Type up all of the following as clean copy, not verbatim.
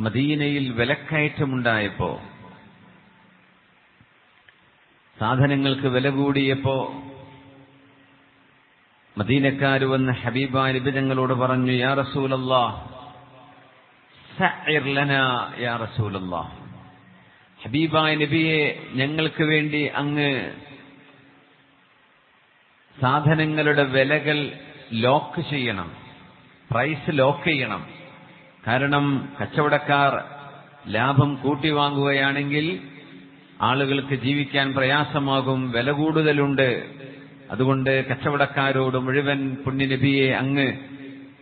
മദീനയിൽ വിലക്കയറ്റമുണ്ടായപ്പോ, സാധനങ്ങൾക്ക് വില കൂടിയപ്പോ മദീനക്കാര് വന്ന് ഹബീബായ നബി തങ്ങളോട് പറഞ്ഞു, യാ റസൂലല്ലാഹ് സഅിർ ലനാ യാ റസൂലല്ലാഹ്, ഹബീബായ നബിയെ ഞങ്ങൾക്ക് വേണ്ടി അങ്ങ് സാധനങ്ങളുടെ വിലകൾ ലോക്ക് ചെയ്യണം, പ്രൈസ് ലോക്ക് ചെയ്യണം. കാരണം കച്ചവടക്കാർ ലാഭം കൂട്ടി വാങ്ങുകയാണെങ്കിൽ ആളുകൾക്ക് ജീവിക്കാൻ പ്രയാസമാകും, വില കൂടുതലുണ്ട്. അതുകൊണ്ട് കച്ചവടക്കാരോട് മുഴുവൻ പുണ്യനബിയെ അങ്ങ്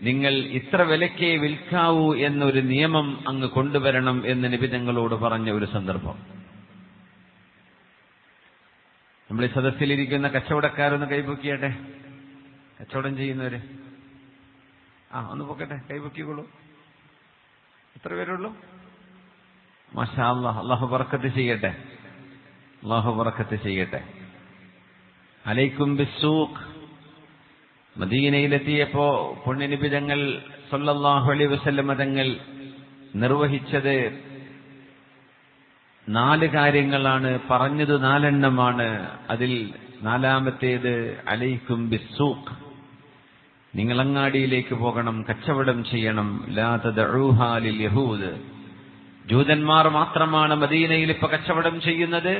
നിങ്ങൾ ഇത്ര വിലക്കേ വിൽക്കാവൂ എന്നൊരു നിയമം അങ്ങ് കൊണ്ടുവരണം എന്ന് നബി തങ്ങളോട് പറഞ്ഞ ഒരു സന്ദർഭം. നമ്മൾ ഈ സദസ്സിലിരിക്കുന്ന കച്ചവടക്കാരൊന്ന് കൈപൊക്കിയാട്ടെ, കച്ചവടം ചെയ്യുന്നവര് ഒന്ന് പൊക്കട്ടെ, കൈപൊക്കിക്കോളൂ. എത്ര പേരുള്ളൂ? മാഷാ അല്ലാഹ്, അല്ലാഹു ബറക്കത്ത് ചെയ്യട്ടെ, അല്ലാഹു ബറക്കത്ത് ചെയ്യട്ടെ. അലൈക്കും ബിസ്സൂഖ്. മദീനയിലെത്തിയപ്പോ പുണ്യനബി തങ്ങൾ സല്ലല്ലാഹു അലൈഹി വസല്ലം തങ്ങൾ നിർവഹിച്ചത് 4 കാര്യങ്ങളാണ്, പറഞ്ഞത് 4 എണ്ണമാണ്. അതിൽ 4-മത്തേത് അലൈക്കും ബിസ്സൂഖ്, നിങ്ങൾ അങ്ങാടിയിലേക്ക് പോകണം, കച്ചവടം ചെയ്യണം. ലാ തദഊഹാ ലിൽ യഹൂദ്, ജൂതന്മാർ മാത്രമാണ് മദീനയിൽ ഇപ്പൊ കച്ചവടം ചെയ്യുന്നത്,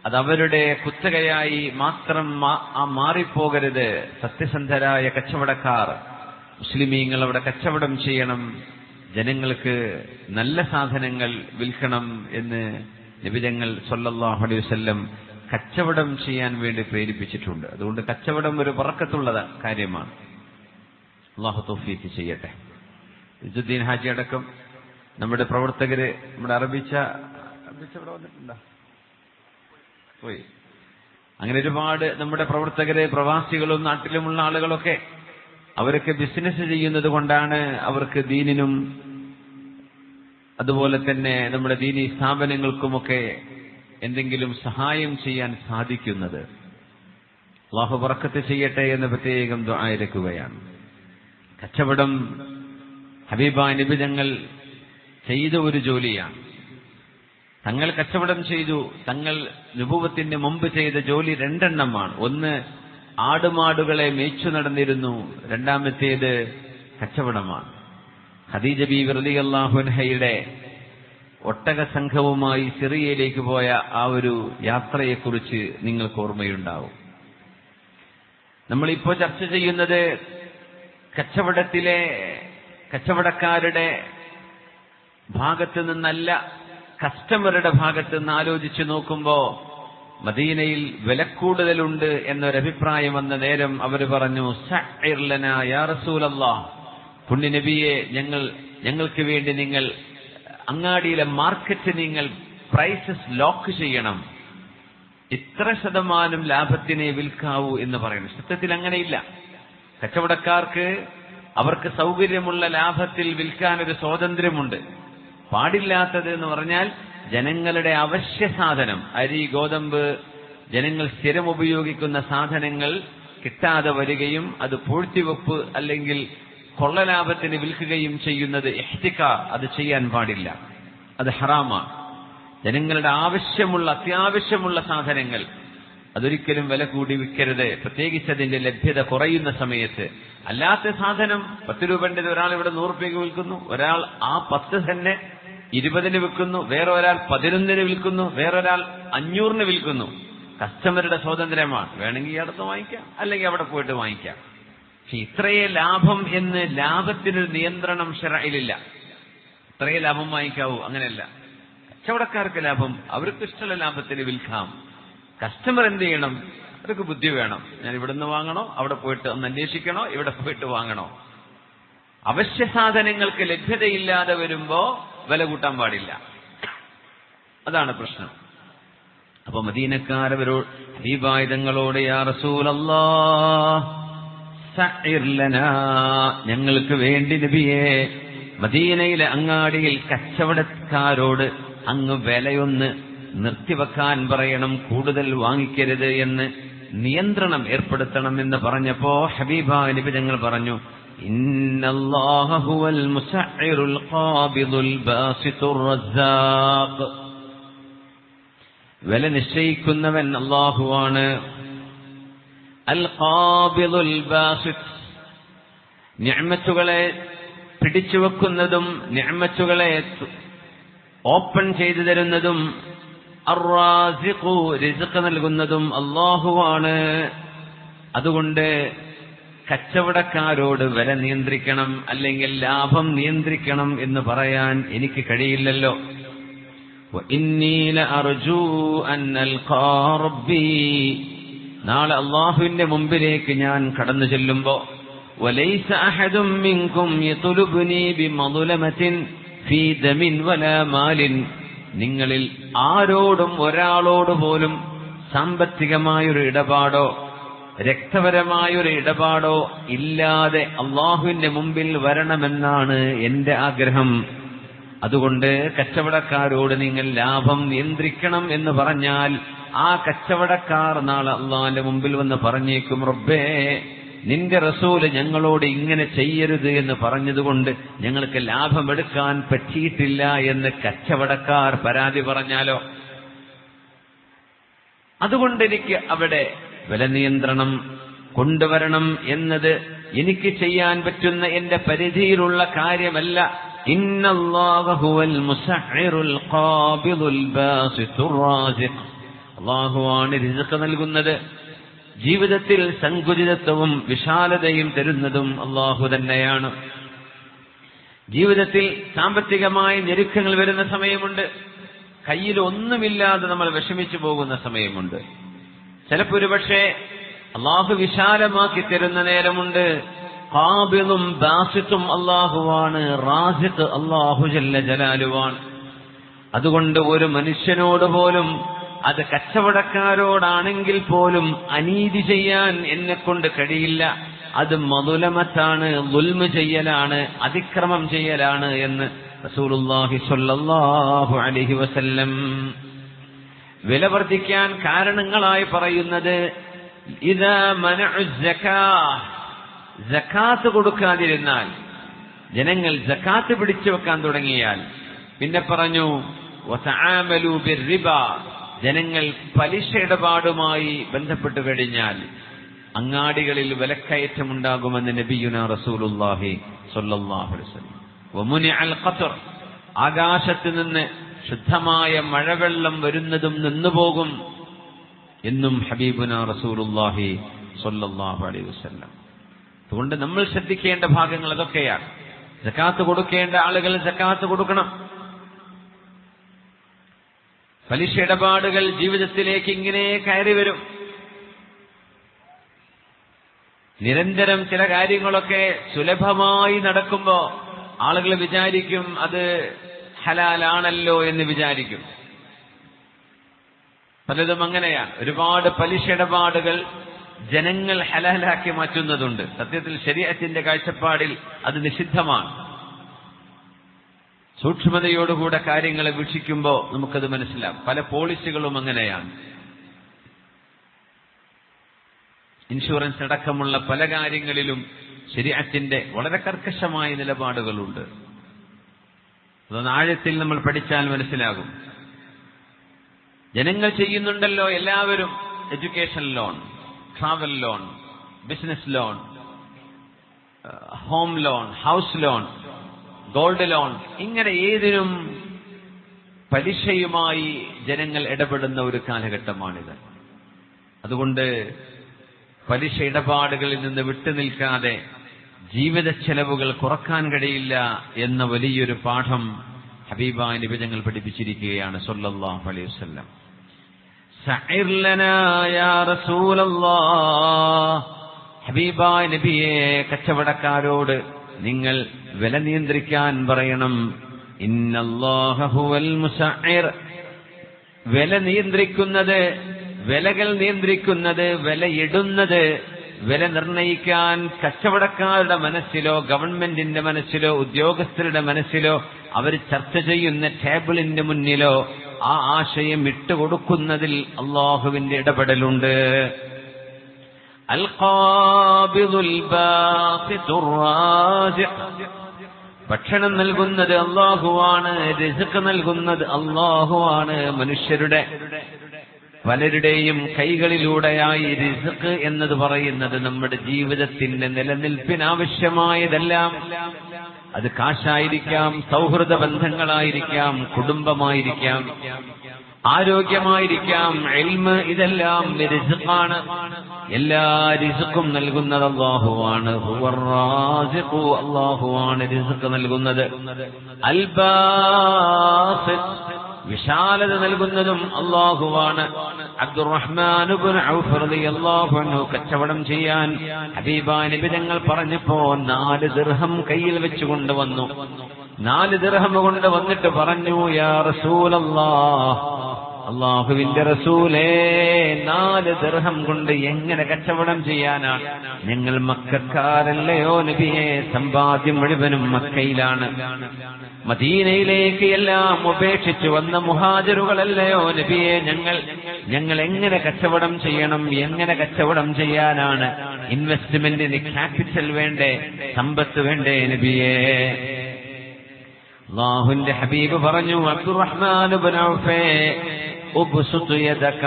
അതവരുടെ കുത്തകയായി മാത്രം മാറിപ്പോകരുത്. സത്യസന്ധരായ കച്ചവടക്കാർ, മുസ്ലിമീങ്ങൾ അവിടെ കച്ചവടം ചെയ്യണം, ജനങ്ങൾക്ക് നല്ല സാധനങ്ങൾ വിൽക്കണം എന്ന് നബി തങ്ങൾ സല്ലല്ലാഹു അലൈഹി വസല്ലം കച്ചവടം ചെയ്യാൻ വേണ്ടി പ്രേരിപ്പിച്ചിട്ടുണ്ട്. അതുകൊണ്ട് കച്ചവടം ഒരു ബറക്കത്തുള്ള കാര്യമാണ്. അല്ലാഹു തൗഫീഖ് ചെയ്യട്ടെ. ഇസുദ്ദീൻ ഹാജി അടക്കം നമ്മുടെ പ്രവർത്തകര്, നമ്മുടെ അറബിച്ച ഇവിടെ വന്നിട്ടുണ്ടോ? പോയി. അങ്ങനെ ഒരുപാട് നമ്മുടെ പ്രവർത്തകര്, പ്രവാസികളും നാട്ടിലുമുള്ള ആളുകളൊക്കെ അവരൊക്കെ ബിസിനസ് ചെയ്യുന്നത് കൊണ്ടാണ് അവർക്ക് ദീനിനും അതുപോലെ തന്നെ നമ്മുടെ ദീനി സ്ഥാപനങ്ങൾക്കുമൊക്കെ എന്തെങ്കിലും സഹായം ചെയ്യാൻ സാധിക്കുന്നത്. അല്ലാഹു ബറക്കത്ത് ചെയ്യട്ടെ എന്ന് പ്രത്യേകം ദുആ ഇരക്കുകയാണ്. കച്ചവടം ഹബീബായ നബി തങ്ങൾ ചെയ്ത ഒരു ജോലിയാണ്. തങ്ങൾ കച്ചവടം ചെയ്തു. തങ്ങൾ നുബുവത്തിന് മുമ്പ് ചെയ്ത ജോലി 2 എണ്ണമാണ്. ഒന്ന്, ആടുമാടുകളെ മേച്ചു നടന്നിരുന്നു. 2-മത്തേത് കച്ചവടമാണ്. ഖദീജ ബീവി റളിയല്ലാഹു അൻഹയുടെ ഒട്ടക സംഘവുമായി സിറിയയിലേക്ക് പോയ ആ ഒരു യാത്രയെക്കുറിച്ച് നിങ്ങൾക്ക് ഓർമ്മയുണ്ടാവും. നമ്മളിപ്പോ ചർച്ച ചെയ്യുന്നത് കച്ചവടക്കാരുടെ ഭാഗത്ത് നിന്നല്ല, കസ്റ്റമറുടെ ഭാഗത്ത് നിന്ന് ആലോചിച്ച് നോക്കുമ്പോ മദീനയിൽ വിലക്കൂടുതലുണ്ട് എന്നൊരഭിപ്രായം വന്ന നേരം അവർ പറഞ്ഞു, സഅിർ ലനാ യാ റസൂലല്ലാഹ്, പുണ്യനബിയെ ഞങ്ങൾക്ക് വേണ്ടി നിങ്ങൾ അങ്ങാടിയിലെ മാർക്കറ്റ് നിങ്ങൾ പ്രൈസസ് ലോക്ക് ചെയ്യണം, ഇത്ര ശതമാനം ലാഭത്തിനെ വിൽക്കാവൂ എന്ന് പറയുന്നു. സത്യത്തിൽ അങ്ങനെയില്ല. കച്ചവടക്കാർക്ക് അവർക്ക് സൗകര്യമുള്ള ലാഭത്തിൽ വിൽക്കാനൊരു സ്വാതന്ത്ര്യമുണ്ട്. പാടില്ലാത്തത് എന്ന് പറഞ്ഞാൽ ജനങ്ങളുടെ അവശ്യ സാധനം, അരി, ഗോതമ്പ്, ജനങ്ങൾ സ്ഥിരം ഉപയോഗിക്കുന്ന സാധനങ്ങൾ കിട്ടാതെ വരികയും അത് പൂഴ്ത്തിവെപ്പ് അല്ലെങ്കിൽ കൊള്ളലാഭത്തിന് വിൽക്കുകയും ചെയ്യുന്നത് ഇഹ്തികാർ, അത് ചെയ്യാൻ പാടില്ല, അത് ഹറാമാണ്. ജനങ്ങളുടെ അത്യാവശ്യമുള്ള സാധനങ്ങൾ അതൊരിക്കലും വില കൂടി വിൽക്കരുത്, പ്രത്യേകിച്ച് അതിന്റെ ലഭ്യത കുറയുന്ന സമയത്ത്. അല്ലാത്ത സാധനം 10 രൂപന്റെ ഒരാൾ ഇവിടെ 100 രൂപയ്ക്ക് വിൽക്കുന്നു, ഒരാൾ ആ 10 തന്നെ 20-ന് വിൽക്കുന്നു, വേറെ ഒരാൾ 11-ന് വിൽക്കുന്നു, വേറൊരാൾ 500-ന് വിൽക്കുന്നു. കസ്റ്റമറുടെ സ്വാതന്ത്ര്യമാണ്. വേണമെങ്കിൽ അടുത്ത് വാങ്ങിക്കാം, അല്ലെങ്കിൽ അവിടെ പോയിട്ട് വാങ്ങിക്കാം. പക്ഷെ ഇത്രയേ ലാഭം എന്ന് ലാഭത്തിനൊരു നിയന്ത്രണം ശറഇലില്ല. ഇത്രയേ ലാഭം വാങ്ങിക്കാവൂ, അങ്ങനെയല്ല. കച്ചവടക്കാർക്ക് ലാഭം, അവർക്ക് ഇഷ്ടമുള്ള ലാഭത്തിന് വിൽക്കാം. കസ്റ്റമർ എന്ത് ചെയ്യണം? അവർക്ക് ബുദ്ധി വേണം. ഞാൻ ഇവിടുന്ന് വാങ്ങണോ, അവിടെ പോയിട്ട് ഒന്ന് അന്വേഷിക്കണോ, ഇവിടെ പോയിട്ട് വാങ്ങണോ? അവശ്യ സാധനങ്ങൾക്ക് ലഭ്യതയില്ലാതെ വരുമ്പോ വില കൂട്ടാൻ പാടില്ല. അതാണ് പ്രശ്നം. അപ്പൊ മദീനക്കാരവരോട് ഹബീബായ തങ്ങളോട്, യാ റസൂലല്ലാഹ് സഅിർ ലനാ, ഞങ്ങൾക്ക് വേണ്ടി നബിയെ മദീനയിലെ അങ്ങാടിയിൽ കച്ചവടക്കാരോട് അങ്ങ് വിലയൊന്ന് നിർത്തിവെക്കാൻ പറയണം, കൂടുതൽ വാങ്ങിക്കരുത് എന്ന് നിയന്ത്രണം ഏർപ്പെടുത്തണം എന്ന് പറഞ്ഞപ്പോ ഹബീബായ നബി തങ്ങൾ പറഞ്ഞു, ഇന്നല്ലാഹ ഹുവൽ മുസഅ്ഇറുൽ ഖാബിദുൽ ബാസിതുർ റസ്സാഖ്. വില നിശ്ചയിക്കുന്നവൻ അല്ലാഹുവാണ്. അൽ ഖാബിദുൽ ബാസിത്, നിഅമത്തുകളെ പിടിച്ചു വെക്കുന്നതും നിഅമത്തുകളെ ഓപ്പൺ ചെയ്തു തരുന്നതും അർ-റാസിഖു, റിസ്ഖ് നൽകുന്നതും അല്ലാഹുവാണ്. അതുകൊണ്ട് കച്ചവടക്കാരോട് വില നിയന്ത്രിക്കണം, അല്ലെങ്കിൽ ലാഭം നിയന്ത്രിക്കണം എന്ന് പറയാൻ എനിക്ക് കഴിയില്ലല്ലോ. വഇന്നീ ലഅർജൂ അൻ അൽഖാ റബ്ബീ, നാളെ അല്ലാഹുവിന്റെ മുമ്പിലേക്ക് ഞാൻ കടന്നു ചെല്ലുമ്പോ വലൈസ അഹദും മിൻകും യത്ലുബുനി ബിമദ്ലമത്തിൻ ഫീ ദമിൻ വലാ മാലിൻ, നിങ്ങളിൽ ആരോടും ഒരാളോട് പോലും സാമ്പത്തികമായൊരു ഇടപാടോ രക്തപരമായൊരു ഇടപാടോ ഇല്ലാതെ അല്ലാഹുവിന്റെ മുമ്പിൽ വരണമെന്നാണ് എന്റെ ആഗ്രഹം. അതുകൊണ്ട് കച്ചവടക്കാരോട് നിങ്ങൾ ലാഭം നിയന്ത്രിക്കണം എന്ന് പറഞ്ഞാൽ ആ കച്ചവടക്കാർ നാളെ അല്ലാഹുവിന്റെ മുമ്പിൽ വന്ന് പറഞ്ഞേക്കും, റബ്ബേ നിന്റെ റസൂല് ഞങ്ങളോട് ഇങ്ങനെ ചെയ്യരുത് എന്ന് പറഞ്ഞതുകൊണ്ട് ഞങ്ങൾക്ക് ലാഭമെടുക്കാൻ പറ്റിയിട്ടില്ല എന്ന് കച്ചവടക്കാർ പരാതി പറഞ്ഞാലോ. അതുകൊണ്ട് എനിക്ക് അവിടെ വില നിയന്ത്രണം കൊണ്ടുവരണം എന്നത് എനിക്ക് ചെയ്യാൻ പറ്റുന്ന എന്റെ പരിധിയിലുള്ള കാര്യമല്ല. ഇന്നല്ലാഹ ഹുവൽ മുസഅ്ഇറുൽ ഖാബിദുൽ ബാസിതുർ റാസിഖ്, അല്ലാഹുവാണ് റിസ്ഖ് നൽകുന്നത്, ജീവിതത്തിൽ സങ്കുചിതത്വവും വിശാലതയും തരുന്നതും അല്ലാഹു തന്നെയാണ്. ജീവിതത്തിൽ സാമ്പത്തികമായ ഞെരുക്കങ്ങൾ വരുന്ന സമയമുണ്ട്, കയ്യിൽ ഒന്നുമില്ലാതെ നമ്മൾ വിഷമിച്ചു പോകുന്ന സമയമുണ്ട്. ചിലപ്പോൾ ഒരുപക്ഷെ അല്ലാഹു വിശാലമാക്കി തരുന്ന നേരമുണ്ട്. ഖാബിദും ബാസിത്തും അല്ലാഹുവാണ്, റാസിഖ് അല്ലാഹു ജല്ല ജലാലുവാണ്. അതുകൊണ്ട് ഒരു മനുഷ്യനോട് പോലും, അത് കച്ചവടക്കാരോടാണെങ്കിൽ പോലും അനീതി ചെയ്യാൻ എന്നെക്കൊണ്ട് കഴിയില്ല. അത് മദുലമത്താണ്, ദുൽമ് ചെയ്യലാണ്, അതിക്രമം ചെയ്യലാണ് എന്ന് റസൂലുള്ളാഹി സ്വല്ലല്ലാഹു അലൈഹി വസല്ലം. വില വർദ്ധിക്കാൻ കാരണങ്ങളായി പറയുന്നത് ഇദാ മനഉ സകാത്ത്, സകാത്ത് കൊടുക്കാതിരുന്നാൽ, ജനങ്ങൾ സകാത്ത് പിടിച്ചു വെക്കാൻ തുടങ്ങിയാൽ. പിന്നെ പറഞ്ഞു വതആമലു ബിർറിബ, ജനങ്ങൾ പലിശ ഇടപാടുമായി ബന്ധപ്പെട്ടു കഴിഞ്ഞാൽ അങ്ങാടികളിൽ വിലക്കയറ്റമുണ്ടാകുമെന്ന് നബിയുനാ റസൂലുള്ളാഹി സ്വല്ലല്ലാഹു അലൈഹി വസല്ലം. വമുനിഅൽ ഖത്ർ, ആകാശത്ത് നിന്ന് ശുദ്ധമായ മഴവെള്ളം വരുന്നതും നിന്നുപോകും എന്നും ഹബീബുനാ റസൂലുള്ളാഹി സ്വല്ലല്ലാഹു അലൈഹി വസല്ലം. അതുകൊണ്ട് നമ്മൾ ശ്രദ്ധിക്കേണ്ട ഭാഗങ്ങൾ അതൊക്കെയാണ്. സകാത്ത് കൊടുക്കേണ്ട ആളുകൾ സകാത്ത് കൊടുക്കണം. പലിശ ഇടപാടുകൾ ജീവിതത്തിലേക്ക് ഇങ്ങനെ കയറി വരും. നിരന്തരം ചില കാര്യങ്ങളൊക്കെ സുലഭമായി നടക്കുമ്പോ ആളുകൾ വിചാരിക്കും അത് ഹലാലാണല്ലോ എന്ന് വിചാരിക്കും. പലതും അങ്ങനെയാണ്. ഒരുപാട് പലിശ ഇടപാടുകൾ ജനങ്ങൾ ഹലാലാക്കി മാറ്റുന്നതുണ്ട്. സത്യത്തിൽ ശരീഅത്തിന്റെ കാഴ്ചപ്പാടിൽ അത് നിഷിദ്ധമാണ്. സൂക്ഷ്മതയോടുകൂടെ കാര്യങ്ങളെ വീക്ഷിക്കുമ്പോൾ നമുക്കത് മനസ്സിലാവും. പല പോളിസികളും അങ്ങനെയാണ്. ഇൻഷുറൻസ് അടക്കമുള്ള പല കാര്യങ്ങളിലും ശരീഅത്തിന്റെ വളരെ കർക്കശമായ നിലപാടുകളുണ്ട്. അതൊന്ന് ആഴത്തിൽ നമ്മൾ പഠിച്ചാൽ മനസ്സിലാകും. ജനങ്ങൾ ചെയ്യുന്നുണ്ടല്ലോ എല്ലാവരും. Education loan, travel loan, business loan, home loan, house loan, gold loan, ഇങ്ങനെ ഏതിനും പലിശയുമായി ജനങ്ങൾ ഇടപെടുന്ന ഒരു കാലഘട്ടമാണിത്. അതുകൊണ്ട് പലിശ ഇടപാടുകളിൽ നിന്ന് വിട്ടുനിൽക്കാതെ ജീവിത ചെലവുകൾ കുറക്കാൻ കഴിയില്ല എന്ന വലിയൊരു പാഠം ഹബീബായ നബി തങ്ങൾ പഠിപ്പിച്ചിരിക്കുകയാണ് സ്വല്ലല്ലാഹു അലൈഹി വസല്ലം. സഇർ ലനാ യാ റസൂലല്ലാഹ്, ഹബീബായ നബിയെ കച്ചവടക്കാരോട് നിങ്ങൾ വില നിയന്ത്രിക്കാൻ പറയണം. ഇന്നല്ലാഹ ഹുവൽ മുസഇർ, വില നിയന്ത്രിക്കുന്നത്, വിലകൾ നിയന്ത്രിക്കുന്നത്, വിലയിടുന്നത്, വില നിർണയിക്കാൻ കച്ചവടക്കാരുടെ മനസ്സിലോ ഗവൺമെന്റിന്റെ മനസ്സിലോ ഉദ്യോഗസ്ഥരുടെ മനസ്സിലോ അവർ ചർച്ച ചെയ്യുന്ന ടേബിളിന്റെ മുന്നിലോ ആ ആശയം ഇട്ടുകൊടുക്കുന്നതിൽ അള്ളാഹുവിന്റെ ഇടപെടലുണ്ട്. അൽ ഖാബിദുൽ ബാസിതുർ റാസിഖ്. ഭക്ഷണം നൽകുന്നത് അല്ലാഹുവാണ്, റിസ്ക് നൽകുന്നത് അല്ലാഹുവാണ്. മനുഷ്യരുടെ പലരുടെയും കൈകളിലൂടെയായി റിസ്ക് എന്നത് പറയുന്നത് നമ്മുടെ ജീവിതത്തിന്റെ നിലനിൽപ്പിനാവശ്യമായതെല്ലാം, അത് കാശായിരിക്കാം, സൗഹൃദ ബന്ധങ്ങളായിരിക്കാം, കുടുംബമായിരിക്കാം, ആരോഗ്യമായിരിക്കാം, ഇൽമ്, ഇതെല്ലാം റിസ്ഖാണ്. എല്ലാ റിസ്ഖും നൽകുന്നത് അല്ലാഹുവാണ്. ഹുവർ റാസിഖു, അല്ലാഹുവാണ് റിസ്ഖ് നൽകുന്നത്. അൽ ബാസിത്ത്, വിശാലത നൽകുന്നതും അല്ലാഹുവാണ്. അബ്ദുറഹ്മാൻ ഇബ്നു ഔഫ് റളിയല്ലാഹു അൻഹു കച്ചവടം ചെയ്യാൻ ഹബീബായ നബി തങ്ങൾ പറഞ്ഞപ്പോ 4 ദിർഹം കയ്യിൽ വെച്ചുകൊണ്ട് വന്നു. 4 ദിർഹം കൊണ്ട് വന്നിട്ട് പറഞ്ഞു, യാ റസൂലല്ലാഹ്, അല്ലാഹുവിന്റെ റസൂലേ, 4 ദിർഹം കൊണ്ട് എങ്ങനെ കച്ചവടം ചെയ്യാനാണ്? ഞങ്ങൾ മക്കക്കാരല്ലയോ നബിയെ, സമ്പാദ്യം മുഴുവനും മക്കയിലാണ്. മദീനയിലേക്ക് എല്ലാം ഉപേക്ഷിച്ചു വന്ന മുഹാജിറുകളല്ലയോ നബിയെ, ഞങ്ങൾ എങ്ങനെ കച്ചവടം ചെയ്യണം? എങ്ങനെ കച്ചവടം ചെയ്യാനാണ്? ഇൻവെസ്റ്റ്മെന്റിന് ക്യാപിറ്റൽ വേണ്ടേ, സമ്പത്ത് വേണ്ടേ നബിയെ? അല്ലാഹുവിന്റെ ഹബീബ് പറഞ്ഞു, അബ്ദുറഹ്മാൻ ഇബ്നു ഔഫേ, ഉബ്സുത് യദക,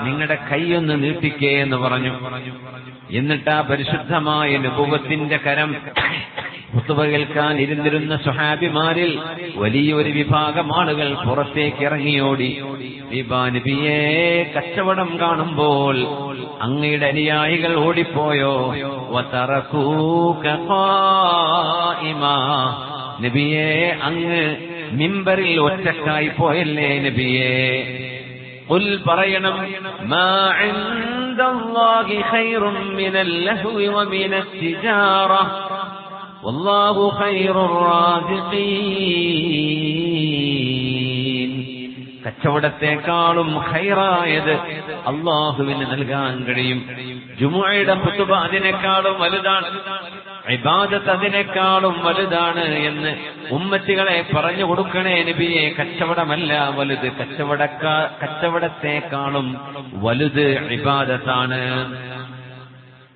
നിങ്ങളുടെ കൈയൊന്ന് നീട്ടിക്കേ എന്ന് പറഞ്ഞു. എന്നിട്ട് ആ പരിശുദ്ധമായ നബുവത്തിന്റെ കരം ഖുതുബ കേൾക്കാൻ ഇരുന്നിരുന്ന സ്വഹാബിമാരിൽ വലിയൊരു വിഭാഗം ആളുകൾ പുറത്തേക്ക് ഇറങ്ങിയോടി. നബിയെ, കച്ചവടം കാണുമ്പോൾ അങ്ങയുടെ അനുയായികൾ ഓടിപ്പോയോ? വതറകൂക ഖായിമാ, നബിയെ, അങ്ങ് മിമ്പറിൽ ഒറ്റക്കായി പോയല്ലേ നബിയെ? ഖുൽ, പറയണം, മാ ഇൻദല്ലാഹി ഖൈറും മിനൽ ലഹ്വി വമിനത് തിജാറ വല്ലാഹു ഖൈറുർ റാസിഖീൻ. കച്ചവടത്തെക്കാളും ഖൈറായത് അല്ലാഹുവിന് നൽകാൻ കഴിയും. ജുമുഅയുടെ ഖുതുബ അതിനേക്കാളും വലുതാണ്, ഇബാദത്ത് അതിനേക്കാളും വലുതാണ് എന്ന് ഉമ്മത്തികളെ പറഞ്ഞു കൊടുക്കണേ നബിയെ. കച്ചവടമല്ല വലുത്, കച്ചവടത്തെക്കാളും വലുത് ഇബാദത്താണ്.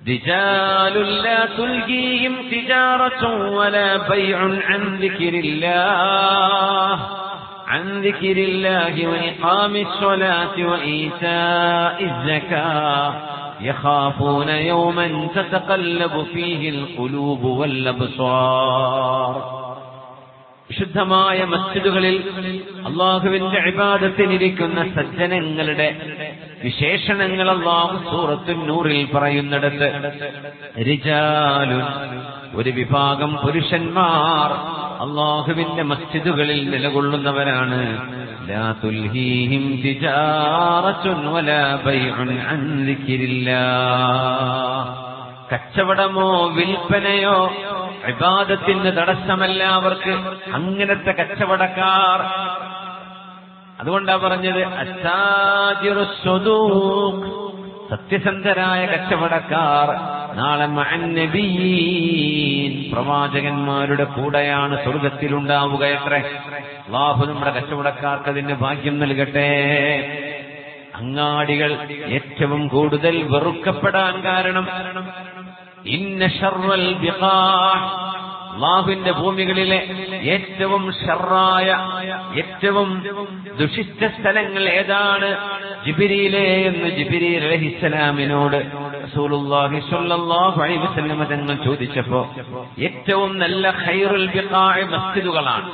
റിജാലുൻ ലാ തുൽഹീഹിം തിജാറത്തുൻ വലാ ബൈഉൻ അൻ ദിക്രില്ലാഹ് വഇഖാമിസ് സ്വലാത്തി വഈതാഇസ് സകാത്ത് يخافون يوما تتقلب فيه القلوب والأبصار. വിശുദ്ധമായ മസ്ജിദുകളിൽ അല്ലാഹുവിന്റെ ഇബാദത്തിനിരിക്കുന്ന സജ്ജനങ്ങളുടെ വിശേഷണങ്ങൾ അല്ലാഹു സൂറത്തുൻ നൂറിൽ പറയുന്നിടത്ത്, റിജാലുൻ, ഒരു വിഭാഗം പുരുഷന്മാർ അല്ലാഹുവിന്റെ മസ്ജിദുകളിൽ നിലകൊള്ളുന്നവരാണ്. ലാ തുൽഹീഹിം തിജാറത്തുൻ വലാ ബൈഉൻ അൻ ദിക്രില്ലാഹ്. കച്ചവടമോ വിൽപ്പനയോ ഇബാദത്തിന് തടസ്സമല്ല അവർക്ക്. അങ്ങനത്തെ കച്ചവടക്കാർ, അതുകൊണ്ടാ പറഞ്ഞത് അത്താജിറുസ് സുദൂഖ്, സത്യസന്ധരായ കച്ചവടക്കാർ നാളെ മഅൻ നബിയീൻ, പ്രവാചകന്മാരുടെ കൂടെയാണ് സ്വർഗത്തിലുണ്ടാവുകയത്രേ. അല്ലാഹു നമ്മുടെ കച്ചവടക്കാർക്ക് അതിന് ഭാഗ്യം നൽകട്ടെ. അങ്ങാടികൾ ഏറ്റവും കൂടുതൽ വെറുക്കപ്പെടാൻ കാരണം, ഇന്ന ശർറൽ ബിഖാഅ്, അല്ലാഹുവിന്റെ ഭൂമികളിലെ ഏറ്റവും ഷർറായ, ഏറ്റവും ദുഷിച്ച സ്ഥലങ്ങൾ ഏതാണ്? ജിബ്രീലേ എന്ന് ജിബ്രീൽ അലൈഹിസ്സലാമിനോട് റസൂലുള്ളാഹി സ്വല്ലല്ലാഹു അലൈഹി വസല്ലം തങ്ങൾ ചോദിച്ചപ്പോ, ഏറ്റവും നല്ല ഖൈറുൽ ബിഖാഅ് മസ്ജിദുകളാണ്.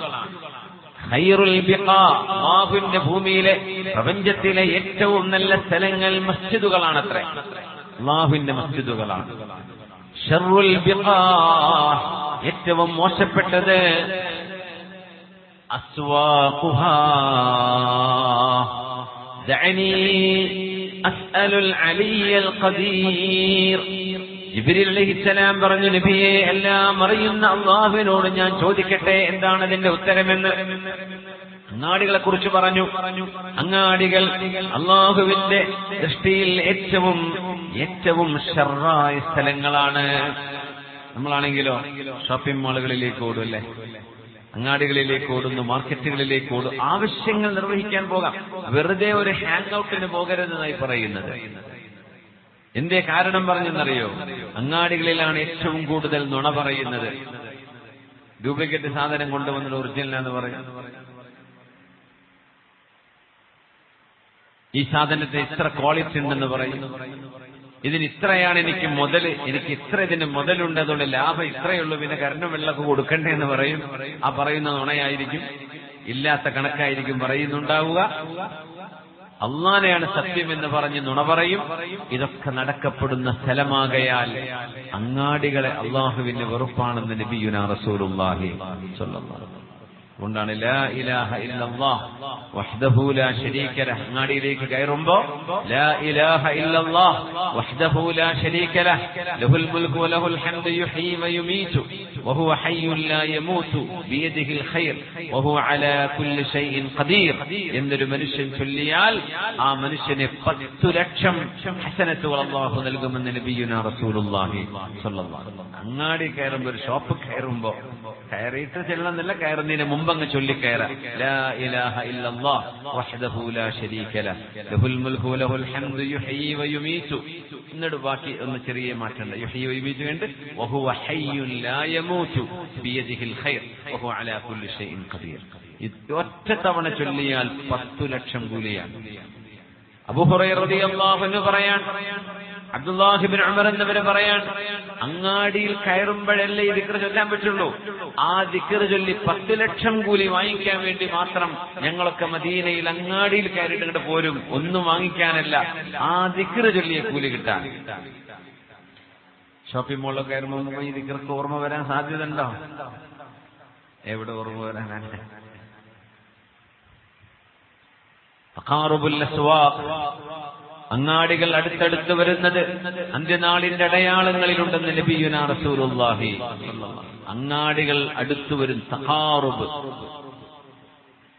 ഖൈറുൽ ബിഖാഅ്, അല്ലാഹുവിന്റെ ഭൂമിയിലെ, പ്രപഞ്ചത്തിലെ ഏറ്റവും നല്ല സ്ഥലങ്ങൾ മസ്ജിദുകളാണത്രേ. അല്ലാഹുവിന്റെ മസ്ജിദുകളാണ്. ശർറുൽ ബിഖാഅ്, ഏറ്റവും മോശപ്പെട്ടത് അസ്വാഖുഹാ. ദഅനി അസ്അലുൽ അലിയ്യൽ ഖദീർ. ജിബ്രീൽ അലൈഹിസ്സലാം പറഞ്ഞു, നബിയെ, എല്ലാം അറിയുന്ന അല്ലാഹുവിനോട് ഞാൻ ചോദിക്കട്ടെ എന്താണ് അതിന്റെ ഉത്തരമെന്ന്. അങ്ങാടികളെ കുറിച്ച് പറഞ്ഞു. അങ്ങാടികൾ അല്ലാഹുവിന്റെ ദൃഷ്ടിയിൽ ഏറ്റവും ഷർറായ സ്ഥലങ്ങളാണ്. നമ്മളാണെങ്കിലോ ഷോപ്പിംഗ് മാളുകളിലേക്ക് ഓടും, അല്ലേ? അങ്ങാടികളിലേക്ക് ഓടുന്നു, മാർക്കറ്റുകളിലേക്ക് ഓടും. ആവശ്യങ്ങൾ നിർവഹിക്കാൻ പോകാം, വെറുതെ ഒരു ഹാങ് ഔട്ടിന് പോകരുതെന്നായി പറയുന്നത്. എന്തേ കാരണം പറഞ്ഞെന്നറിയോ? അങ്ങാടികളിലാണ് ഏറ്റവും കൂടുതൽ നുണ പറയുന്നത്. ഡ്യൂപ്ലിക്കേറ്റ് സാധനം കൊണ്ടുവന്നത് ഒറിജിനൽ എന്ന് പറയും. ഈ സാധനത്തിന് ഇത്ര ക്വാളിറ്റി ഉണ്ടെന്ന് പറയും. ഇതിന് ഇത്രയാണ് എനിക്ക് മുതല്, എനിക്ക് ഇത്ര ഇതിന് മുതലുണ്ട്, അതുകൊണ്ട് ലാഭം ഇത്രയുള്ളൂ, പിന്നെ കരണ്ടും വെള്ളമൊക്കെ കൊടുക്കണ്ടേ എന്ന് പറയും. ആ പറയുന്ന നുണയായിരിക്കും, ഇല്ലാത്ത കണക്കായിരിക്കും പറയുന്നുണ്ടാവുക. അള്ളാനെയാണ് സത്യം എന്ന് പറഞ്ഞ് നുണ പറയും. ഇതൊക്കെ നടക്കപ്പെടുന്ന സ്ഥലമാകയാൽ അങ്ങാടികളെ അള്ളാഹുവിന്റെ വെറുപ്പാണെന്ന് നബിയുനാ റസൂലുള്ളാഹി സ്വല്ലല്ലാഹു അലൈഹി വസല്ലം. അതുകൊണ്ടാണ് ലാ ഇലാഹ ഇല്ലല്ലാഹ് വഹ്ദഹു ലാ ശരീക ലഹ്. അങ്ങാടിയിലേക്ക് കയറുമ്പോ ലാ ഇലാഹ ഇല്ലല്ലാഹ് വഹ്ദഹു ലാ ശരീക ലഹ് ലഹുൽ മുൽക്കു വലഹുൽ ഹംദു യുഹ്യി വയുമീതു വഹുവ ഹയ്യുൻ ലാ യമൂതു ബിയദിഹിൽ ഖൈർ വഹുവ അലാ കുല്ലി ഷൈഇൻ ഖദീർ എന്നൊരു മനുഷ്യൻ ചൊല്ലിയാൽ ആ മനുഷ്യന് 10 ലക്ഷം ഹസനത്തുകൾ അല്ലാഹു നൽകുമെന്ന് നബിയുനാ റസൂലുള്ളാഹി സ്വല്ലല്ലാഹു അലൈഹി വസല്ലം. അങ്ങാടി കയറുമ്പോൾ, ഒരു ഷോപ്പ് കയറുമ്പോ കയറിയിട്ട് ചെല്ലണമെന്നില്ല, കയറുന്നതിന് മുമ്പങ്ങ് ചൊല്ലിക്കയറാം. ലാ ഇലാഹ ഇല്ലല്ലാഹ് വഹ്ദഹു ലാ ശരീക ലഹ് ലഹുൽ മുൽക്കു വലഹുൽ ഹംദു യുഹ്യി വയുമീതു. എന്നിട്ട് ബാക്കി ഒന്ന് ചെറിയ മാറ്റമുണ്ട്. യുഹ്യി വയുമീതു കണ്ട് വഹുവ ഹയ്യുൻ ലാ യമൂതു ബിയദിഹിൽ ഖൈർ വഹുവ അലാ കുല്ലി ഷൈഇൻ ഖദീർ. ഒറ്റ തവണ ചൊല്ലിയാൽ 10 ലക്ഷം കൂലിയാണ്. അബൂ ഹുറൈറ റളിയല്ലാഹു അൻഹു പറയാൻ, അബ്ദുല്ലാഹി ഇബ്നു ഉമർ എന്നിവരെ പറയാൻ, അങ്ങാടിയിൽ കയറുമ്പോഴല്ലേ ഈ ദിക്ർ ചൊല്ലാൻ പറ്റുള്ളൂ. ആ ദിക്ർ ചൊല്ലി 10 ലക്ഷം കൂലി വാങ്ങിക്കാൻ വേണ്ടി മാത്രം ഞങ്ങളൊക്കെ മദീനയിൽ അങ്ങാടിയിൽ കയറിയിട്ട് പോരും. ഒന്നും വാങ്ങിക്കാനല്ല, ആ ദിക്ർ ചൊല്ലിയ കൂലി കിട്ടാൻ. ഷോപ്പിംഗ് മോളിലൊക്കെ കയറുമ്പോൾ ഈ ദിക്ർക്ക് ഓർമ്മ വരാൻ സാധ്യത ഉണ്ടോ? എവിടെ ഓർമ്മ വരാനാണ്? തഖാറുബുൽ അസ്വാഖ്, അങ്ങാടികൾ അടുത്തടുത്ത് വരുന്നത് അന്ത്യനാളിന്റെ അടയാളങ്ങളിലുണ്ടെന്ന് നബിയുനാ റസൂലുള്ളാഹി. അങ്ങാടികൾ അടുത്തു വരും. തഖാറുബ്,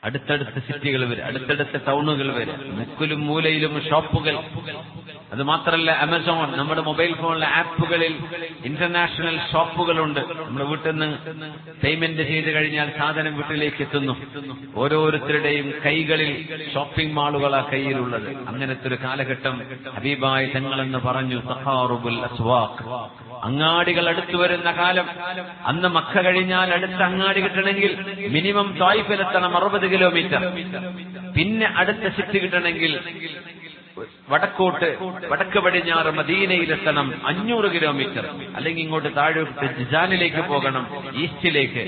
അടുത്തടുത്ത സിറ്റികൾ വരും, അടുത്തടുത്ത ടൗണുകൾ വരും, മുക്കിലും മൂലയിലും ഷോപ്പുകൾ. അത് മാത്രമല്ല, ആമസോൺ, നമ്മുടെ മൊബൈൽ ഫോണിലെ ആപ്പുകളിൽ ഇന്റർനാഷണൽ ഷോപ്പുകളുണ്ട്. നമ്മുടെ വീട്ടിൽ നിന്ന് പേയ്മെന്റ് ചെയ്ത് കഴിഞ്ഞാൽ സാധനം വീട്ടിലേക്ക് എത്തുന്നു. ഓരോരുത്തരുടെയും കൈകളിൽ ഷോപ്പിംഗ് മാളുകളാ കയ്യിലുള്ളത്. അങ്ങനത്തെ ഒരു കാലഘട്ടം ഹബീബായ തങ്ങളെന്ന് പറഞ്ഞു. തഖാറുബുൽ അസ്വാഖ്, അങ്ങാടികൾ അടുത്തു വരുന്ന കാലം. അന്ന് മക്ക കഴിഞ്ഞാൽ അടുത്ത അങ്ങാടി കിട്ടണമെങ്കിൽ മിനിമം ത്വായിഫിലെത്തണം 60 കിലോമീറ്റർ. പിന്നെ അടുത്ത സിറ്റി കിട്ടണമെങ്കിൽ വടക്ക് പടിഞ്ഞാറ് മദീനയിലെത്തണം 500 കിലോമീറ്റർ. അല്ലെങ്കിൽ ഇങ്ങോട്ട് താഴോട്ട് ജിസാനിലേക്ക് പോകണം, ഈസ്റ്റിലേക്ക്.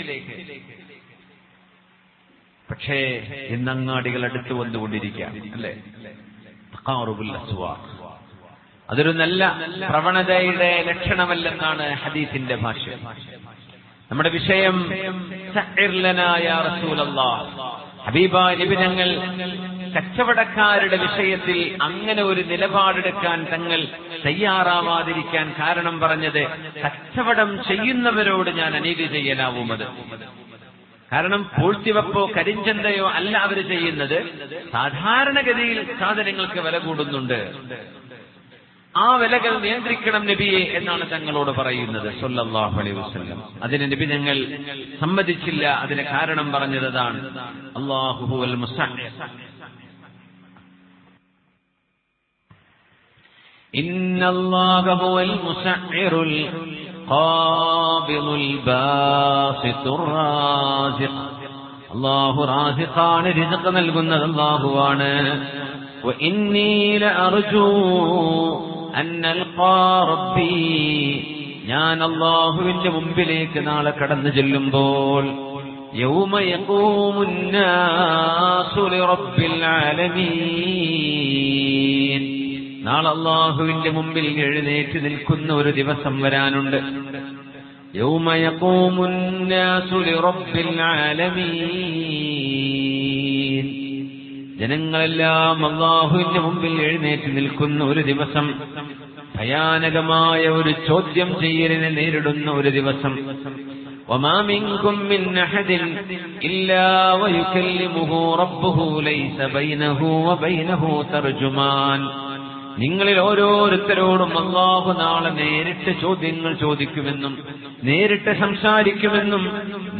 പക്ഷേ ഇന്ന് അങ്ങാടികൾ അടുത്ത് വന്നുകൊണ്ടിരിക്കുകയാണ്, അല്ലേ? തഖാറുബുൽ അസ്വാഖ് അതൊരു നല്ല പ്രവണതയുടെ ലക്ഷണമല്ലെന്നാണ് ഹദീസിന്റെ ഭാഷ്യം. നമ്മുടെ വിഷയം സഅിർ ലനാ യാ റസൂലല്ലാഹ്. ഹബീബായ നബി തങ്ങൾ കച്ചവടക്കാരുടെ വിഷയത്തിൽ അങ്ങനെ ഒരു നിലപാടെടുക്കാൻ തങ്ങൾ തയ്യാറാവാതിരിക്കാൻ കാരണം പറഞ്ഞത്, കച്ചവടം ചെയ്യുന്നവരോട് ഞാൻ അനീതി ചെയ്യാനാവുമത്. കാരണം പൂഴ്ത്തിവെപ്പോ കരിഞ്ചന്തയോ അല്ല അവർ ചെയ്യുന്നത്. സാധാരണഗതിയിൽ സാധനങ്ങൾക്ക് വില കൂടുന്നുണ്ട്, ആ വിലകൾ നിയന്ത്രിക്കണം നബിയെ എന്നാണ് തങ്ങളോട് പറയുന്നത് സ്വല്ലല്ലാഹു അലൈഹി വസല്ലം. അതിന് നബി തങ്ങൾ സമ്മതിച്ചില്ല. അതിന് കാരണം പറഞ്ഞത് അതാണ്. അല്ലാഹു ഹുവൽ മുസ്തഅർ. ഇന്നല്ലാഹ ഹുവൽ മുസ്തഅറുൽ ഖാബിദുൽ ബാസിതുർ റാസിഖ്. അല്ലാഹു റാസിഖാണ്, റിസ്ഖ് നൽകുന്നത് അല്ലാഹുവാണ്. വഇന്നീ ലഅർജൂ അൻ അൽഖാ റബ്ബി, ഞാൻ അല്ലാഹുവിന്റെ മുമ്പിലേക്ക് നാളെ കടന്നു ചെല്ലുമ്പോൾ, യൗമ യഖൂമുൻ നാസു ലിറബ്ബിൽ ആലമീൻ, നാളെ അല്ലാഹുവിന്റെ മുമ്പിൽ എഴുന്നേറ്റ് നിൽക്കുന്ന ഒരു ദിവസം വരാനുണ്ട്. യൗമ യഖൂമുൻ നാസു ലിറബ്ബിൽ ആലമീൻ, ജനങ്ങളെല്ലാം അല്ലാഹുവിന്റെ മുമ്പിൽ എഴുന്നേറ്റ് നിൽക്കുന്ന ഒരു ദിവസം, ഭയാനകമായ ഒരു ചോദ്യം ചെയ്യലിനെ നേരിടുന്ന ഒരു ദിവസം. വമാ മിൻകും മിൻ അഹദിൻ ഇല്ലാ വയുകല്ലിമുഹു റബ്ബുഹു ലൈസ ബൈനഹു വബൈനഹു തർജുമാൻ. നിങ്ങളിൽ ഓരോരുത്തരോടും അല്ലാഹു നാളെ നേരിട്ട് ചോദ്യങ്ങൾ ചോദിക്കുമെന്നും നേരിട്ട് സംസാരിക്കുമെന്നും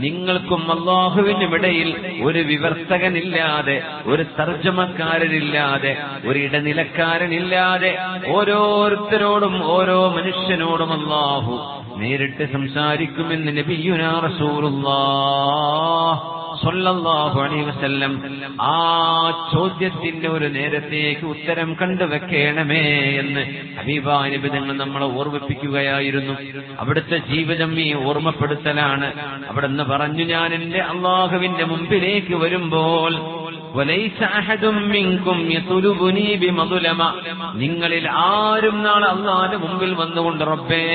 നിങ്ങൾക്കും അല്ലാഹുവിനും ഇടയിൽ ഒരു വിവർത്തകനില്ലാതെ, ഒരു തർജ്ജമക്കാരനില്ലാതെ, ഒരു ഇടനിലക്കാരനില്ലാതെ ഓരോരുത്തരോടും ഓരോ മനുഷ്യനോടും അല്ലാഹു നേരിട്ട് സംസാരിക്കുമെന്ന് നബിയുനാ റസൂലുള്ളാഹ് സ്വല്ലല്ലാഹു അലൈഹി വസല്ലം ആ ചോദ്യത്തിന്റെ ഒരു നേരത്തേക്ക് ഉത്തരം കണ്ടുവെക്കണമേ എന്ന് ഹബീബായ നബി തങ്ങൾ നമ്മളെ ഓർമ്മിപ്പിക്കുകയായിരുന്നു. അവിടുത്തെ ജീവിതം ഈ ഓർമ്മപ്പെടുത്തലാണ്. അവിടുന്ന് പറഞ്ഞു, ഞാൻ എന്റെ അല്ലാഹുവിന്റെ മുമ്പിലേക്ക് വരുമ്പോൾ നിങ്ങളിൽ ആരും നാളെ അല്ലാഹുവിന്റെ മുമ്പിൽ വന്നുകൊണ്ട് റബ്ബേ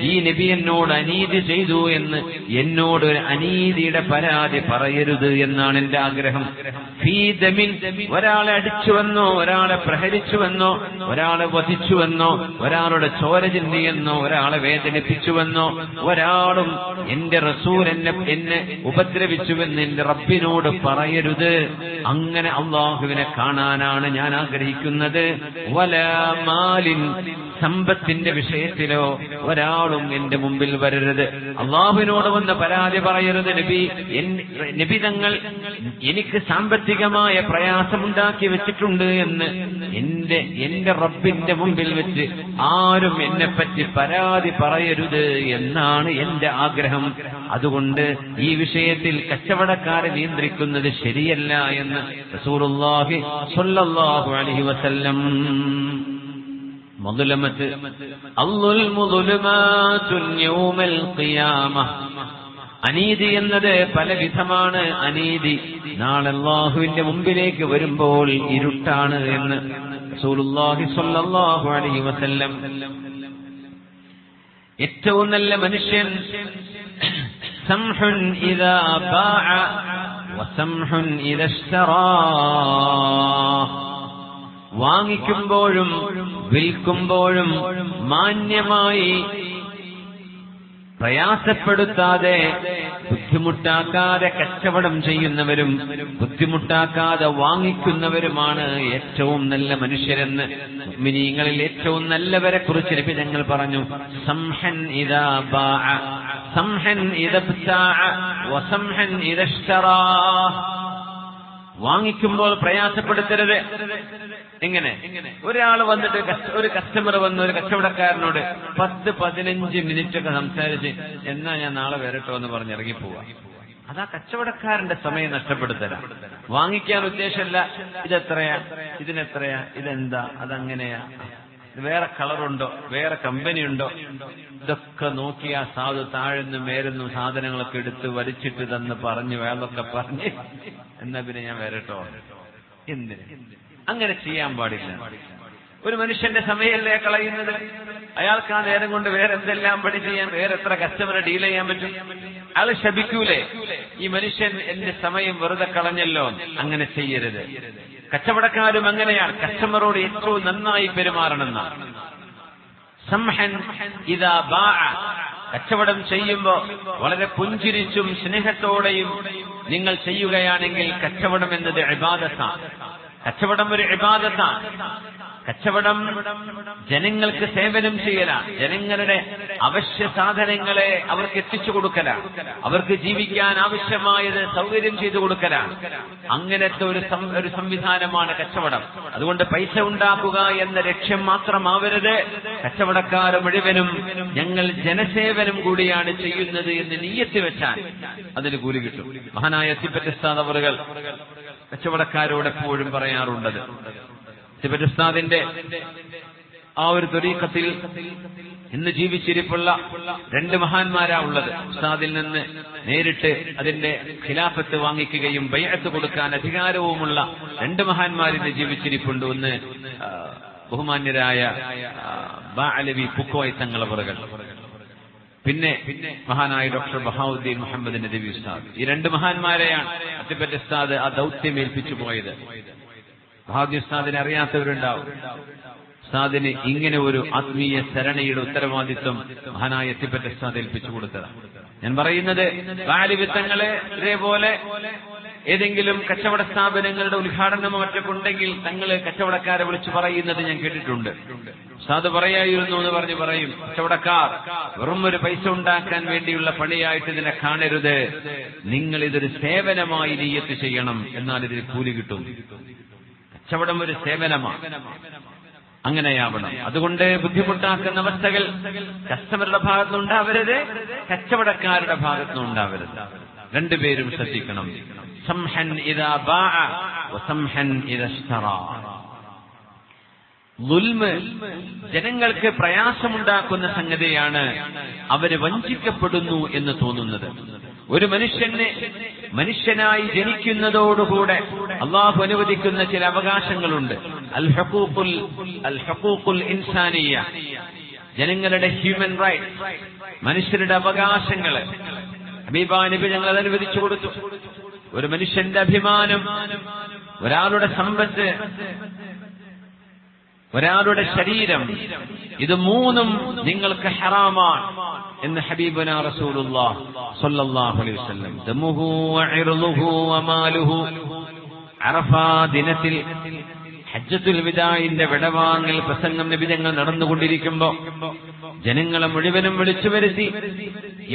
ഈ നബി എന്നോട് അനീതി ചെയ്തു എന്ന് എന്നോട് ഒരു അനീതിയുടെ പരാതി പറയരുത് എന്നാണ് എന്റെ ആഗ്രഹം. ഒരാളെ അടിച്ചുവെന്നോ, ഒരാളെ പ്രഹരിച്ചുവെന്നോ, ഒരാളെ വധിച്ചുവെന്നോ, ഒരാളുടെ ചോര ചിന്തിയെന്നോ, ഒരാളെ വേദനിപ്പിച്ചുവെന്നോ ഒരാളും എന്റെ റസൂൽ എന്നെ ഉപദ്രവിച്ചുവെന്ന് എന്റെ റബ്ബിനോട് പറയരുത്. അങ്ങനെ അല്ലാഹുവിനെ കാണാനാണ് ഞാൻ ആഗ്രഹിക്കുന്നത്. വലാ മാലിൻ, സമ്പത്തിന്റെ വിഷയത്തിലോ ഒരാളും എന്റെ മുമ്പിൽ വരരുത്. അല്ലാഹുവിനോട് വന്ന് പരാതി പറയരുത്. നബി തങ്ങൾ എനിക്ക് സാമ്പത്തികമായ പ്രയാസമുണ്ടാക്കി വെച്ചിട്ടുണ്ട് എന്ന് എന്റെ റബ്ബിന്റെ മുമ്പിൽ വെച്ച് ആരും എന്നെപ്പറ്റി പരാതി പറയരുത് എന്നാണ് എന്റെ ആഗ്രഹം. അതുകൊണ്ട് ഈ വിഷയത്തിൽ കച്ചവടക്കാരെ നിയന്ത്രിക്കുന്നത് ശരിയല്ല എന്ന് റസൂലുള്ളാഹി സ്വല്ലല്ലാഹു അലൈഹി വസല്ലം. മദ്ലമത്ത് അൽദുൽമു ദുൽമാതുൻ യൗമൽ ഖിയാമ, അനീതി എന്നത് പല വിധമാണ്. അനീതി നാളെ അല്ലാഹുവിന്റെ മുമ്പിലേക്ക് വരുമ്പോൾ ഇരുട്ടാണ് എന്ന് റസൂലുള്ളാഹി സ്വല്ലല്ലാഹു അലൈഹി വസല്ലം. ഏറ്റവും നല്ല മനുഷ്യൻ സംഹുൻ ഇദാ ബാഅ വസംഹുൻ ഇദാ ഇശ്തറാ, വാങ്ങിക്കുമ്പോഴും വിൽക്കുമ്പോഴും മാന്യമായി പ്രയാസപ്പെടുത്താതെ ബുദ്ധിമുട്ടാക്കാതെ കച്ചവടം ചെയ്യുന്നവരും ബുദ്ധിമുട്ടാക്കാതെ വാങ്ങിക്കുന്നവരുമാണ് ഏറ്റവും നല്ല മനുഷ്യരെന്ന് മുഅ്മിനീങ്ങളിൽ ഏറ്റവും നല്ലവരെ കുറിച്ച് നബി തങ്ങൾ പറഞ്ഞു. സംഹൻ ഇദാ ബാഅ, സംഹൻ ഇദാ ഇബ്താഅ, വസംഹൻ ഇദാ ഇശ്തറാ. വാങ്ങിക്കുമ്പോൾ പ്രയാസപ്പെടുത്തരുത്. എങ്ങനെ? ഒരാൾ വന്നിട്ട്, ഒരു കസ്റ്റമർ വന്ന് ഒരു കച്ചവടക്കാരനോട് 10-15 മിനിറ്റൊക്കെ സംസാരിച്ച് എന്നാ ഞാൻ നാളെ വരട്ടോ എന്ന് പറഞ്ഞ് ഇറങ്ങിപ്പോവാ. അതാ കച്ചവടക്കാരന്റെ സമയം നഷ്ടപ്പെടുത്തല. വാങ്ങിക്കാൻ ഉദ്ദേശമല്ല, ഇതെത്രയാ, ഇതിനെത്രയാ, ഇതെന്താ, അതങ്ങനെയാ, വേറെ കളറുണ്ടോ, വേറെ കമ്പനി ഉണ്ടോ, ഇതൊക്കെ നോക്കി ആ സാധു താഴ്ന്നും മേരുന്നും സാധനങ്ങളൊക്കെ എടുത്ത് വലിച്ചിട്ട് തന്ന് പറഞ്ഞു വേളൊക്കെ പറഞ്ഞ് എന്നാ പിന്നെ ഞാൻ വരട്ടോ. എന്തിന്? അങ്ങനെ ചെയ്യാൻ പാടില്ല. ഒരു മനുഷ്യന്റെ സമയമല്ലേ കളയുന്നത്? അയാൾക്ക് ആ നേരം കൊണ്ട് വേറെ എന്തെല്ലാം പണി ചെയ്യാൻ, വേറെ എത്ര കസ്റ്റമറെ ഡീൽ ചെയ്യാൻ പറ്റും? അയാൾ ശപിക്കൂലേ, ഈ മനുഷ്യൻ എന്റെ സമയം വെറുതെ കളഞ്ഞല്ലോ? അങ്ങനെ ചെയ്യരുത്. കച്ചവടക്കാരും അങ്ങനെയാണ്, കസ്റ്റമറോട് ഏറ്റവും നന്നായി പെരുമാറണമെന്നാണ്. സംഹൻ ഇദാ ബാഅ, കച്ചവടം ചെയ്യുമ്പോ വളരെ പുഞ്ചിരിച്ചും സ്നേഹത്തോടെയും നിങ്ങൾ ചെയ്യുകയാണെങ്കിൽ കച്ചവടം എന്നത് ഇബാദത്താണ്. കച്ചവടം ഒരു ഇബാദത്താണ്. കച്ചവടം ജനങ്ങൾക്ക് സേവനം ചെയ്യലാണ്. ജനങ്ങളുടെ അവശ്യ സാധനങ്ങളെ അവർക്ക് എത്തിച്ചു കൊടുക്കലാണ്. അവർക്ക് ജീവിക്കാൻ ആവശ്യമായത് സൗകര്യം ചെയ്തു കൊടുക്കലാണ്. അങ്ങനത്തെ ഒരു സംവിധാനമാണ് കച്ചവടം. അതുകൊണ്ട് പൈസ ഉണ്ടാക്കുക എന്ന ലക്ഷ്യം മാത്രമാവരുത്. കച്ചവടക്കാർ മുഴുവനും ഞങ്ങൾ ജനസേവനം കൂടിയാണ് ചെയ്യുന്നത് എന്ന് നിയ്യത്ത് വെച്ചാൽ അതിന് കൂലി കിട്ടും. മഹാനായ തിബറ്റ് ഉസ്താദ് അവറുകൾ കച്ചവടക്കാരോട് എപ്പോഴും പറയാറുണ്ടത്, തിബറ്റ് ഉസ്താദിന്റെ ആ ഒരു ത്വരീഖത്തിൽ ഇന്ന് ജീവിച്ചിരിപ്പുള്ള 2 മഹാന്മാരാ ഉള്ളത്. ഉസ്താദിൽ നിന്ന് നേരിട്ട് അതിന്റെ ഖിലാഫത്ത് വാങ്ങിക്കുകയും ബൈഅത്ത് കൊടുക്കാൻ അധികാരവുമുള്ള 2 മഹാന്മാരിന്ന് ജീവിച്ചിരിപ്പുണ്ട്. ഒന്ന് ബഹുമാന്യരായ ബാഅലവി പുക്കോയ് തങ്ങളവറുകൾ, പിന്നെ മഹാനായ ഡോക്ടർ ബഹാവുദ്ദീൻ മുഹമ്മദ് നദവി ഉസ്താദ്. ഈ 2 മഹാന്മാരെയാണ് തിബറ്റ് ഉസ്താദ് ആ ദൗത്യം ഏൽപ്പിച്ചു പോയത്. ബഹാവുദ്ദീൻ ഉസ്താദിനെ അറിയാത്തവരുണ്ടാവും. ഉസ്താദിന് ഇങ്ങനെ ഒരു ആത്മീയ സരണിയുടെ ഉത്തരവാദിത്വം മഹാനായ തിബറ്റ് ഉസ്താദ് ഏൽപ്പിച്ചു കൊടുത്തതാണ്. ഞാൻ പറയുന്നത് ബാലിവിത്തങ്ങളെ ഇതേപോലെ ഏതെങ്കിലും കച്ചവട സ്ഥാപനങ്ങളുടെ ഉദ്ഘാടനമോ മറ്റൊക്കെ ഉണ്ടെങ്കിൽ തങ്ങള് കച്ചവടക്കാരെ വിളിച്ചു പറയുന്നത് ഞാൻ കേട്ടിട്ടുണ്ട്. സാധു പറയായിരുന്നു എന്ന് പറയും, കച്ചവടക്കാർ വെറും ഒരു പൈസ ഉണ്ടാക്കാൻ വേണ്ടിയുള്ള പണിയായിട്ട് ഇതിനെ കാണരുത്, നിങ്ങൾ ഇതൊരു സേവനമായി നിയ്യത്ത് ചെയ്യണം, എന്നാൽ ഇതിന് കൂലി കിട്ടും. കച്ചവടം ഒരു സേവനമാണ്, അങ്ങനെയാവണം. അതുകൊണ്ട് ബുദ്ധിമുട്ടാക്കുന്ന അവസ്ഥകൾ കസ്റ്റമറുടെ ഭാഗത്തുനിന്നുണ്ടാവരുത്, കച്ചവടക്കാരുടെ ഭാഗത്തുനിന്നുണ്ടാവരുത്. രണ്ടുപേരും ശ്രദ്ധിക്കണം. സംഹൻ ഇദാ ബാഅ വസംഹൻ ഇദാ ഇശ്തറാ. ദുൽമ് ജനങ്ങൾക്ക് പ്രയാസമുണ്ടാക്കുന്ന സംഗതിയാണ്. അവര് വഞ്ചിക്കപ്പെടുന്നു എന്ന് തോന്നുന്നത്. ഒരു മനുഷ്യനായി ജനിക്കുന്നതോടുകൂടെ അള്ളാഹു അനുവദിക്കുന്ന ചില അവകാശങ്ങളുണ്ട്. അൽ ഹഖൂഖുൽ ഇൻസാനിയ്യ, ജനങ്ങളുടെ ഹ്യൂമൻ റൈറ്റ്സ്, മനുഷ്യരുടെ അവകാശങ്ങള് ഹബീബായ നബി ഞങ്ങൾ അത് അനുവദിച്ചു കൊടുത്തു. ഒരു മനുഷ്യന്റെ അഭിമാനം, ഒരാളുടെ സമ്പത്ത്, ഒരാളുടെ ശരീരം, ഇത് മൂന്നും നിങ്ങൾക്ക് ഹറാമാണ് എന്ന് ഹബീബുനാ റസൂലുള്ളാഹി സ്വല്ലല്ലാഹു അലൈഹി വസല്ലം. ദമുഹു വഇർളുഹു വമാലുഹു. അറഫാ ദിനത്തിൽ ഹജ്ജത്തുൽ വിദാഇന്റെ വിടവാങ്ങൽ പ്രസംഗം നബി ഞങ്ങൾ നടന്നുകൊണ്ടിരിക്കുമ്പോ ജനങ്ങളെ മുഴുവനും വിളിച്ചു വരുത്തി.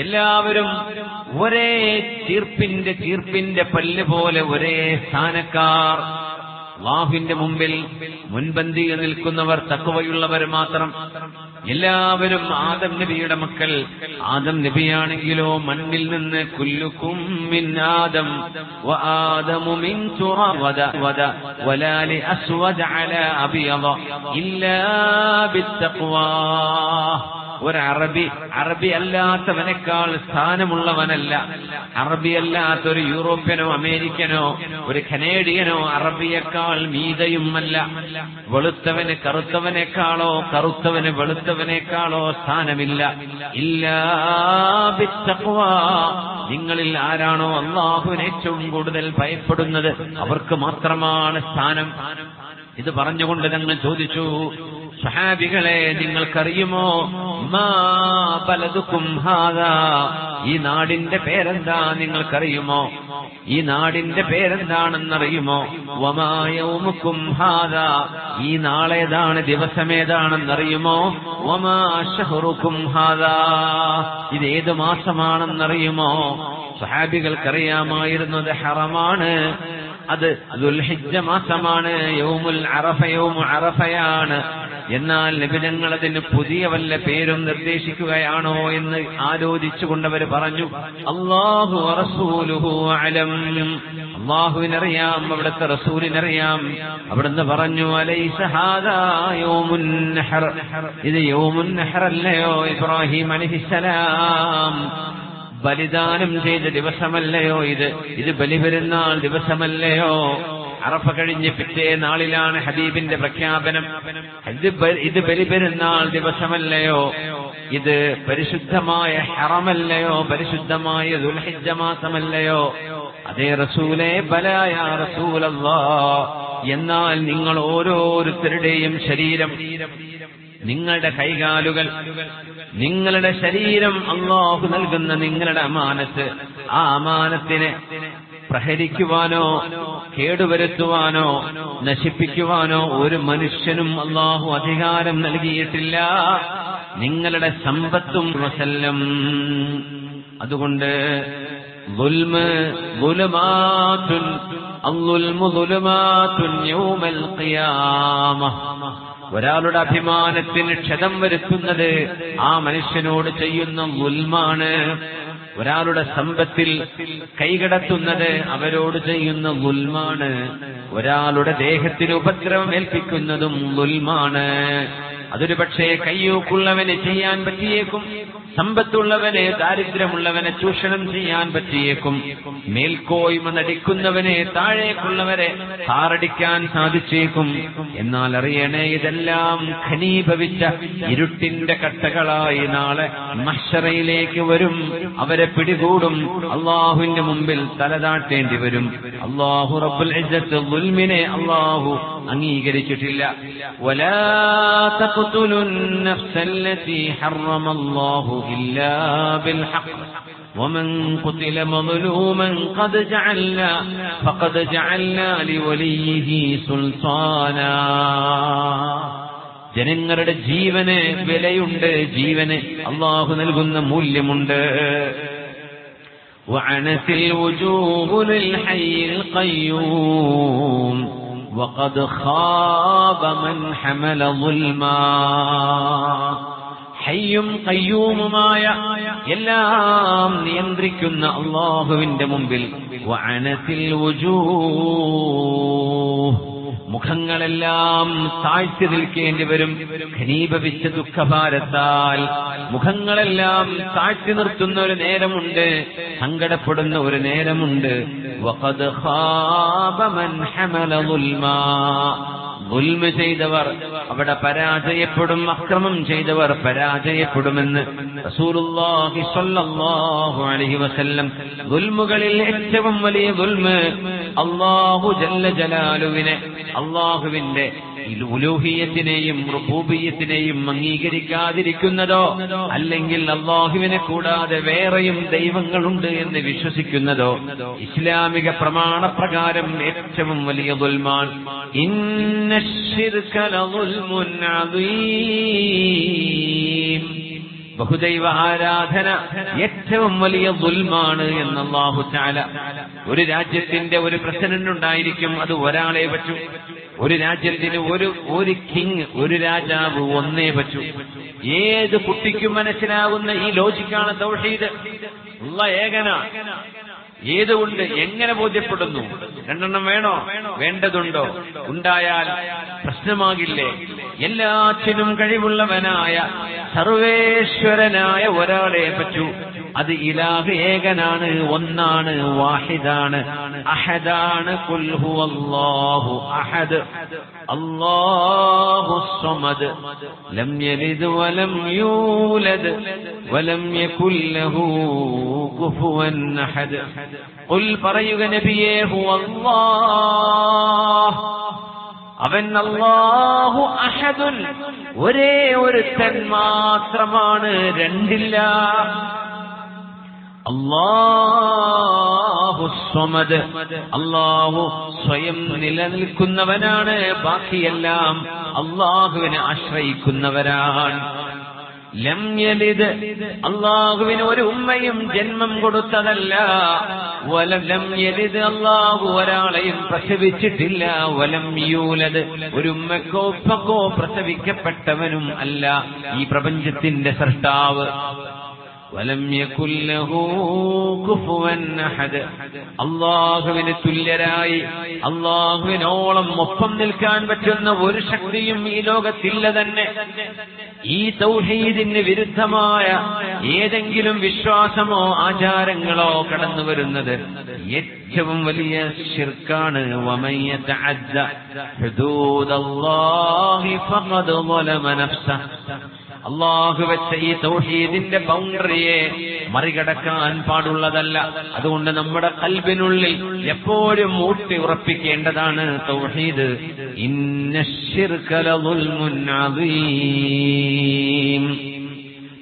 എല്ലാവരും ഒരേ ചീർപ്പിന്റെ പല്ല് പോലെ ഒരേ സ്ഥാനക്കാർ. അല്ലാഹുവിന്റെ മുമ്പിൽ മുൻപന്തിയിൽ നിൽക്കുന്നവർ തഖ്വയുള്ളവർ മാത്രം. എല്ലാവരും ആദം നബിയുടെ മക്കൾ. ആദം നബിയാണെങ്കിലോ മണ്ണിൽ നിന്ന് കുല്ലുക്കും മിൻ ആദം വ ആദമു മിൻ തുറാബ വലാ ലി അസ്വദ അലാ അബിയദ ഇല്ലാ ബിത്തഖ്വാ. ഒരു അറബി അല്ലാത്തവനേക്കാൾ സ്ഥാനമുള്ളവനല്ല. അറബി അല്ലാത്തൊരു യൂറോപ്യനോ അമേരിക്കനോ ഒരു കനേഡിയനോ അറബിയേക്കാൾ മീതയുമല്ല. വെളുത്തവന് കറുത്തവനേക്കാളോ കറുത്തവന് വെളുത്തവനേക്കാളോ സ്ഥാനമില്ല. ഇല്ലാ ബിത്തഖ്വാ. നിങ്ങളിൽ ആരാണോ അല്ലാഹുവിനെ ഏറ്റവും കൂടുതൽ ഭയപ്പെടുന്നത് അവർക്ക് മാത്രമാണ് സ്ഥാനം. ഇത് പറഞ്ഞുകൊണ്ട് ഞങ്ങൾ ചോദിച്ചു, സഹാബികളെ നിങ്ങൾക്കറിയുമോ മാ ബലദുക്കും ഹാദാ, ഈ നാടിന്റെ പേരെന്താ നിങ്ങൾക്കറിയുമോ? ഈ നാടിന്റെ പേരെന്താണെന്നറിയുമോ? വമാ യൗമുക്കും ഹാദാ, ഈ നാളേതാണ്, ദിവസമേതാണെന്നറിയുമോ? വമാ ശഹ്റുക്കും ഹാദാ, ഇത് ഏത് മാസമാണെന്നറിയുമോ? സഹാബികൾക്കറിയാമായിരുന്നത് ഹറമാണ്, അത് ദുൽഹിജ്ജ മാസമാണ്, യൗമുൽ അറഫ, യൗമു അറഫയാണ്. എന്നാൽ നബി ഞങ്ങൾ അതിന് പുതിയ വല്ല പേരും നിർദ്ദേശിക്കുകയാണോ എന്ന് ആലോചിച്ചുകൊണ്ടവർ പറഞ്ഞു, അല്ലാഹു വറസൂലുഹു അലം, അല്ലാഹുവിനറിയാം, അവിടുത്തെ റസൂലിനറിയാം. അവിടുന്ന് പറഞ്ഞു, അലൈസ ഹാദാ യൗമുൻ നഹർ, ഇത് യൗമുൻ നഹർ അല്ലയോ ഇബ്രാഹിം അലൈഹിസ്സലാം ബലിദാനം ചെയ്ത ദിവസമല്ലയോ ഇത് ബലിപെരുന്നാൾ ദിവസമല്ലയോ? അറഫ കഴിഞ്ഞ് പിറ്റേ നാളിലാണ് ഹബീബിന്റെ പ്രഖ്യാപനം. ഇത് ബലിപെരുന്നാൾ ദിവസമല്ലയോ? ഇത് പരിശുദ്ധമായ ഹറമല്ലയോ? പരിശുദ്ധമായ ദുൽഹിജ്ജ മാസമല്ലയോ? അതേ റസൂലേ, ബലാ യാ റസൂലല്ലാഹ്. എന്നാൽ നിങ്ങൾ ഓരോരുത്തരുടെയും ശരീരം, നിങ്ങളുടെ കൈകാലുകൾ, നിങ്ങളുടെ ശരീരം അല്ലാഹു നൽകുന്ന നിങ്ങളുടെ അമാനത്ത്, ആ അമാനത്തിനെ പ്രഹരിക്കുവാനോ കേടുവരുത്തുവാനോ നശിപ്പിക്കുവാനോ ഒരു മനുഷ്യനും അല്ലാഹു അധികാരം നൽകിയിട്ടില്ല. നിങ്ങളുടെ സമ്പത്തും വസല്ലം. അതുകൊണ്ട് ദുൽമ് ദുലുമാതുൻ, അൽദുൽമു ദുലുമാതുൻ യൗമൽ ഖിയാമ. ഒരാളുടെ അഭിമാനത്തിന് ക്ഷതം വരുത്തുന്നത് ആ മനുഷ്യനോട് ചെയ്യുന്ന ദുൽമാണ്. ഒരാളുടെ സമ്പത്തിൽ കൈകടത്തുന്നത് അവരോട് ചെയ്യുന്ന ദുൽമാണ്. ഒരാളുടെ ദേഹത്തിന് ഉപദ്രവം ഏൽപ്പിക്കുന്നതും ദുൽമാണ്. അതൊരു പക്ഷേ കയ്യൂക്കുള്ളവന് ചെയ്യാൻ പറ്റിയേക്കും, സമ്പത്തുള്ളവനെ, ദാരിദ്ര്യമുള്ളവനെ ചൂഷണം ചെയ്യാൻ പറ്റിയേക്കും, മേൽക്കോയ്മ നടിക്കുന്നവനെ, താഴേക്കുള്ളവരെ താറടിക്കാൻ സാധിച്ചേക്കും. എന്നാൽ അറിയണേ, ഇതെല്ലാം ഖനീഭവിച്ച ഇരുട്ടിന്റെ കട്ടകളായി നാളെ മഹ്ശറയിലേക്ക് വരും. അവരെ പിടികൂടും, അള്ളാഹുവിന്റെ മുമ്പിൽ തലതാട്ടേണ്ടി വരും. അള്ളാഹു റബ്ബുൽ ഇസ്സത്ത് ദുൽമിനെ അള്ളാഹു അംഗീകരിച്ചിട്ടില്ല. വലാ തഖ്തുലുൻ നഫ്സല്ലതി ഹറമല്ലാഹു ഇല്ലാ ബിൽ ഹഖ്. ومن قتل مظلوما فقد جعلنا لوليه سلطانا. ജനങ്ങളുടെ ജീവന് വിലയുണ്ട്, ജീവന് അല്ലാഹു നൽകുന്ന മൂല്യമുണ്ട്. وعنت الوجوه للحي القيوم وقد خاب من حمل ظلما. ഹയ്യും ഖയ്യൂമുമായ എല്ലാം നിയന്ത്രിക്കുന്ന അല്ലാഹുവിന്റെ മുമ്പിൽ വഅനത്തിൽ വുജൂഹ്, മുഖങ്ങളെല്ലാം താഴ്ത്തി നിൽക്കേണ്ടി വരും. ഖനീഭവിച്ച ദുഃഖഭാരത്താൽ മുഖങ്ങളെല്ലാം താഴ്ത്തി നിർത്തുന്ന ഒരു നേരമുണ്ട്, സങ്കടപ്പെടുന്ന ഒരു നേരമുണ്ട്. വഖദ് ഖാബ മൻ ഹമല ളുൽമാ, ദുൽമ ചെയ്തവർ അവിടെ പരാജയപ്പെടും, അക്രമം ചെയ്തവർ പരാജയപ്പെടുമെന്ന് റസൂലുള്ളാഹി സ്വല്ലല്ലാഹു അലൈഹി വസല്ലം. ദുൽമുകളിൽ ഏറ്റവും വലിയ ദുൽമ് അല്ലാഹു ജല്ല ജലാലുവിനെ, അല്ലാഹുവിന്റെ ഉലൂഹിയത്തിനെയും റുബൂബിയത്തിനെയും അംഗീകരിക്കാതിരിക്കുന്നതോ അല്ലെങ്കിൽ അല്ലാഹുവിനെ കൂടാതെ വേറെയും ദൈവങ്ങളുണ്ട് എന്ന് വിശ്വസിക്കുന്നതോ ഇസ്ലാമിക പ്രമാണപ്രകാരം ഏറ്റവും വലിയ ദുൽമാണ്. ഇന്നശ്ശിർക ലദുൽമുൻ അദീം, ബഹുദൈവ ആരാധന ഏറ്റവും വലിയ ദുൽമാണ് എന്ന് അല്ലാഹു തആല. ഒരു രാജ്യത്തിന്റെ ഒരു പ്രസിഡന്റ് ഉണ്ടായിരിക്കും, അത് ഒരാളെ പറ്റൂ. ഒരു രാജ്യത്തിന് ഒരു കിങ്, ഒരു രാജാവ് ഒന്നേ പറ്റൂ. ഏത് കുട്ടിക്കും മനസ്സിലാകുന്ന ഈ ലോജിക്കാണ് തൗഹീദ്. അല്ലാഹ് ഏകനാണ്. ഏതുകൊണ്ട് എങ്ങനെ ബോധ്യപ്പെടുന്നു? രണ്ടെണ്ണം വേണോ? വേണ്ടതുണ്ടോ? ഉണ്ടായാൽ പ്രശ്നമാകില്ലേ? എല്ലാത്തിനും കഴിവുള്ളവനായ സർവേശ്വരനായ ഒരാളെ പറ്റൂ. അത് ഇലാഹ് ഏകനാണ്, ഒന്നാണ്, വാഹിദാണ്, അഹദാണ്. ഖുൽ ഹുവല്ലാഹു അഹദ് അല്ലാഹു സ്വമദ് ലം യലിദ് വലം യൂലദ് വലം യകുൽ ലഹു കുഫുവൻ അഹദ്. ഖുൽ പറയുക നബിയേ, ഹുവല്ലാഹ്, അവൻ അല്ലാഹു അഹദുൻ, ഒരേ ഒരുത്തൻ മാത്രമാണ്, രണ്ടില്ല. അല്ലാഹു സ്വമദ്, അല്ലാഹു സ്വയം നിലനിൽക്കുന്നവനാണ്, ബാക്കിയെല്ലാം അല്ലാഹുവിനെ ആശ്രയിക്കുന്നവരാണ്. ലം യലിദ്, അല്ലാഹുവിന് ഒരു ഉമ്മയും ജന്മം കൊടുത്തതല്ല. വലം യലിദ്, അല്ലാഹു ഒരാളെയും പ്രസവിച്ചിട്ടില്ല. വലം യൂലദ്, ഒരു ഉമ്മക്കോ ഉപ്പക്കോ പ്രസവിക്കപ്പെട്ടവനും അല്ല ഈ പ്രപഞ്ചത്തിന്റെ സൃഷ്ടാവ്. വലം യകുൽ ലഹു കുഫുവൻ അഹദ്, അല്ലാഹുവിന് തുല്യരായി അല്ലാഹുവിനോളം ഒപ്പം നിൽക്കാൻ പറ്റുന്ന ഒരു ശക്തിയും ഈ ലോകത്തില്ല തന്നെ. ഈ തൗഹീദിന് വിരുദ്ധമായ ഏതെങ്കിലും വിശ്വാസമോ ആചാരങ്ങളോ കടന്നു വരുന്നത് ഏറ്റവും വലിയ ശിർക്കാണ്. വമൻ യതഅദ്ദ ഹുദൂദല്ലാഹി ഫഖദ് ളലമ നഫ്സഹു, അല്ലാഹു വെച്ച ഈ തൗഹീദിന്റെ ബൗണ്ടറിയെ മറികടക്കാൻ പാടുള്ളതല്ല. അതുകൊണ്ട് നമ്മുടെ ഖൽബിനുള്ളിൽ എപ്പോഴും ഊട്ടി ഉറപ്പിക്കേണ്ടതാണ് തൗഹീദ്. ഇന്നശ്ശിർക ലദുൽമുൻ അദീം.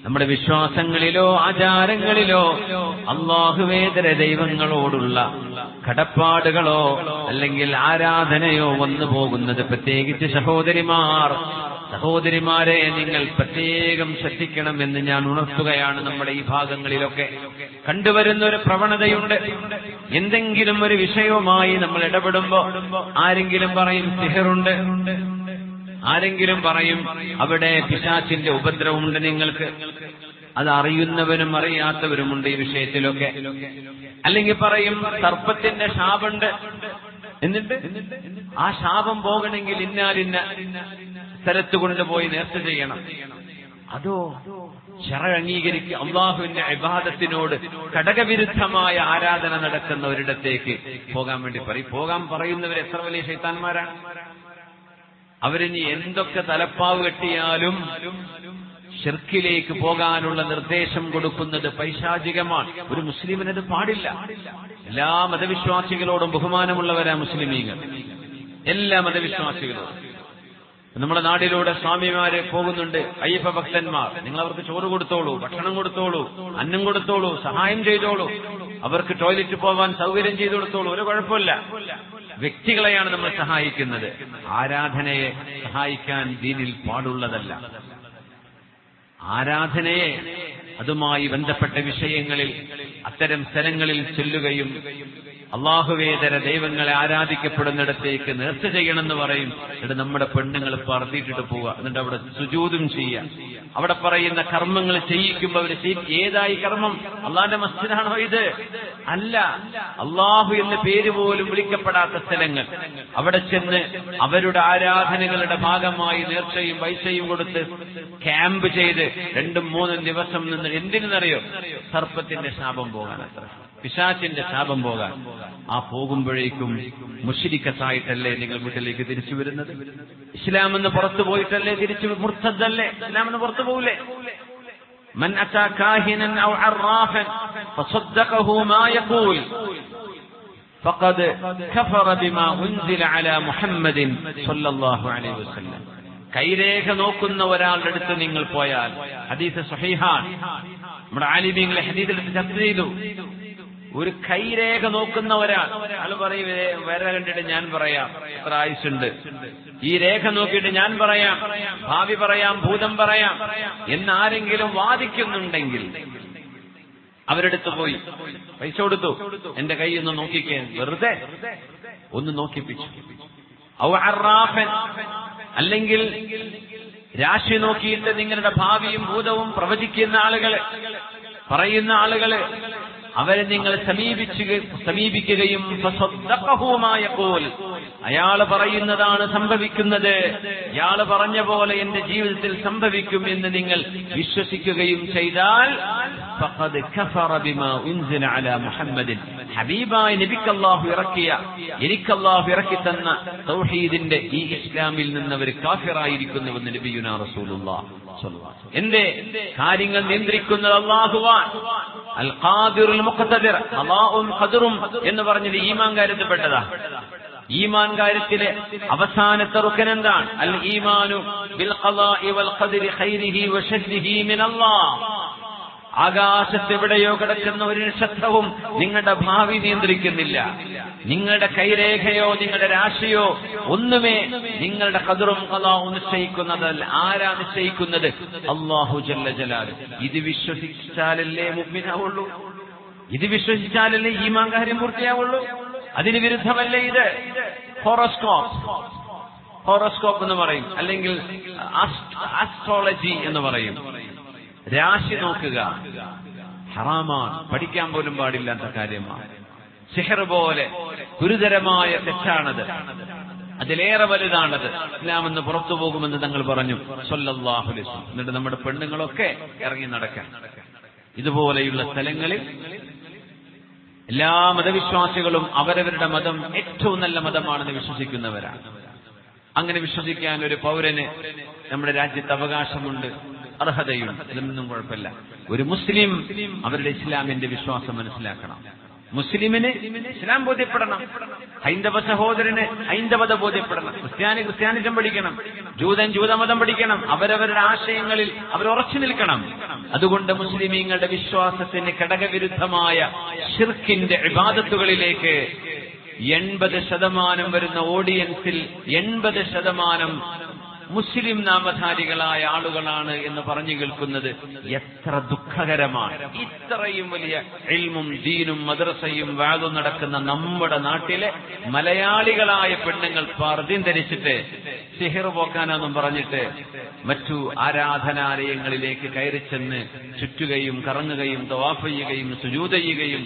നമ്മുടെ വിശ്വാസങ്ങളിലോ ആചാരങ്ങളിലോ അല്ലാഹുവേതര ദൈവങ്ങളോടുള്ള കടപ്പാടുകളോ അല്ലെങ്കിൽ ആരാധനയോ വന്നു പോകുന്നത്, പ്രത്യേകിച്ച് സഹോദരിമാരെ നിങ്ങൾ പ്രത്യേകം ശ്രദ്ധിക്കണമെന്ന് ഞാൻ ഉണർത്തുകയാണ്. നമ്മുടെ ഈ ഭാഗങ്ങളിലൊക്കെ കണ്ടുവരുന്ന ഒരു പ്രവണതയുണ്ട്. എന്തെങ്കിലും ഒരു വിഷയവുമായി നമ്മൾ ഇടപെടുമ്പോ ആരെങ്കിലും പറയും സിഹറുണ്ട്, ആരെങ്കിലും പറയും അവിടെ പിശാചിന്റെ ഉപദ്രവമുണ്ട് നിങ്ങൾക്ക്. അത് അറിയുന്നവരും അറിയാത്തവരുമുണ്ട് ഈ വിഷയത്തിലൊക്കെ. അല്ലെങ്കിൽ പറയും സർപ്പത്തിന്റെ ശാപമുണ്ട്, എന്നിട്ട് ആ ശാപം പോകണമെങ്കിൽ ഇന്നാലിന്ന സ്ഥലത്ത് കൊണ്ടുപോയി നേർച്ച ചെയ്യണം. അതോ ശറഅ് അംഗീകരിക്കുക അല്ലാഹുവിന്റെ ഇബാദത്തിനോട് ഘടകവിരുദ്ധമായ ആരാധന നടക്കുന്ന ഒരിടത്തേക്ക് പോകാൻ വേണ്ടി പോകാൻ പറയുന്നവർ എത്ര വലിയ ശൈത്താന്മാരാണ്. അവരിനി എന്തൊക്കെ തലപ്പാവ് കെട്ടിയാലും ശിർക്കിലേക്ക് പോകാനുള്ള നിർദ്ദേശം കൊടുക്കുന്നത് പൈശാചികമാണ്. ഒരു മുസ്ലിമിനത് പാടില്ല. എല്ലാ മതവിശ്വാസികളോടും ബഹുമാനമുള്ളവരാ മുസ്ലിമീങ്ങൾ, എല്ലാ മതവിശ്വാസികളോടും. നമ്മുടെ നാടിലൂടെ സ്വാമിമാര് പോകുന്നുണ്ട്, അയ്യപ്പ ഭക്തന്മാർ. നിങ്ങൾ അവർക്ക് ചോറ് കൊടുത്തോളൂ, ഭക്ഷണം കൊടുത്തോളൂ, അന്നം കൊടുത്തോളൂ, സഹായം ചെയ്തോളൂ, അവർക്ക് ടോയ്ലറ്റ് പോകാൻ സൗകര്യം ചെയ്തു കൊടുത്തോളൂ, ഒരു കുഴപ്പമില്ല. വ്യക്തികളെയാണ് നമ്മൾ സഹായിക്കുന്നത്. ആരാധനയെ സഹായിക്കാൻ ദീനിൽ പാടുള്ളതല്ല. ആരാധനയെ അതുമായി ബന്ധപ്പെട്ട വിഷയങ്ങളിൽ അത്തരം സ്ഥലങ്ങളിൽ ചൊല്ലുകയും അള്ളാഹുവേതര ദൈവങ്ങളെ ആരാധിക്കപ്പെടുന്നിടത്തേക്ക് നേർച്ച ചെയ്യണമെന്ന് പറയും. എന്നിട്ട് നമ്മുടെ പെണ്ണുങ്ങൾ പറത്തിയിട്ടിട്ട് പോവുക, എന്നിട്ട് അവിടെ സുജൂദും ചെയ്യുക. അവിടെ പറയുന്ന കർമ്മങ്ങൾ ചെയ്യിക്കുമ്പോൾ അവർ ഏതായി കർമ്മം? അള്ളാന്റെ മസ്ജിദാണോ ഇത്? അല്ല, അള്ളാഹു എന്ന പേര് പോലും വിളിക്കപ്പെടാത്ത സ്ഥലങ്ങൾ. അവിടെ ചെന്ന് അവരുടെ ആരാധനകളുടെ ഭാഗമായി നേർച്ചയും പൈസയും കൊടുത്ത് ക്യാമ്പ് ചെയ്ത് 2-3 ദിവസം നിന്ന് എന്തിനെന്നറിയോ? സർപ്പത്തിന്റെ ശാപം പോകാൻ, അത്ര പിശാചിന്റെ ശാപം പോകാൻ. ആ പോകുമ്പോഴേക്കും മുശ്രിക്കത്തായിട്ടല്ലേ നിങ്ങൾ വീട്ടിലേക്ക് തിരിച്ചു വരുന്നത്? ഇസ്ലാമെന്ന് പുറത്തു പോയിട്ടല്ലേ തിരിച്ചു? മുർത്തദല്ലേ? ഇസ്ലാമെന്ന് പുറത്തു പോകില്ലേ? മൻ അതാ കാഹിനൻ ഔ അറാഫൻ ഫസദ്ദഖഹു മാ യഖൂൽ ഫഖദ് കഫറ ബിമാ ഉൻസില അലാ മുഹമ്മദിൻ സ്വല്ലല്ലാഹു അലൈഹി വസല്ലം. കൈരേഖ നോക്കുന്ന ഒരാളുടെ അടുത്ത് നിങ്ങൾ പോയാൽ, ഹദീസ് സ്വഹീഹാൻ, നമ്മുടെ ആലിമീങ്ങളെ ഹദീസിൽ ചർച്ച ചെയ്തു. ഒരു കൈരേഖ നോക്കുന്ന ഒരാൾ പറയും, വര കണ്ടിട്ട് ഞാൻ പറയാം എത്ര ആയുസുണ്ട്, ഈ രേഖ നോക്കിയിട്ട് ഞാൻ പറയാം, ഭാവി പറയാം, ഭൂതം പറയാം എന്നാരെങ്കിലും വാദിക്കുന്നുണ്ടെങ്കിൽ അവരെടുത്ത് പോയി പൈസ കൊടുത്തു, എന്റെ കൈ ഒന്ന് നോക്കിക്കേ, വെറുതെ ഒന്ന് നോക്കിപ്പിച്ചു. ഔ അറാഫൻ, അല്ലെങ്കിൽ രാശി നോക്കിയിട്ട് നിങ്ങളുടെ ഭാവിയും ഭൂതവും പ്രവചിക്കുന്ന ആളുകള്, പറയുന്ന ആളുകള്, അവരെ നിങ്ങൾ സമീപിക്കുകയും അയാള് പറയുന്നതാണ് സംഭവിക്കുന്നത്, ഇയാള് പറഞ്ഞ പോലെ എന്റെ ജീവിതത്തിൽ സംഭവിക്കും എന്ന് നിങ്ങൾ വിശ്വസിക്കുകയും ചെയ്താൽ ഫഖദ് കഫറ ബിമാ ഉൻസില അലാ മുഹമ്മദിൻ, ഹബീബായ നബിക്ക് അല്ലാഹു ഇറക്കിയ, എനിക്ക് അല്ലാഹു ഇറക്കി തന്ന തൗഹീദിന്റെ ഈ ഇസ്ലാമിൽ നിന്ന് അവർ കാഫിറായിരിക്കുന്നുവെന്ന് നബിയുനാ റസൂലുള്ളാഹി സ്വല്ലല്ലാഹു അലൈഹി വസല്ലം. എന്റെ കാര്യങ്ങൾ നിയന്ത്രിക്കുന്നത് അല്ലാഹുവാൻ. അൽ ഖാദിറുൽ മുഖ്തദിർ, അല്ലാഹും ഖദറും എന്ന് പറഞ്ഞത് ഈമാൻ കാര്യത്തിൽപ്പെട്ടതാ. ഈമാൻ കാര്യത്തിലെ അവസാനത്തെ റുക്കൻ എന്താണ്? അൽ ഈമാനു ബിൽ ഖദാഇ വൽ ഖദരി ഖൈരിഹി വശർരിഹി മിനല്ലാഹ്. ആകാശത്തെവിടെയോ കിടക്കുന്ന ഒരു നക്ഷത്രവും നിങ്ങളുടെ ഭാവി നിയന്ത്രിക്കുന്നില്ല. നിങ്ങളുടെ കൈരേഖയോ നിങ്ങളുടെ രാശിയോ ഒന്നുമേ നിങ്ങളുടെ ഖദറും ഖദാഉം നിശ്ചയിക്കുന്നതല്ല. ആരാ നിശ്ചയിക്കുന്നത്? അല്ലാഹു ജല്ല ജലാലുഹു. ഇത് വിശ്വസിച്ചാലല്ലേ മുഅ്മിനാവുള്ളൂ, ഇത് വിശ്വസിച്ചാലല്ലേ ഈമാൻ കാര്യം പൂർത്തിയാവുള്ളൂ. അതിന് വിരുദ്ധമല്ലേ ഇത്? ഹോറോസ്കോപ്പ് എന്ന് പറയും, അല്ലെങ്കിൽ ആസ്ട്രോളജി എന്ന് പറയും. രാശി നോക്കുക ഹറാമാണ്, പഠിക്കാൻ പോലും പാടില്ലാത്ത കാര്യമാണ്. സിഹർ പോലെ ഗുരുതരമായ തെറ്റാണത്, അതിലേറെ വലുതാണത്. ഇസ്ലാമെന്ന് പുറത്തു പോകുമെന്ന് തങ്ങൾ പറഞ്ഞു സ്വല്ലല്ലാഹു അലൈഹി വസല്ലം. എന്നിട്ട് നമ്മുടെ പെണ്ണുങ്ങളൊക്കെ ഇറങ്ങി നടക്കാൻ ഇതുപോലെയുള്ള സ്ഥലങ്ങളിൽ. എല്ലാ മതവിശ്വാസികളും അവരവരുടെ മതം ഏറ്റവും നല്ല മതമാണെന്ന് വിശ്വസിക്കുന്നവരാണ്. അങ്ങനെ വിശ്വസിക്കാൻ ഒരു പൗരന് നമ്മുടെ രാജ്യത്ത് അവകാശമുണ്ട്, അർഹതയുണ്ട്. ഇതൊന്നും കുഴപ്പമില്ല. ഒരു മുസ്ലിം അവരുടെ ഇസ്ലാമിന്റെ വിശ്വാസം മനസ്സിലാക്കണം. മുസ്ലിമിന് ഇസ്ലാം ബോധ്യപ്പെടണം, ഹൈന്ദവ സഹോദരന് ഹൈന്ദവത ബോധ്യപ്പെടണം, ക്രിസ്ത്യാനിസം പഠിക്കണം, ജൂതമതം പഠിക്കണം. അവരവരുടെ ആശയങ്ങളിൽ അവർ ഉറച്ചു നിൽക്കണം. അതുകൊണ്ട് മുസ്ലിമീങ്ങളുടെ വിശ്വാസത്തിന് ഘടകവിരുദ്ധമായ ശിർക്കിന്റെ ഇബാദത്തുകളിലേക്ക് 80% വരുന്ന ഓഡിയൻസിൽ 80% മുസ്ലിം നാമധാരികളായ ആളുകളാണ് എന്ന് പറഞ്ഞു കേൾക്കുന്നത് എത്ര ദുഃഖകരമാണ്. ഇത്രയും വലിയ ഇൽമും ദീനും മദ്രസയും വാദും നടക്കുന്ന നമ്മുടെ നാട്ടിലെ മലയാളികളായ പെണ്ണുങ്ങൾ പർദ്ദയും ധരിച്ചിട്ട് സിഹിർ പോക്കാനെന്നും പറഞ്ഞിട്ട് മറ്റു ആരാധനാലയങ്ങളിലേക്ക് കയറിച്ചെന്ന് ചുറ്റുകയും കറങ്ങുകയും തവാഫ് ചെയ്യുകയും സുജൂദ് ചെയ്യുകയും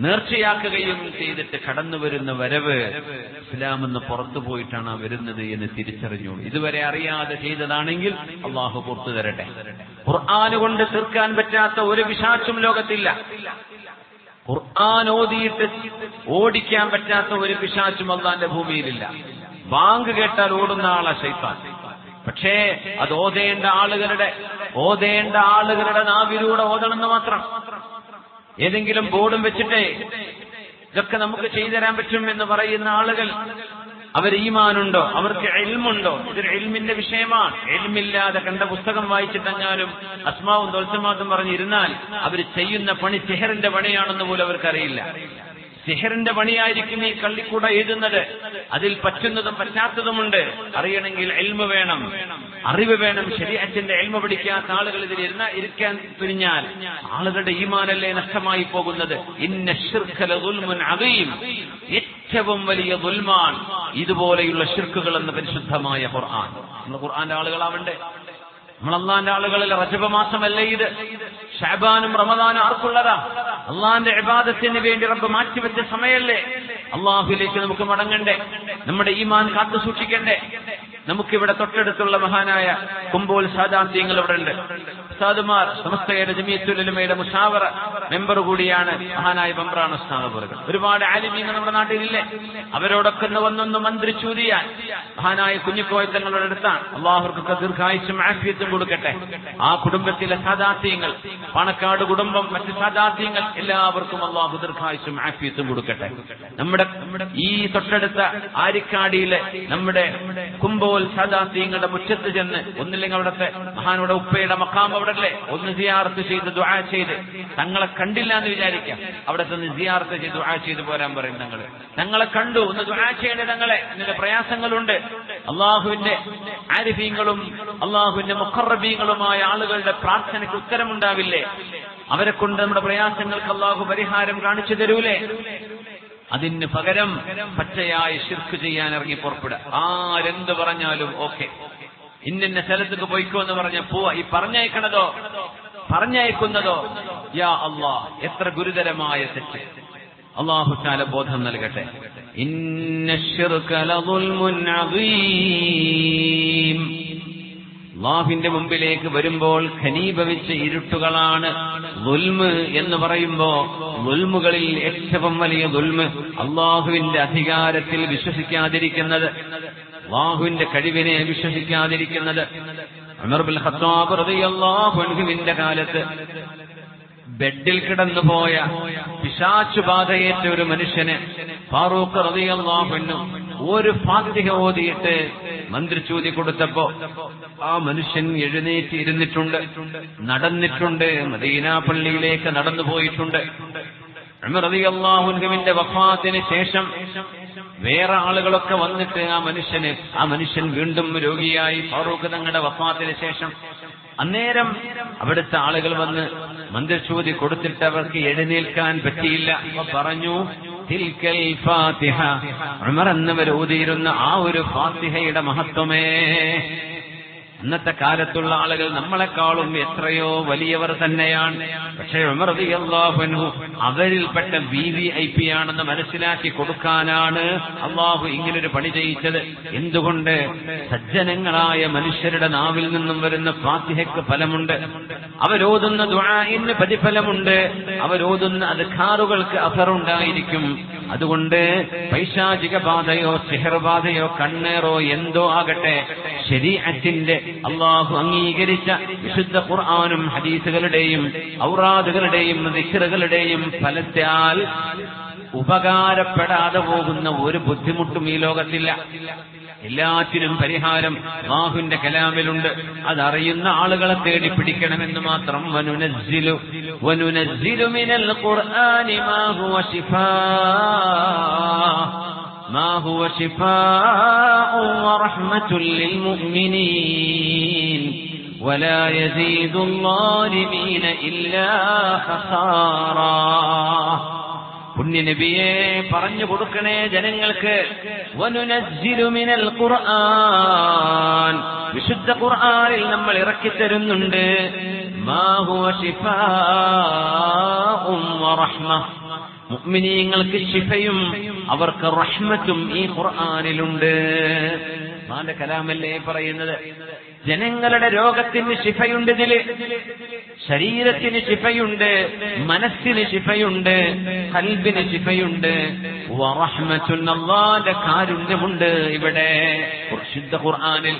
നേർച്ചയാക്കുകയും ചെയ്തിട്ട് കടന്നു വരുന്ന വരവ് ഇസ്ലാമെന്ന് പുറത്തു പോയിട്ടാണ് വരുന്നത് എന്ന് തിരിച്ചറിഞ്ഞു. ഇതുവരെ അറിയാതെ ചെയ്തതാണെങ്കിൽ അള്ളാഹു പുറത്തു തരട്ടെ. ഖുർആൻ കൊണ്ട് തീർക്കാൻ പറ്റാത്ത ഒരു പിശാചും ലോകത്തില്ല. ഖുർആൻ ഓതിയിട്ട് ഓടിക്കാൻ പറ്റാത്ത ഒരു പിശാചും അള്ളാന്റെ ഭൂമിയിലില്ല. ബാങ്ക് കേട്ടാൽ ഓടുന്ന ആളാ ശൈത്താൻ. പക്ഷേ അത് ഓതേണ്ട ആളുകളുടെ നാവിലൂടെ ഓതണമെന്ന് മാത്രം. ഏതെങ്കിലും ബോർഡും വെച്ചിട്ടേ ഇതൊക്കെ നമുക്ക് ചെയ്തു തരാൻ പറ്റും എന്ന് പറയുന്ന ആളുകൾ അവർ ഈമാനുണ്ടോ, അവർക്ക് ഇൽമുണ്ടോ? ഇതൊരു ഇൽമിന്റെ വിഷയമാണ്. ഇൽമില്ലാതെ കണ്ട പുസ്തകം വായിച്ചിട്ടെങ്ങാനും അസ്മാവും ദോൽസമാത്തും പറഞ്ഞിരുന്നാൽ അവർ ചെയ്യുന്ന പണി സിഹറിന്റെ പണിയാണെന്ന് പോലും അവർക്കറിയില്ല. സിഹറിന്റെ പണിയായിരിക്കും ഈ കള്ളിക്കൂട എഴുതുന്നത്. അതിൽ പറ്റുന്നതും പറ്റാത്തതുമുണ്ട്. അറിയണമെങ്കിൽ ഇൽമ് വേണം, അറിവ് വേണം. ശരീഅത്തിന്റെ ഇൽമ് പഠിക്കാത്ത ആളുകൾ ഇതിൽ ഇരിക്കാൻ പിരിഞ്ഞാൽ ആളുകളുടെ ഈമാനല്ലേ നഷ്ടമായി പോകുന്നത്. ഇന്ന ശിർക ലദുൽമുൻ അദീം, ഏറ്റവും വലിയ ദുൽമാൻ ഇതുപോലെയുള്ള ശിർക്കുകൾ എന്ന് പരിശുദ്ധമായ ഖുർആൻ. നമ്മൾ ഖുർആന്റെ ആളുകളാവണ്ടേ? നമ്മൾ അള്ളാന്റെ ആളുകളിൽ റജബ് മാസമല്ലേ ഇത്? ശഅബാനും റമദാനും ആർക്കുള്ളതാ? അള്ളാന്റെ ഇബാദത്തിന് വേണ്ടി റബ്ബ് മാറ്റിവെച്ച സമയല്ലേ? അള്ളാഹുലേക്ക് നമുക്ക് മടങ്ങണ്ടേ? നമ്മുടെ ഈമാൻ കാത്തു സൂക്ഷിക്കണ്ടേ? നമുക്കിവിടെ തൊട്ടടുത്തുള്ള മഹാനായ കുമ്പോൽ സാദാത്യങ്ങൾ ഇവിടെ ഉണ്ട്. ഉസ്താദുമാർ സമസ്തയുടെ ജമിയത്തുൽ ഉലമയുടെ മുശാവറ മെമ്പർ കൂടിയാണ് മഹാനായ ബംബ്രാൻ ഉസ്താദ് അവர்கள். ഒരുപാട് ആലിമീങ്ങൾ നമ്മുടെ നാട്ടിലില്ലേ? അവരോടൊക്കെ വന്നൊന്ന് മന്ത്രിച്ചൂതിയാൽ മഹാനായ കുഞ്ഞിക്കോയത്തങ്ങളുടെ അടുത്താണ്. അള്ളാഹുർക്ക് ദീർഘായുസ്സും ആഫിയത്തും കൊടുക്കട്ടെ. ആ കുടുംബത്തിലെ സാദാത്യങ്ങൾ, പാണക്കാട് കുടുംബം, മറ്റ് സാദാത്യങ്ങൾ എല്ലാവർക്കും അള്ളാഹു ദീർഘായുസ്സും ആഫിയത്തും കൊടുക്കട്ടെ. നമ്മുടെ ഈ തൊട്ടടുത്ത ആരിക്കാടിയിലെ നമ്മുടെ കുമ്പോൽ സാദാത്യങ്ങളുടെ മുറ്റത്ത് ചെന്ന് ഒന്നില്ലെങ്കിൽ അവിടുത്തെ മഹാനുടെ ഉപ്പയുടെ മഖാം അവിടെ അല്ലേ, ഒന്ന് സിയാറത്ത് ചെയ്ത് ദുആ ചെയ്ത്, തങ്ങളെ കണ്ടില്ല എന്ന് വിചാരിക്കാം, അവിടെ നിന്ന് സിയാറത്ത് ചെയ്ത് ദുആ ചെയ്ത് പോരാൻ പറയും. ഞങ്ങളെ കണ്ടു, ഒന്ന് ദുആ ചെയ്യണേ തങ്ങളെ, ഇതിന്റെ പ്രയാസങ്ങളുണ്ട്. അള്ളാഹുവിന്റെ ആരിഫീങ്ങളും അള്ളാഹുവിന്റെ മുഖറബീങ്ങളുമായ ആളുകളുടെ പ്രാർത്ഥനയ്ക്ക് ഉത്തരമുണ്ടാവില്ലേ? അവരെ കൊണ്ട് നമ്മുടെ പ്രയാസങ്ങൾക്ക് അള്ളാഹു പരിഹാരം കാണിച്ചു തരൂലേ? അതിന് പകരം പച്ചയായ ശിർക്ക് ചെയ്യാൻ ഇറങ്ങി പുറപ്പെടുക. ആരെന്ത് പറഞ്ഞാലും ഓക്കെ, ഇന്ന സ്ഥലത്തേക്ക് പോയിക്കോ എന്ന് പറഞ്ഞ പോവാ. ഈ പറഞ്ഞയക്കുന്നതോ യാ അല്ലാഹ്, എത്ര ഗുരുതരമായ തെറ്റ്. അല്ലാഹു തആല ബോധം നൽകട്ടെ. ഇന്നശ്ശിർക ലദുൽമുൻ അദീം. അല്ലാഹുവിന്റെ മുമ്പിലേക്ക് വരുമ്പോൾ ഖനീഭവിച്ച ഇരുട്ടുകളാണ് ദുൽമ് എന്ന് പറയുമ്പോ, ദുൽമുകളിൽ ഏറ്റവും വലിയ ദുൽമ് അല്ലാഹുവിന്റെ അധികാരത്തിൽ വിശ്വസിക്കാതിരിക്കുന്നത്, അല്ലാഹുവിന്റെ കഴിവിനെ വിശ്വസിക്കാതിരിക്കുന്നത്. ഉമർ ബിൻ ഖത്താബ് റളിയല്ലാഹു അൻഹുവിന്റെ കാലത്ത് ബെഡിൽ കിടന്നുപോയ പിശാചുബാധയേറ്റ ഒരു മനുഷ്യന് ഫാറൂഖ് റളിയല്ലാഹു അൻഹു ഒരു ഫാത്തിഹ ഓതിയിട്ട് മന്ത്രിച്ചൂതി കൊടുത്തപ്പോ ആ മനുഷ്യൻ എഴുന്നേറ്റ് ഇരുന്നിട്ടുണ്ട്, നടന്നിട്ടുണ്ട്, മദീന പള്ളിയിലേക്ക് നടന്നു പോയിട്ടുണ്ട്. ഉമർ റളിയല്ലാഹു അൻഹുവിന്റെ വഫാത്തിന് ശേഷം വേറെ ആളുകളൊക്കെ വന്നിട്ട് ആ മനുഷ്യൻ വീണ്ടും രോഗിയായി. ഫാറൂഖ് തങ്ങളുടെ വഫാത്തിന് ശേഷം അന്നേരം അവിടുത്തെ ആളുകൾ വന്ന് മന്ത്രിച്ചൂതി കൊടുത്തിട്ട് അവർക്ക് എഴുന്നേൽക്കാൻ പറ്റിയില്ല. പറഞ്ഞു, തിൽക്കൽ ഫാത്തിഹ, ഉമർ എന്നവർ ഓതിയിരുന്ന ആ ഒരു ഫാത്തിഹയുടെ മഹത്വമേ. ഇന്നത്തെ കാലത്തുള്ള ആളുകൾ നമ്മളെക്കാളും എത്രയോ വലിയവർ തന്നെയാണ്. പക്ഷേ ഉമർ റളിയല്ലാഹു അൻഹു അവരിൽപ്പെട്ട VIP ആണെന്ന് മനസ്സിലാക്കി കൊടുക്കാനാണ് അള്ളാഹു ഇങ്ങനൊരു പണി ചെയ്യിച്ചത്. എന്തുകൊണ്ട്? സജ്ജനങ്ങളായ മനുഷ്യരുടെ നാവിൽ നിന്നും വരുന്ന ഫാത്തിഹയ്ക്ക് ഫലമുണ്ട്, അവരോതുന്ന ദുആഇന് പ്രതിഫലമുണ്ട്, അവരോതുന്ന അദ്കാറുകൾക്ക് അസറുണ്ടായിരിക്കും. അതുകൊണ്ട് പൈശാചിക ബാധയോ സിഹർ ബാധയോ കണ്ണേറോ എന്തോ ആകട്ടെ, ശരീഅത്തിന്റെ അള്ളാഹു അംഗീകരിച്ച വിശുദ്ധ ഖുർആനും ഹദീസുകളുടെയും ഔറാദുകളുടെയും ദിക്റുകളുടെയും ഫലത്താൽ ഉപകാരപ്പെടാതെ പോകുന്ന ഒരു ബുദ്ധിമുട്ടും ഈ ലോകത്തില്ല. എല്ലാറ്റിനും പരിഹാരം അല്ലാഹുവിന്റെ കലാമിലുണ്ട്. അതറിയുന്ന ആളുകളെ തേടി പിടിക്കണമെന്ന് മാത്രം. വനുനസ്സിലു മിനൽ ഖുർആനി മാ ഹുവ ശിഫാഉ വറഹ്മത്തുൽ ലിൽ മുഅ്മിനീൻ വലാ യസീദുൽ ളാലിമീന ഇല്ലാ ഖസാറാ. പുണ്യനബിയെ പറഞ്ഞു കൊടുക്കണേ ജനങ്ങൾക്ക്. വനുനസ്സിലു മിനൽ ഖുർആൻ, വിശുദ്ധ ഖുർആനിൽ നമ്മൾ ഇറക്കിത്തരുന്നുണ്ട്. മാ ഹുവ ശിഫാഉം വറഹ്മ, മുഅ്മിനീങ്ങൾക്ക് ശിഫയും അവർക്ക് റഹ്മത്തും ഈ ഖുർആനിലുണ്ട്. അല്ലാഹുവിന്റെ കലാമല്ലേ പറയുന്നത്. ജനങ്ങളുടെ രോഗത്തിന് ശിഫയുണ്ട്, ഇതില് ശരീരത്തിന് ശിഫയുണ്ട്, മനസ്സിന് ശിഫയുണ്ട്, ഖൽബിന് ശിഫയുണ്ട്. വറഹ്മത്തുൻ, അല്ലാഹുവിന്റെ കാരുണ്യമുണ്ട് ഇവിടെ വിശുദ്ധ ഖുർആനിൽ.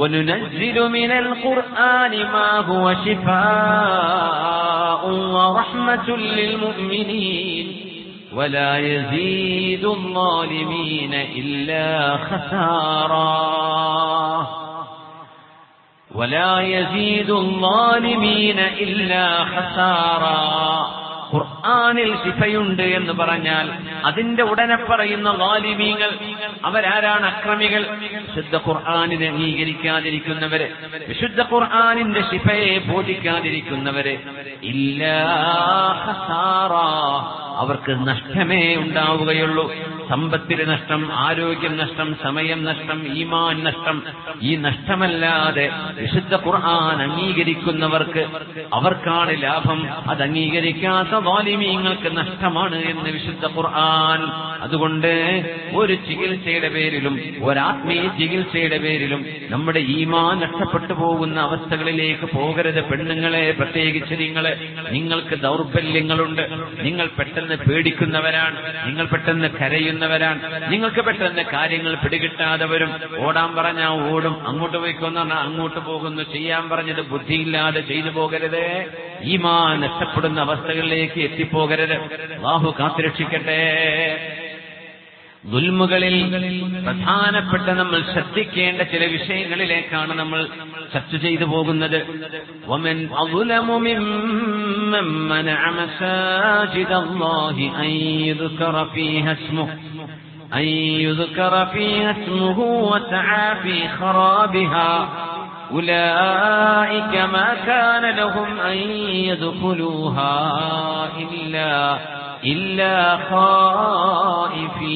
وَنُنَزِّلُ مِنَ الْقُرْآنِ مَا هُوَ شِفَاءٌ وَرَحْمَةٌ لِلْمُؤْمِنِينَ ولا يزيد الظالمين إلا خسارا ولا يزيد الظالمين إلا خسارا. ഖുർആനിൽ ശിഫയുണ്ട് എന്ന് പറഞ്ഞാൽ അതിന്റെ ഉടനെ പറയുന്ന ളാലിമീങ്ങൾ അവരാരാണ്? അക്രമികൾ. വിശുദ്ധ ഖുർആനിനെ അംഗീകരിക്കാതിരിക്കുന്നവരെ, വിശുദ്ധ ഖുർആനിന്റെ ശിഫയെ ബോധിക്കാതിരിക്കുന്നവരെ, ഇല്ലാ ഖസാറ, അവർക്ക് നഷ്ടമേ ഉണ്ടാവുകയുള്ളൂ. സമ്പത്തിന് നഷ്ടം, ആരോഗ്യം നഷ്ടം, സമയം നഷ്ടം, ഈമാൻ നഷ്ടം. ഈ നഷ്ടമല്ലാതെ വിശുദ്ധ ഖുർആൻ അംഗീകരിക്കുന്നവർക്ക് അവർക്കാണ് ലാഭം. അത് അംഗീകരിക്കാത്ത ളാലിമീങ്ങൾക്ക് നഷ്ടമാണ് എന്ന് വിശുദ്ധ ഖുർആൻ. അതുകൊണ്ട് ഒരു ചികിത്സയുടെ പേരിലും ഒരാത്മീയ ചികിത്സയുടെ പേരിലും നമ്മുടെ ഈമാൻ നഷ്ടപ്പെട്ടു പോകുന്ന അവസ്ഥകളിലേക്ക് പോകരുത്. പെണ്ണുങ്ങളെ, പ്രത്യേകിച്ച് നിങ്ങൾക്ക് ദൗർബല്യങ്ങളുണ്ട്, നിങ്ങൾ പെട്ടെന്ന് പേടിക്കുന്നവരാണ്, നിങ്ങൾ പെട്ടെന്ന് കരയുന്നവരാണ്, നിങ്ങൾക്ക് പെട്ടെന്ന് കാര്യങ്ങൾ പിടികിട്ടാതെ വരും. ഓടാൻ പറഞ്ഞാൽ ഓടും, അങ്ങോട്ട് പോയിക്കൊന്ന് പറഞ്ഞാൽ അങ്ങോട്ട് പോകുന്നു, ചെയ്യാൻ പറഞ്ഞത് ബുദ്ധിയില്ലാതെ ചെയ്തു പോകരുത്. ഈമാൻ നഷ്ടപ്പെടുന്ന അവസ്ഥകളിലേക്ക് എത്തിപ്പോകരുത്. അല്ലാഹു കാത്തുരക്ഷിക്കട്ടെ. ദുൽമുകളിൽ പ്രധാനപ്പെട്ട നമ്മൾ ശ്രദ്ധിക്കേണ്ട ചില വിഷയങ്ങളിലേക്കാണ് നമ്മൾ ചർച്ച ചെയ്തു പോകുന്നത്. വമൻ അസ്ലമു മിമ്മൻ മനഅ മസാജിദല്ലാഹി അൻ യുദ്കറ ഫീഹാ ഇസ്മുഹു വസഅ ഫീ ഖറാബിഹാ ഉലൈക മാ കാന ലഹും അൻ യദ്ഖുലൂഹാ إلا خائفين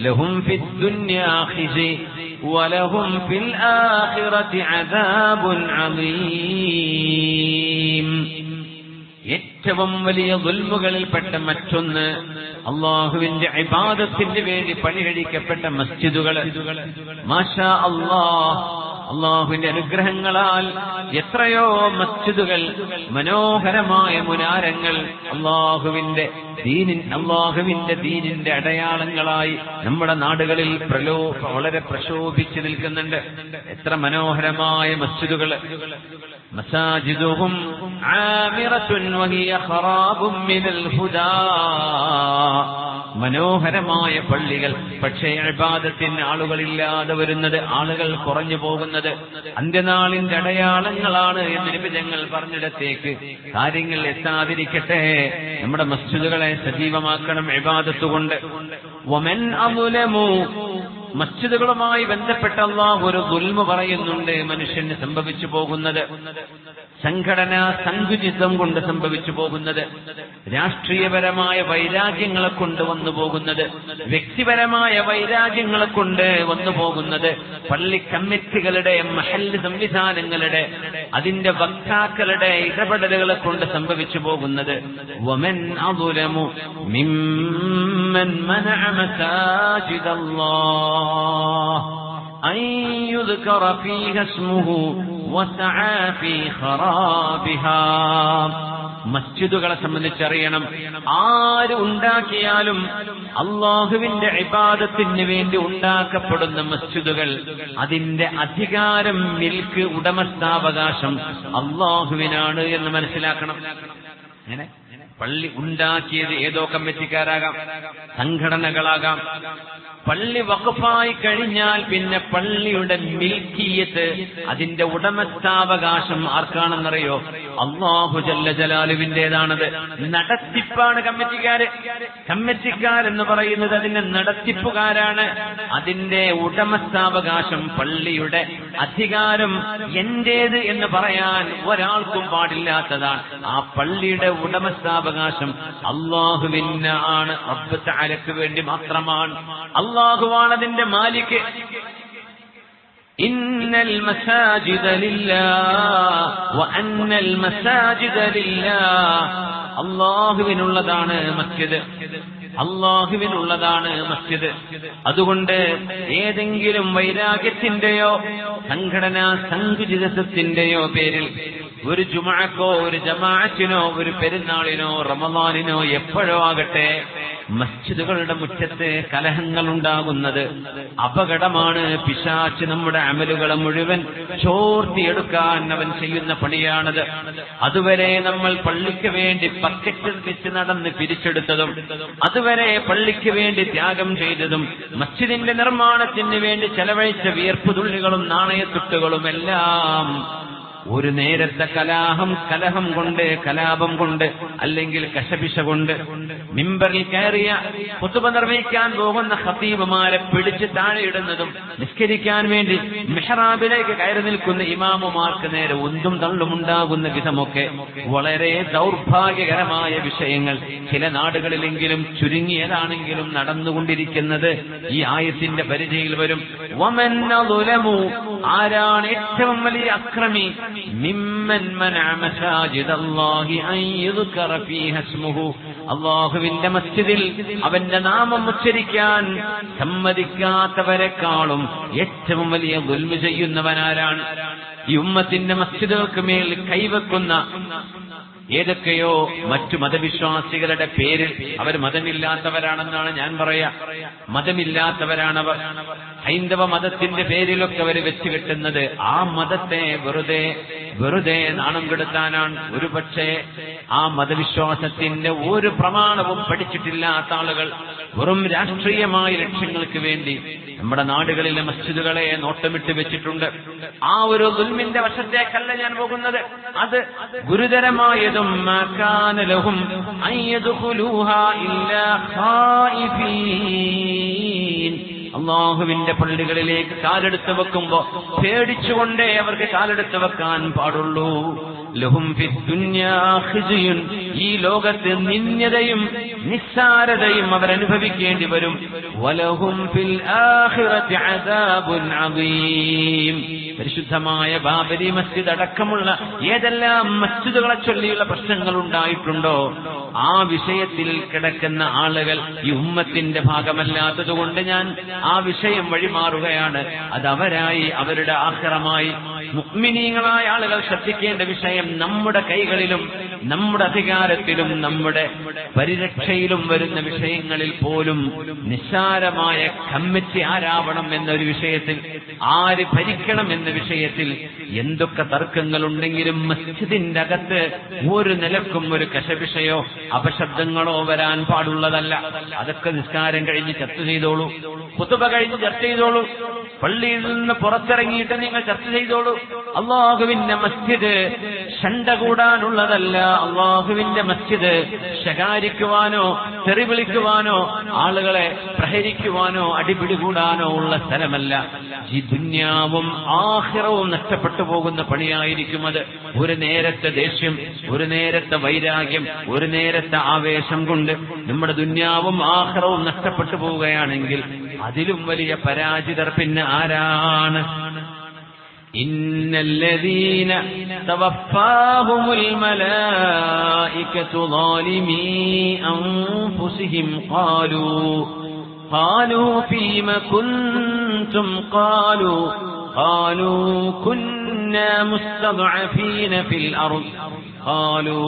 لهم في الدنيا خزي ولهم في الآخرة عذاب عظيم. ഏറ്റവും വലിയ ദുൽമുകളിൽപ്പെട്ട മറ്റൊന്ന് അള്ളാഹുവിന്റെ ഇബാദത്തിന് വേണ്ടി പണികഴിക്കപ്പെട്ട മസ്ജിദുകൾ. മാഷാ അല്ലാഹ്, അള്ളാഹുവിന്റെ അനുഗ്രഹങ്ങളാൽ എത്രയോ മസ്ജിദുകൾ, മനോഹരമായ മുനാരങ്ങൾ അള്ളാഹുവിന്റെ ദീനിന്റെ അടയാളങ്ങളായി നമ്മുടെ നാടുകളിൽ വളരെ പ്രശോഭിച്ചു നിൽക്കുന്നുണ്ട്. എത്ര മനോഹരമായ മസ്ജിദുകൾ. മസാജിദുഹും ആമിറത്തുൻ വഹിയ ഖറാബും മിനൽ ഹുദാ. മനോഹരമായ പള്ളികൾ, പക്ഷേ ഇബാദത്തിന് ആളുകളില്ലാതെ വരുന്നത്, ആളുകൾ കുറഞ്ഞു പോകുന്നത് അന്ത്യനാളിന്റെ അടയാളങ്ങളാണ് എന്ന് നബി തങ്ങൾ പറഞ്ഞിടത്തേക്ക് കാര്യങ്ങൾ എത്താതിരിക്കട്ടെ. നമ്മുടെ മസ്ജിദുകളെ സജീവമാക്കണം ഇബാദത്ത് കൊണ്ട്. വമൻ അസ്ലമു, മസ്ജിദുകളുമായി ബന്ധപ്പെട്ട അല്ലാഹു ഒരു ദുൽമ പറയുന്നുണ്ട്. മനുഷ്യന് സംഭവിച്ചു പോകുന്നത് സംഘടനാ സങ്കുചിതം കൊണ്ട് സംഭവിച്ചു പോകുന്നത്, രാഷ്ട്രീയപരമായ വൈരാഗ്യങ്ങളെ കൊണ്ട് വന്നു പോകുന്നത്, വ്യക്തിപരമായ വൈരാഗ്യങ്ങളെ കൊണ്ട് വന്നു പോകുന്നത്, പള്ളി കമ്മിറ്റികളുടെ, മഹല്ല് സംവിധാനങ്ങളുടെ, അതിന്റെ വക്താക്കളുടെ ഇടപെടലുകളെ കൊണ്ട് സംഭവിച്ചു പോകുന്നത്. വമൻ അസ്ലമു മിമ്മൻ മനഅ മസാജിദല്ലാഹ് അൻ യുദ്കറ ഫീഹാ ഇസ്മുഹു വസഅ ഫീ ഖറാബിഹാ. മസ്ജിദുകളെ സംബന്ധിച്ചറിയണം, ആര് ഉണ്ടാക്കിയാലും അള്ളാഹുവിന്റെ ഇബാദത്തിന് വേണ്ടി ഉണ്ടാക്കപ്പെടുന്ന മസ്ജിദുകൾ, അതിന്റെ അധികാരം, മിൽക്ക്, ഉടമസ്ഥാവകാശം അള്ളാഹുവിനാണ് എന്ന് മനസ്സിലാക്കണം. അങ്ങനെ പള്ളി ഉണ്ടാക്കിയത് ഏതോ കമ്മിറ്റിക്കാരാകാം, സംഘടനകളാകാം. പള്ളി വഖഫായി കഴിഞ്ഞാൽ പിന്നെ പള്ളിയുടെ മിൽക്കിയത്ത്, അതിന്റെ ഉടമസ്ഥാവകാശം ആർക്കാണെന്നറിയോ? അല്ലാഹു ജല്ല ജലാലുവിന്റേതാണത്. നടത്തിപ്പാണ് കമ്മിറ്റിക്കാരെന്ന് പറയുന്നത് അതിന്റെ നടത്തിപ്പുകാരാണ്. അതിന്റെ ഉടമസ്ഥാവകാശം, പള്ളിയുടെ അധികാരം എന്റേത് എന്ന് പറയാൻ ഒരാൾക്കും പാടില്ലാത്തതാണ്. ആ പള്ളിയുടെ ഉടമസ്ഥാവകാശം അല്ലാഹുവിന് ആണ്, റബ്ബ് തആലക്ക് വേണ്ടി മാത്രമാണ്. അല്ലാഹുവാണ് അതിന്റെ മാലിക്. ഇന്നൽ മസാജിദ ലില്ലാഹ് വ അന്നൽ മസാജിദ ലില്ലാഹ്. അല്ലാഹുവിനുള്ളതാണ് മസ്ജിദ്, അല്ലാഹുവിനുള്ളതാണ് മസ്ജിദ്. അതുകൊണ്ട് ഏതെങ്കിലും വൈരാഗ്യത്തിന്റെയോ സംഘടനാ സങ്കുചിതത്വത്തിന്റെയോ പേരിൽ ഒരു ജുമുഅക്കോ ഒരു ജമാഅത്തിനോ ഒരു പെരുന്നാളിനോ റമളാനിനോ എപ്പോഴോ ആകട്ടെ മസ്ജിദുകളുടെ മുറ്റത്ത് കലഹങ്ങൾ ഉണ്ടാകുന്നത് അപകടമാണ്. പിശാച് നമ്മുടെ അമലുകളെ മുഴുവൻ ചോർത്തിയെടുക്കാൻ അവൻ ചെയ്യുന്ന പണിയാണത്. അതുവരെ നമ്മൾ പള്ളിക്ക് വേണ്ടി പക്കറ്റ് വെച്ച് നടന്ന് പിരിച്ചെടുത്തതും, അതുവരെ പള്ളിക്ക് വേണ്ടി ത്യാഗം ചെയ്തതും, മസ്ജിദിന്റെ നിർമ്മാണത്തിന് വേണ്ടി ചെലവഴിച്ച വിയർപ്പുതുള്ളികളും നാണയത്തുട്ടുകളും എല്ലാം ഒരു നേരത്തെ കലഹം കൊണ്ട്, കലാപം കൊണ്ട്, അല്ലെങ്കിൽ കശപിശ കൊണ്ട് മിമ്പറിൽ കയറിയ ഖുതുബ നിർവഹിക്കാൻ പോകുന്ന ഖതീബുമാരെ പിടിച്ച് താഴെയിടുന്നതും, നിസ്കരിക്കാൻ വേണ്ടി മിഹ്റാബിലേക്ക് കയറി നിൽക്കുന്ന ഇമാമുമാർക്ക് നേരെ ഉന്തും തള്ളുമുണ്ടാകുന്ന വിധമൊക്കെ വളരെ ദൗർഭാഗ്യകരമായ വിഷയങ്ങൾ ചില നാടുകളിലെങ്കിലും ചുരുങ്ങിയതാണെങ്കിലും നടന്നുകൊണ്ടിരിക്കുന്നത് ഈ ആയത്തിന്റെ പരിധിയിൽ വരും. വമൻ അദ്ലമു, ആരാണ് ഏറ്റവും വലിയ അക്രമി? മിമ്മൻ മനഅ മസാജിദല്ലാഹി അൻ യുദ്കറ ഫീഹ ഇസ്മുഹു, അല്ലാഹുവിന്റെ മസ്ജിദിൽ അവന്റെ നാമം ഉച്ചരിക്കാൻ സമ്മതിക്കാത്തവരെക്കാളും ഏറ്റവും വലിയ ദുൽമ ചെയ്യുന്നവനാരാണ്? ഈ ഉമ്മത്തിന്റെ മസ്ജിദുകൾക്ക് മേൽ കൈവെക്കുന്ന ഏതൊക്കെയോ മറ്റു മതവിശ്വാസികളുടെ പേരിൽ അവർ മതമില്ലാത്തവരാണെന്നാണ് ഞാൻ പറയാ. മതമില്ലാത്തവരാണവർ. ഹൈന്ദവ മതത്തിന്റെ പേരിലൊക്കെ അവർ വെച്ച് കെട്ടുന്നത് ആ മതത്തെ വെറുതെ നാണം കെടുത്താനാണ്. ഒരുപക്ഷെ ആ മതവിശ്വാസത്തിന്റെ ഒരു പ്രമാണവും പഠിച്ചിട്ടില്ലാത്ത ആളുകൾ വെറും രാഷ്ട്രീയമായ ലക്ഷ്യങ്ങൾക്ക് വേണ്ടി നമ്മുടെ നാടുകളിലെ മസ്ജിദുകളെ നോട്ടമിട്ട് വെച്ചിട്ടുണ്ട്. ആ ഒരു ദുൽമിന്റെ വശത്തേക്കല്ല ഞാൻ പോകുന്നത്. അത് ഗുരുതരമായതും മാകാനലഹും അയ്യദ്ഖുലൂഹാ ഇല്ലാ ഖായിഫീൻ, അല്ലാഹുവിന്റെ പള്ളികളിലേക്ക് കാലെടുത്ത് വെക്കുമ്പോ പേടിച്ചുകൊണ്ടേ അവർക്ക് കാലെടുത്ത് വെക്കാൻ പാടുള്ളൂ. ലഹും ഫിദ്ദുന്യാ ഖിസ്യുൻ, ഈ ലോകത്ത് നിന്ദ്യതയും നിസ്സാരതയും അവരനുഭവിക്കേണ്ടി വരും. വലഹും ഫിൽ ആഖിറതി അദാബുൻ അദീം. പരിശുദ്ധമായ ബാബരി മസ്ജിദ് അടക്കമുള്ള ഏതെല്ലാം മസ്ജിദുകളെ ചൊല്ലിയുള്ള പ്രശ്നങ്ങൾ ഉണ്ടായിട്ടുണ്ടോ ആ വിഷയത്തിൽ കിടക്കുന്ന ആളുകൾ ഈ ഉമ്മത്തിന്റെ ഭാഗമല്ലാത്തതുകൊണ്ട് ഞാൻ ആ വിഷയം വഴിമാറുകയാണ്. അതവരായി, അവരുടെ ആഖിറമായി. മുഅ്മിനീങ്ങളായ ആളുകൾ ശ്രദ്ധിക്കേണ്ട വിഷയം നമ്മുടെ കൈകളിലും നമ്മുടെ അധികാരത്തിലും നമ്മുടെ പരിരക്ഷയിലും വരുന്ന വിഷയങ്ങളിൽ പോലും നിസ്സാരമായ കമ്മിറ്റി ആരാവണം എന്നൊരു വിഷയത്തിൽ, ആര് ഭരിക്കണം എന്ന വിഷയത്തിൽ എന്തൊക്കെ തർക്കങ്ങളുണ്ടെങ്കിലും മസ്ജിദിന്റെ അകത്ത് ഒരു നിലക്കും ഒരു കശപിശയോ അപശബ്ദങ്ങളോ വരാൻ പാടുള്ളതല്ല. അതൊക്കെ നിസ്കാരം കഴിഞ്ഞ് ചർച്ച ചെയ്തോളൂ, ഖുതുബ കഴിഞ്ഞ് ചർച്ച ചെയ്തോളൂ, പള്ളിയിൽ നിന്ന് പുറത്തിറങ്ങിയിട്ട് നിങ്ങൾ ചർച്ച ചെയ്തോളൂ. അല്ലാഹുവിന്റെ മസ്ജിദ് ശണ്ട കൂടാനുള്ളതല്ല. അല്ലാഹുവിന്റെ മസ്ജിദ് ശകാരിക്കുവാനോ തെറി വിളിക്കുവാനോ ആളുകളെ പ്രഹരിക്കുവാനോ അടിപിടി കൂടാനോ ഉള്ള സ്ഥലമല്ല. ഈ ദുന്യാവും ആഖിറവും നഷ്ടപ്പെട്ടു പോകുന്ന പണിയായിരിക്കും അത്. ഒരു നേരത്തെ ദേഷ്യം, ഒരു നേരത്തെ വൈരാഗ്യം, ഒരു നേരത്തെ ആവേശം കൊണ്ട് നമ്മുടെ ദുന്യാവും ആഖിറവും നഷ്ടപ്പെട്ടു പോവുകയാണെങ്കിൽ അതിലും വലിയ പരാജിതർ പിന്നെ ആരാണ്? ഇന്നല്ലദീന തവഫാഹുമുൽ മലായികതു ളാലിമീ അൻഫുസിഹിം ഖാലൂ ഫീമ കുൻതും ഖാലൂ കുന്നാ മുസ്തദ്അഫീന ഫിൽ അർദ് ഖാലൂ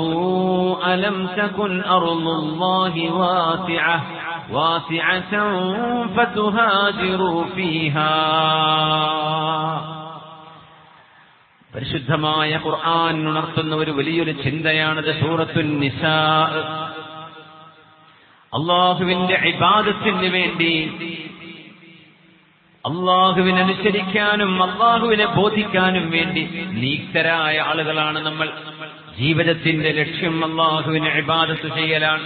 അലം തകുൻ അർളുല്ലാഹി വാസിഅതൻ ഫതുഹാജിറൂ ഫീഹാ. പരിശുദ്ധമായ ഖുർആൻ ഉണർത്തുന്ന ഒരു വലിയൊരു ചിന്തയാണത്. സൂറത്തുൻ നിസാ. അല്ലാഹുവിന്റെ ഇബാദത്തിന് വേണ്ടി, അല്ലാഹുവിനെ അനുസരിക്കാനും അല്ലാഹുവിനെ ബോധിക്കാനും വേണ്ടി നീക്തരായ ആളുകളാണ് നമ്മൾ. ജീവിതത്തിന്റെ ലക്ഷ്യം അല്ലാഹുവിനെ ഇബാദത്ത് ചെയ്യലാണ്.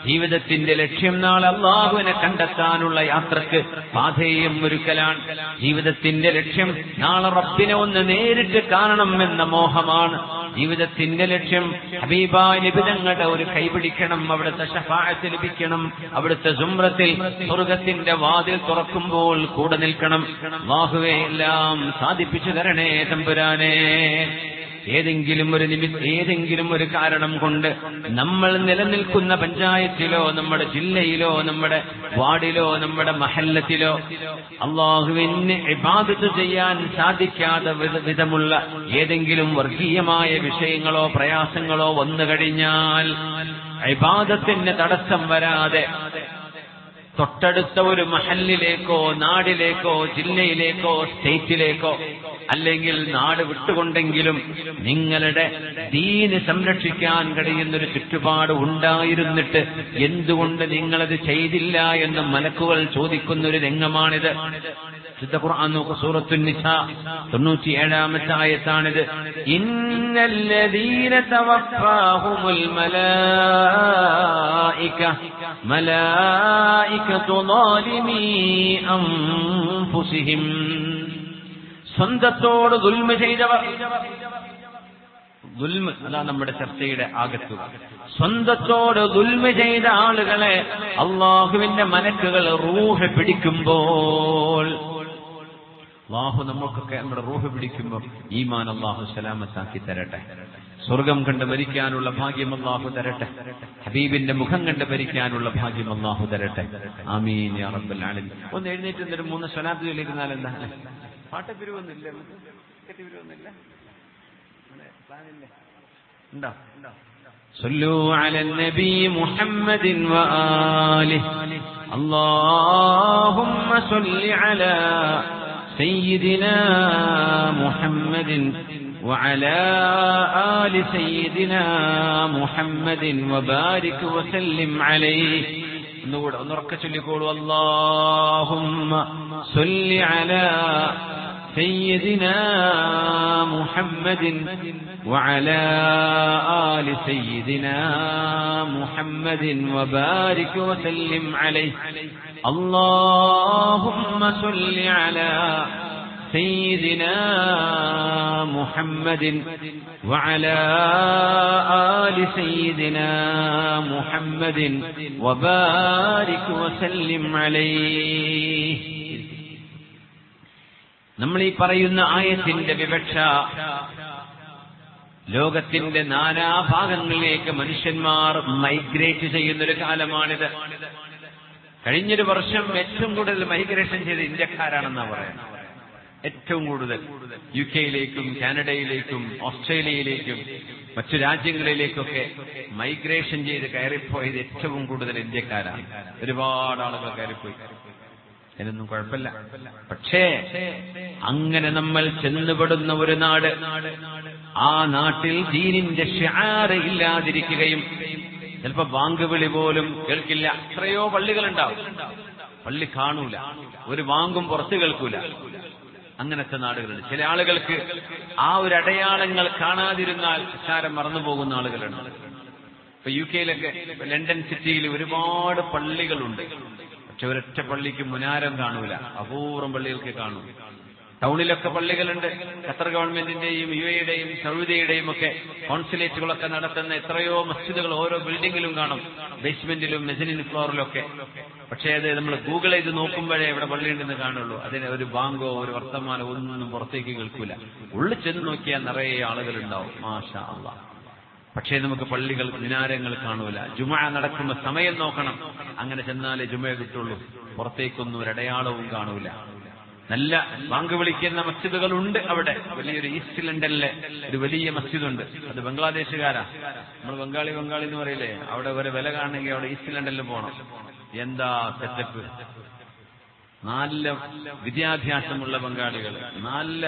ജീവിതത്തിന്റെ ലക്ഷ്യം നാളെ അല്ലാഹുവിനെ കണ്ടെത്താനുള്ള യാത്രക്ക് പാഥേയം ഒരുക്കലാണ്. ജീവിതത്തിന്റെ ലക്ഷ്യം നാളെ റബ്ബിനെ ഒന്ന് നേരിട്ട് കാണണം എന്ന മോഹമാണ്. ജീവിതത്തിന്റെ ലക്ഷ്യം ഹബീബായ നബി തങ്ങളുടെ ഒരു കൈപിടിക്കണം, അവിടുത്തെ ശഫാഅത്ത് ലഭിക്കണം, അവിടുത്തെ സുംറത്തിൽ സ്വർഗത്തിന്റെ വാതിൽ തുറക്കുമ്പോൾ കൂടെ നിൽക്കണം. അല്ലാഹുവേ എല്ലാം സാധിപ്പിച്ചു തരണേ തമ്പുരാനേ. ഏതെങ്കിലും ഒരു കാരണം കൊണ്ട് നമ്മൾ നിലനിൽക്കുന്ന പഞ്ചായത്തിലോ നമ്മുടെ ജില്ലയിലോ നമ്മുടെ വാർഡിലോ നമ്മുടെ മഹല്ലത്തിലോ അല്ലാഹുവിനെ ഇബാദത്ത് ചെയ്യാൻ സാധിക്കാത്ത വിധമുള്ള ഏതെങ്കിലും വർഗീയമായ വിഷയങ്ങളോ പ്രയാസങ്ങളോ വന്നു കഴിഞ്ഞാൽ ഇബാദത്തിന് തടസ്സം വരാതെ തൊട്ടടുത്ത ഒരു മഹല്ലിലേക്കോ നാടിലേക്കോ ജില്ലയിലേക്കോ സ്റ്റേറ്റിലേക്കോ അല്ലെങ്കിൽ നാട് വിട്ടുകൊണ്ടെങ്കിലും നിങ്ങളുടെ ദീന് സംരക്ഷിക്കാൻ കഴിയുന്നൊരു ചുറ്റുപാട് ഉണ്ടായിരുന്നിട്ട് എന്തുകൊണ്ട് നിങ്ങളത് ചെയ്തില്ല എന്ന് മലക്കുകൾ ചോദിക്കുന്ന ഒരു രംഗമാണിത്. വിശുദ്ധ ഖുർആൻ നോക്കൂ, സൂറത്തുൻ നിസാ 97-ാമത്തെ ആയത്താണിത്. ഇന്നല്ലദീന തവഫാഹുമുൽ മലായികതു ളാലിമീ അൻഫുസിഹിം. സ്വന്തത്തോട് ദുൽമ ചെയ്തവർ, ദുൽമ അതാണ് നമ്മുടെ ചർച്ചയുടെ ആകത്തുക. സ്വന്തത്തോട് ദുൽമ ചെയ്ത ആളുകളെ അള്ളാഹുവിന്റെ മലക്കുകൾ റൂഹ് പിടിക്കുമ്പോൾ, അള്ളാഹു നമുക്കൊക്കെ നമ്മുടെ റൂഹ് പിടിക്കുമ്പോൾ ഈമാൻ അള്ളാഹു സലാമത്താക്കി തരട്ടെ. സ്വർഗം കണ്ട് മരിക്കാനുള്ള ഭാഗ്യം അള്ളാഹു തരട്ടെ. ഹബീബിന്റെ മുഖം കണ്ട് മരിക്കാനുള്ള ഭാഗ്യം അള്ളാഹു തരട്ടെ. ആമീൻ യാ റബ്ബൽ ആലമീൻ. ഒന്ന് എഴുന്നേറ്റ് എന്നിട്ട് 3 സ്വലാത്ത് ചൊല്ലിയിരുന്നാൽ എന്താ? പാട്ടപ്പിരിവൊന്നുമില്ല, കെട്ടിപ്പിരിവൊന്നുമില്ല, ഉണ്ടോ? صلوا على النبي محمد وآله اللهم صل على سيدنا محمد وعلى آل سيدنا محمد وبارك وسلم عليه. ഒന്നുറക്കെ ചൊല്ലിക്കോളൂ. اللهم صل على سيدنا محمد وعلى آل سيدنا محمد وبارك وسلم عليه. اللهم صل على سيدنا محمد وعلى آل سيدنا محمد وبارك وسلم عليه. നമ്മൾ ഈ പറയുന്ന ആയത്തിന്റെ വിവക്ഷ ലോകത്തിന്റെ നാനാഭാഗങ്ങളിലേക്ക് മനുഷ്യന്മാർ മൈഗ്രേറ്റ് ചെയ്യുന്നൊരു കാലമാണിത്. കഴിഞ്ഞൊരു വർഷം ഏറ്റവും കൂടുതൽ മൈഗ്രേഷൻ ചെയ്ത ഇന്ത്യക്കാരാണെന്നാ പറയുന്നത്. ഏറ്റവും കൂടുതൽ UK-യിലേക്കും കാനഡയിലേക്കും ഓസ്ട്രേലിയയിലേക്കും മറ്റു രാജ്യങ്ങളിലേക്കൊക്കെ മൈഗ്രേഷൻ ചെയ്ത് കയറിപ്പോയത് ഏറ്റവും കൂടുതൽ ഇന്ത്യക്കാരാണ്. ഒരുപാട് ആളുകൾ കയറിപ്പോയി, അതിനൊന്നും കുഴപ്പമില്ല. പക്ഷേ അങ്ങനെ നമ്മൾ ചെന്നുപെടുന്ന ഒരു നാട്, ആ നാട്ടിൽ ദീനിന്റെ ശിആർ ഇല്ലാതിരിക്കുകയും ചിലപ്പോ ബാങ്ക് വിളി പോലും കേൾക്കില്ല. എത്രയോ പള്ളികളുണ്ടാവും, പള്ളി കാണൂല, ഒരു ബാങ്കും പുറത്ത് കേൾക്കൂല. അങ്ങനത്തെ നാടുകളുണ്ട്. ചില ആളുകൾക്ക് ആ ഒരു അടയാളങ്ങൾ കാണാതിരുന്നാൽ നിസ്കാരം മറന്നുപോകുന്ന ആളുകളുണ്ട്. ഇപ്പൊ UK-യിലൊക്കെ ലണ്ടൻ സിറ്റിയിൽ ഒരുപാട് പള്ളികളുണ്ട്, പക്ഷെ ഒരൊറ്റ പള്ളിക്ക് മുനാരം കാണൂല, അപൂർവം പള്ളികൾക്ക് കാണൂ. ടൗണിലൊക്കെ പള്ളികളുണ്ട്. ഖത്തർ ഗവൺമെന്റിന്റെയും UAE-യുടെയും സൗദിയുടെയും ഒക്കെ കോൺസുലേറ്റുകളൊക്കെ നടത്തുന്ന എത്രയോ മസ്ജിദുകൾ ഓരോ ബിൽഡിങ്ങിലും കാണും, ബേസ്മെന്റിലും മെസനിൻ ഫ്ലോറിലൊക്കെ. പക്ഷേ അത് നമ്മൾ ഗൂഗിൾ ചെയ്ത് നോക്കുമ്പോഴേ ഇവിടെ പള്ളിയുണ്ടെന്ന് കാണുള്ളൂ. അതിന് ഒരു ബാങ്കോ ഒരു വർത്തമാനോ ഒന്നും പുറത്തേക്ക് കേൾക്കൂല. ഉള്ളിൽ ചെന്ന് നോക്കിയാൽ നിറയെ ആളുകളുണ്ടാവും, മാഷാ അല്ലാഹ്. പക്ഷേ നമുക്ക് പള്ളികൾ മിനാരങ്ങൾ കാണൂല. ജുമുഅ നടക്കുമ്പോൾ സമയം നോക്കണം, അങ്ങനെ ചെന്നാലേ ജുമുഅ കിട്ടുള്ളൂ. പുറത്തേക്കൊന്നും ഒരടയാളവും കാണൂല. നല്ല ബാങ്ക് വിളിക്കുന്ന മസ്ജിദുകളുണ്ട് അവിടെ. വലിയൊരു ഈസ്റ്റ് ലണ്ടനിലെ ഒരു വലിയ മസ്ജിദുണ്ട്, അത് ബംഗ്ലാദേശുകാരാ. നമ്മൾ ബംഗാളി എന്ന് പറയില്ലേ, അവിടെ ഒരു വില കാണണമെങ്കിൽ അവിടെ ഈസ്റ്റ് ലണ്ടനിൽ പോകണം. എന്താ സെറ്റപ്പ്! നല്ല വിദ്യാഭ്യാസമുള്ള ബംഗാളികൾ, നല്ല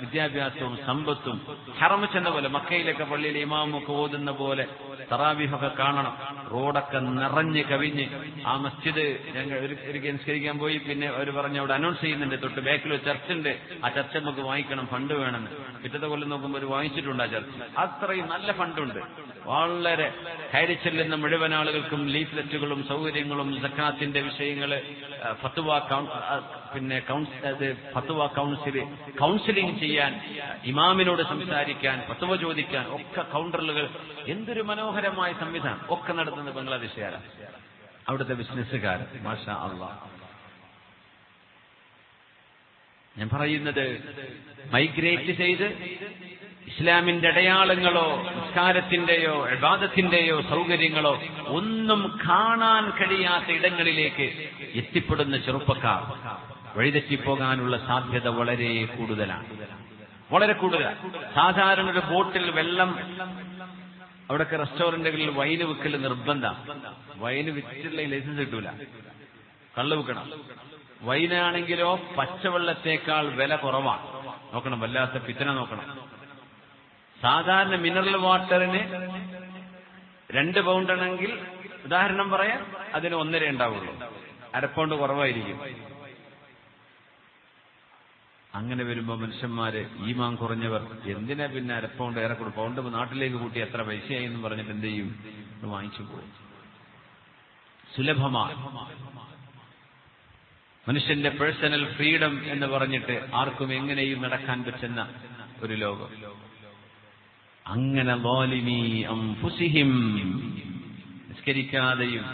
വിദ്യാഭ്യാസവും സമ്പത്തും. ഹറമ ചെന്ന പോലെ മക്കയിലൊക്കെ പള്ളിയിൽ ഇമാമൊക്കെ ഓതുന്ന പോലെ തറാവീഹൊക്കെ കാണണം. റോഡൊക്കെ നിറഞ്ഞ് കവിഞ്ഞ്. ആ മസ്ജിദ് ഞങ്ങൾ ഒരു നിസ്കരിക്കാൻ പോയി, പിന്നെ അവർ പറഞ്ഞ് അവിടെ അനൗൺസ് ചെയ്യുന്നുണ്ട്, തൊട്ട് ബാക്കിൽ ഒരു ചർച്ചുണ്ട്, ആ ചർച്ച നമുക്ക് വാങ്ങിക്കണം, ഫണ്ട് വേണമെന്ന്. പിറ്റത്തെ കൊല്ലം നോക്കുമ്പോൾ ഒരു വാങ്ങിച്ചിട്ടുണ്ട് ആ ചർച്ച. അത്രയും നല്ല ഫണ്ടുണ്ട്. വളരെ കയറി ചെല്ലുന്ന മുഴുവൻ ആളുകൾക്കും ലീഫ്ലെറ്റുകളും സൗകര്യങ്ങളും സക്കാത്തിന്റെ വിഷയങ്ങള്, ഫത്വ കൗൺസിലിംഗ് ചെയ്യാൻ, ഇമാമിനോട് സംസാരിക്കാൻ, ഫത്വ ചോദിക്കാൻ ഒക്കെ കൗണ്ടറുകൾ. എന്തൊരു മനോഹരമായ സംവിധാനം! ഒക്കെ നടത്തുന്നത് ബംഗ്ലാദേശുകാരാണ്, അവിടുത്തെ ബിസിനസ്സുകാർ. മാഷാ അല്ലാഹ്. ഞാൻ പറയുന്നത്, മൈഗ്രേറ്റ് ചെയ്ത് ഇസ്ലാമിന്റെ അടയാളങ്ങളോ നിസ്കാരത്തിന്റെയോ ഇബാദത്തിന്റെയോ സൗകര്യങ്ങളോ ഒന്നും കാണാൻ കഴിയാത്ത ഇടങ്ങളിലേക്ക് എത്തിപ്പെടുന്ന ചെറുപ്പക്കാർ വഴിതെറ്റിപ്പോകാനുള്ള സാധ്യത വളരെ കൂടുതലാണ്, വളരെ കൂടുതലാണ്. സാധാരണ ഒരു ബോട്ടിൽ വെള്ളം അവിടെയൊക്കെ റെസ്റ്റോറന്റുകളിൽ വൈന് വിൽക്കൽ നിർബന്ധം. വൈന് വിറ്റിട്ടുള്ള ലൈസൻസ് കിട്ടൂല, കള്ള് വിൽക്കണം. വൈനാണെങ്കിലോ പച്ചവെള്ളത്തേക്കാൾ വില കുറവാണ്. നോക്കണം, വല്ലാത്ത പിത്തന നോക്കണം. സാധാരണ മിനറൽ വാട്ടറിന് 2 പൗണ്ട് ആണെങ്കിൽ ഉദാഹരണം പറയാം, അതിന് 1.5 ഉണ്ടാവുള്ളൂ, അരപ്പൗണ്ട് കുറവായിരിക്കും. അങ്ങനെ വരുമ്പോ മനുഷ്യന്മാര് ഈമാൻ കുറഞ്ഞവർ എന്തിനാ പിന്നെ അരപ്പൗണ്ട് ഏറെ കൊടുക്കും, പൗണ്ട് നാട്ടിലേക്ക് കൂട്ടി എത്ര പൈസയായി എന്ന് പറഞ്ഞിട്ട് എന്ത് ചെയ്യും, വാങ്ങിച്ചു പോകും. സുലഭമാണ് മനുഷ്യന്റെ പേഴ്സണൽ ഫ്രീഡം എന്ന് പറഞ്ഞിട്ട് ആർക്കും എങ്ങനെയും നടക്കാൻ പറ്റുന്ന ഒരു ലോകം. അങ്ങനെ ളാലിമീ അൻഫുസിഹിം, നിസ്കരിക്കാതെയും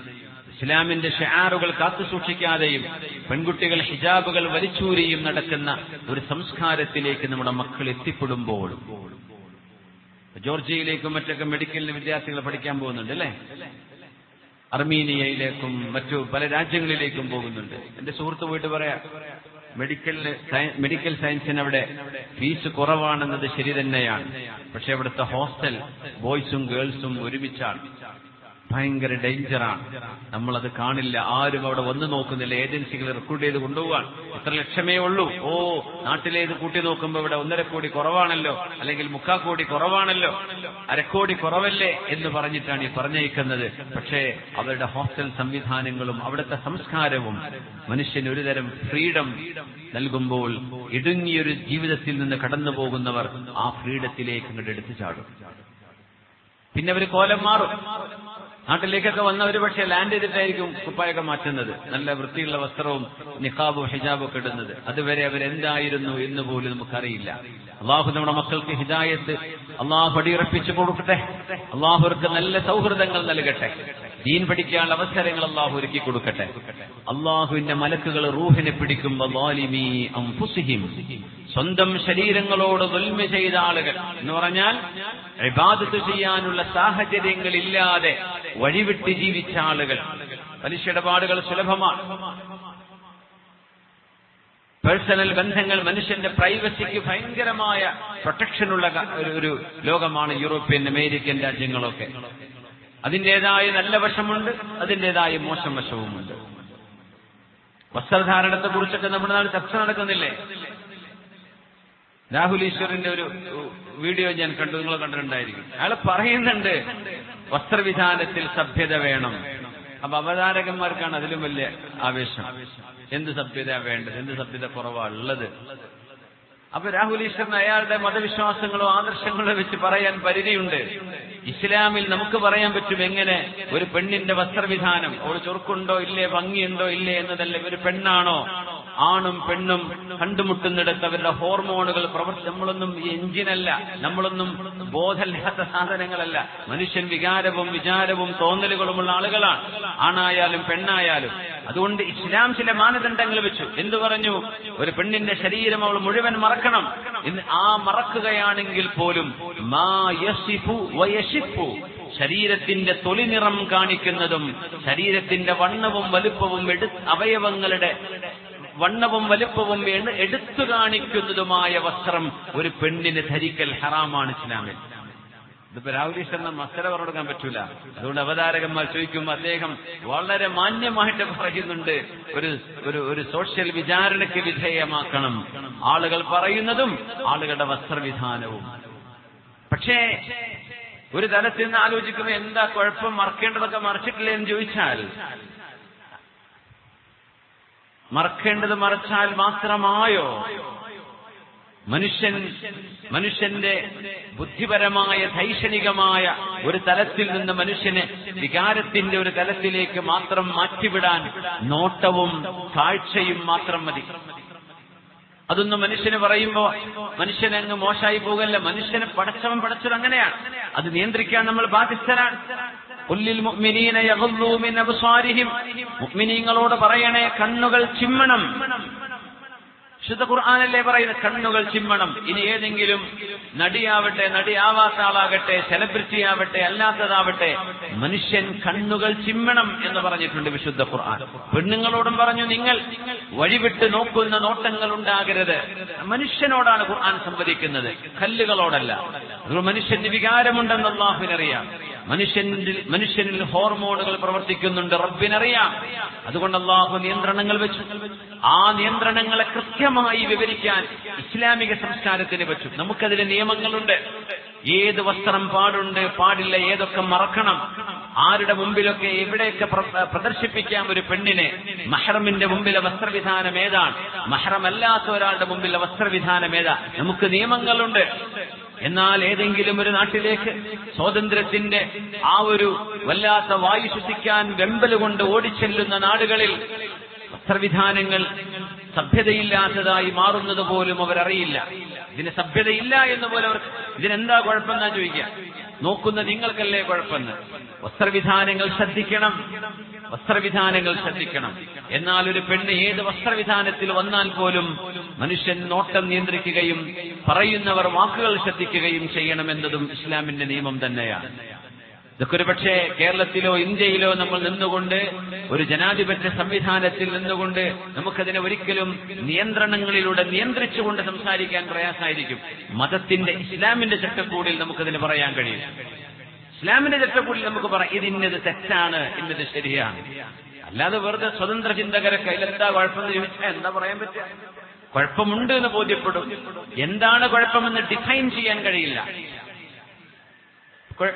ഇസ്ലാമിന്റെ ഷിആറുകൾ കാത്തുസൂക്ഷിക്കാതെയും പെൺകുട്ടികൾ ഹിജാബുകൾ വലിച്ചൂരിയും നടക്കുന്ന ഒരു സംസ്കാരത്തിലേക്ക് നമ്മുടെ മക്കൾ എത്തിപ്പെടുമ്പോൾ, ജോർജിയയിലേക്കും മറ്റൊക്കെ മെഡിക്കലിന് വിദ്യാർത്ഥികൾ പഠിക്കാൻ പോകുന്നുണ്ട് അല്ലേ, അർമീനിയയിലേക്കും മറ്റു പല രാജ്യങ്ങളിലേക്കും പോകുന്നുണ്ട്. എന്റെ സുഹൃത്ത് പോയിട്ട് പറയാ, മെഡിക്കൽ സയൻസിന് അവിടെ ഫീസ് കുറവാണെന്നത് ശരി തന്നെയാണ്, പക്ഷെ അവിടുത്തെ ഹോസ്റ്റൽ ബോയ്സും ഗേൾസും ഒരുമിച്ചാണ്. ഭയങ്കര ഡേഞ്ചറാണ്, നമ്മളത് കാണില്ല, ആരും അവിടെ വന്നു നോക്കുന്നില്ല. ഏജൻസികൾ റിക്രൂട്ട് ചെയ്ത് കൊണ്ടുപോകാൻ ഇത്ര ലക്ഷമേ ഉള്ളൂ, നാട്ടിലേത് കൂട്ടി നോക്കുമ്പോൾ ഇവിടെ 1.5 കോടി കുറവാണല്ലോ, അല്ലെങ്കിൽ 3/4 കോടി കുറവാണല്ലോ, 1/2 കോടി കുറവല്ലേ എന്ന് പറഞ്ഞിട്ടാണ് ഈ പറഞ്ഞയക്കുന്നത്. പക്ഷേ അവരുടെ ഹോസ്റ്റൽ സംവിധാനങ്ങളും അവിടുത്തെ സംസ്കാരവും മനുഷ്യന് ഒരുതരം ഫ്രീഡം നൽകുമ്പോൾ ഇടുങ്ങിയൊരു ജീവിതത്തിൽ നിന്ന് കടന്നു പോകുന്നവർ ആ ഫ്രീഡത്തിലേക്ക് അങ്ങോട്ട് എടുത്തു ചാടും. പിന്നെ അവർ കോലം മാറും. നാട്ടിലേക്കൊക്കെ വന്നവർ പക്ഷേ ലാൻഡ് ചെയ്തിട്ടായിരിക്കും കുപ്പായൊക്കെ മാറ്റുന്നത്, നല്ല വൃത്തിയുള്ള വസ്ത്രവും നിഖാബും ഹിജാബും ഒക്കെ ഇടുന്നത്. അതുവരെ അവരെന്തായിരുന്നു എന്ന് പോലും നമുക്കറിയില്ല. അള്ളാഹു നമ്മുടെ മക്കൾക്ക് ഹിദായത്ത് അള്ളാഹു അടിയുറപ്പിച്ചു കൊടുക്കട്ടെ. അള്ളാഹുർക്ക് നല്ല സൗഹൃദങ്ങൾ നൽകട്ടെ. ദീൻ പഠിക്കാനുള്ള അവസരങ്ങൾ അള്ളാഹു ഒരുക്കി കൊടുക്കട്ടെ. അള്ളാഹുവിന്റെ മലക്കുകൾ റൂഹിനെ പിടിക്കുമ്പോൾ ളാലിമീ അൻഫുസിഹിം, സ്വന്തം ശരീരങ്ങളോട് ദുൽമ ചെയ്ത ആളുകൾ എന്ന് പറഞ്ഞാൽ ഇബാദത്ത് ചെയ്യാനുള്ള സാഹചര്യങ്ങളില്ലാതെ വഴിവിട്ട് ജീവിച്ച ആളുകൾ. പലിശയിടപാടുകൾ സുലഭമാണ്. പേഴ്സണൽ ബന്ധങ്ങൾ, മനുഷ്യന്റെ പ്രൈവസിക്ക് ഭയങ്കരമായ പ്രൊട്ടക്ഷനുള്ള ഒരു ലോകമാണ് യൂറോപ്യൻ അമേരിക്കൻ രാജ്യങ്ങളൊക്കെ. അതിൻ്റെതായ നല്ല വശമുണ്ട്, അതിൻ്റെതായ മോശം വശവുമുണ്ട്. വസ്ത്രധാരണത്തെ കുറിച്ചൊക്കെ നമ്മുടെ നാട് ചർച്ച നടക്കുന്നില്ലേ? രാഹുൽ ഈശ്വറിന്റെ ഒരു വീഡിയോ ഞാൻ കണ്ടു, നിങ്ങൾ കണ്ടിട്ടുണ്ടായിരിക്കും. അയാൾ പറയുന്നുണ്ട് വസ്ത്രവിധാനത്തിൽ സഭ്യത വേണം. അപ്പൊ അവതാരകന്മാർക്കാണ് അതിലും വലിയ ആവേശം. എന്ത് സഭ്യത വേണ്ടത്, എന്ത് സഭ്യത കുറവാ ഉള്ളത്. അപ്പൊ രാഹുൽ ഈശ്വറിന് അയാളുടെ മതവിശ്വാസങ്ങളോ ആദർശങ്ങളോ വെച്ച് പറയാൻ പരിധിയുണ്ട്. ഇസ്ലാമിൽ നമുക്ക് പറയാൻ പറ്റും എങ്ങനെ ഒരു പെണ്ണിന്റെ വസ്ത്രവിധാനം, അവൾ ചൊറുക്കുണ്ടോ ഇല്ലേ, ഭംഗിയുണ്ടോ ഇല്ലേ എന്നതല്ല. ഒരു പെണ്ണാണോ, ആണും പെണ്ണും കണ്ടുമുട്ടുന്നിടത്ത് അവരുടെ ഹോർമോണുകൾ നമ്മളൊന്നും എഞ്ചിനല്ല, നമ്മളൊന്നും ബോധമില്ലാത്ത സാധനങ്ങളല്ല. മനുഷ്യൻ വികാരവും വിചാരവും തോന്നലുകളുമുള്ള ആളുകളാണ്, ആണായാലും പെണ്ണായാലും. അതുകൊണ്ട് ഇസ്ലാം ചില മാനദണ്ഡങ്ങൾ വെച്ചു. എന്തു പറഞ്ഞു? ഒരു പെണ്ണിന്റെ ശരീരം അവൾ മുഴുവൻ മറക്കണം. ആ മറക്കുകയാണെങ്കിൽ പോലും മാ യസിഫു വയശിഫു, ശരീരത്തിന്റെ തൊലി നിറം കാണിക്കുന്നതും ശരീരത്തിന്റെ വണ്ണവും വലുപ്പവും അവയവങ്ങളുടെ വണ്ണവും വലുപ്പവും എടുത്തു കാണിക്കുന്നതുമായ വസ്ത്രം ഒരു പെണ്ണിന് ധരിക്കൽ ഹറാമാണ് ഇസ്ലാമിൽ. ഇതിപ്പോ രാഹുൽ ഈശ്വറിന് മസല പറഞ്ഞു കൊടുക്കാൻ പറ്റൂല. അതുകൊണ്ട് അവതാരകന്മാർ ചോദിക്കുമ്പോൾ അദ്ദേഹം വളരെ മാന്യമായിട്ട് പറയുന്നുണ്ട്, ഒരു സോഷ്യൽ വിചാരണയ്ക്ക് വിധേയമാക്കണം ആളുകൾ പറയുന്നതും ആളുകളുടെ വസ്ത്രവിധാനവും. പക്ഷേ ഒരു തലത്തിൽ നിന്ന് ആലോചിക്കുമ്പോൾ എന്താ കുഴപ്പം, മറക്കേണ്ടതൊക്കെ മറച്ചിട്ടില്ലേ എന്ന് ചോദിച്ചാൽ, മറക്കേണ്ടത് മറച്ചാൽ മാത്രമായോ? മനുഷ്യന്റെ ബുദ്ധിപരമായ ധൈഷണികമായ ഒരു തലത്തിൽ നിന്ന് മനുഷ്യനെ വികാരത്തിന്റെ ഒരു തലത്തിലേക്ക് മാത്രം മാറ്റിവിടാൻ നോട്ടവും കാഴ്ചയും മാത്രം മതി. അതൊന്നും മനുഷ്യന് പറയുമ്പോ മനുഷ്യനങ്ങ് മോശമായി പോകല്ല. മനുഷ്യനെ പടച്ചത് അങ്ങനെയാണ്. അത് നിയന്ത്രിക്കാൻ നമ്മൾ ബാധ്യസ്ഥരാണ്. മുഅ്മിനീങ്ങളോട് പറയണേ, കണ്ണുകൾ ചിമ്മണം. വിശുദ്ധ ഖുർആനല്ലേ പറയുന്നത് കണ്ണുകൾ ചിമ്മണം. ഇനി ഏതെങ്കിലും നടിയാവട്ടെ, നടിയാവാത്ത ആളാകട്ടെ, സെലിബ്രിറ്റി ആവട്ടെ, അല്ലാത്തതാവട്ടെ, മനുഷ്യൻ കണ്ണുകൾ ചിമ്മണം എന്ന് പറഞ്ഞിട്ടുണ്ട് വിശുദ്ധ ഖുർആൻ. പെണ്ണുങ്ങളോടും പറഞ്ഞു, നിങ്ങൾ വഴിവിട്ട് നോക്കുന്ന നോട്ടങ്ങൾ ഉണ്ടാകരുത്. മനുഷ്യനോടാണ് ഖുർആൻ സംവദിക്കുന്നത്, കല്ലുകളോടല്ല. മനുഷ്യന് വികാരമുണ്ടെന്ന് അല്ലാഹുവിനറിയാം. മനുഷ്യനിൽ ഹോർമോണുകൾ പ്രവർത്തിക്കുന്നുണ്ട്, റബ്ബിനറിയാം. അതുകൊണ്ട് അല്ലാഹു നിയന്ത്രണങ്ങൾ വെച്ചു. ആ നിയന്ത്രണങ്ങളെ കൃത്യമായി വിവരിക്കാൻ ഇസ്ലാമിക സംസ്കാരത്തിന് പറ്റും. നമുക്കതിന് നിയമങ്ങളുണ്ട്. ഏത് വസ്ത്രം പാടുണ്ട്, പാടില്ല, ഏതൊക്കെ മറക്കണം, ആരുടെ മുമ്പിലൊക്കെ എവിടെയൊക്കെ പ്രദർശിപ്പിക്കാം ഒരു പെണ്ണിനെ, മഹ്റമിന്റെ മുമ്പിലെ വസ്ത്രവിധാനം ഏതാണ്, മഹ്റമല്ലാത്ത ഒരാളുടെ മുമ്പിലെ വസ്ത്രവിധാനം ഏതാ, നമുക്ക് നിയമങ്ങളുണ്ട്. എന്നാൽ ഏതെങ്കിലും ഒരു നാട്ടിലേക്ക് സ്വാതന്ത്ര്യത്തിന്റെ ആ ഒരു വല്ലാത്ത വായു ശ്വസിക്കാൻ വെമ്പലുകൊണ്ട് ഓടിച്ചെല്ലുന്ന നാടുകളിൽ വസ്ത്രവിധാനങ്ങൾ സഭ്യതയില്ലാത്തതായി മാറുന്നത് പോലും അവരറിയില്ല. ഇതിന് സഭ്യതയില്ല എന്ന് പോലും അവർ, ഇതിനെന്താ കുഴപ്പമെന്നാ ചോദിക്കുക. നോക്കുന്ന നിങ്ങൾക്കല്ലേ കുഴപ്പമെന്ന്. വസ്ത്രവിധാനങ്ങൾ ശ്രദ്ധിക്കണം, വസ്ത്രവിധാനങ്ങൾ ശ്രദ്ധിക്കണം. എന്നാൽ ഒരു പെണ്ണ് ഏത് വസ്ത്രവിധാനത്തിൽ വന്നാൽ പോലും മനുഷ്യൻ നോട്ടം നിയന്ത്രിക്കുകയും പറയുന്നവർ വാക്കുകൾ ശ്രദ്ധിക്കുകയും ചെയ്യണമെന്നതും ഇസ്ലാമിന്റെ നിയമം തന്നെയാണ്. ഇതൊക്കെ ഒരു പക്ഷേ കേരളത്തിലോ ഇന്ത്യയിലോ നമ്മൾ നിന്നുകൊണ്ട് ഒരു ജനാധിപത്യ സംവിധാനത്തിൽ നിന്നുകൊണ്ട് നമുക്കതിനെ ഒരിക്കലും നിയന്ത്രണങ്ങളിലൂടെ നിയന്ത്രിച്ചുകൊണ്ട് സംസാരിക്കാൻ പ്രയാസമായിരിക്കും. മതത്തിന്റെ ഇസ്ലാമിന്റെ ചട്ടക്കൂടിൽ നമുക്കതിന് പറയാൻ കഴിയും. ഇസ്ലാമിന്റെ ചട്ടക്കൂടിൽ നമുക്ക് പറയാം, ഇതിന്നത് തെറ്റാണ്, ഇന്നത് ശരിയാണ്. അല്ലാതെ വെറുതെ സ്വതന്ത്ര ചിന്തകരെ കയ്യിലെന്താ കുഴപ്പമെന്ന് ചോദിച്ചാൽ എന്താ പറയാൻ പറ്റുക? കുഴപ്പമുണ്ട് എന്ന് ബോധ്യപ്പെടും. എന്താണ് കുഴപ്പമെന്ന് ഡിഫൈൻ ചെയ്യാൻ കഴിയില്ല.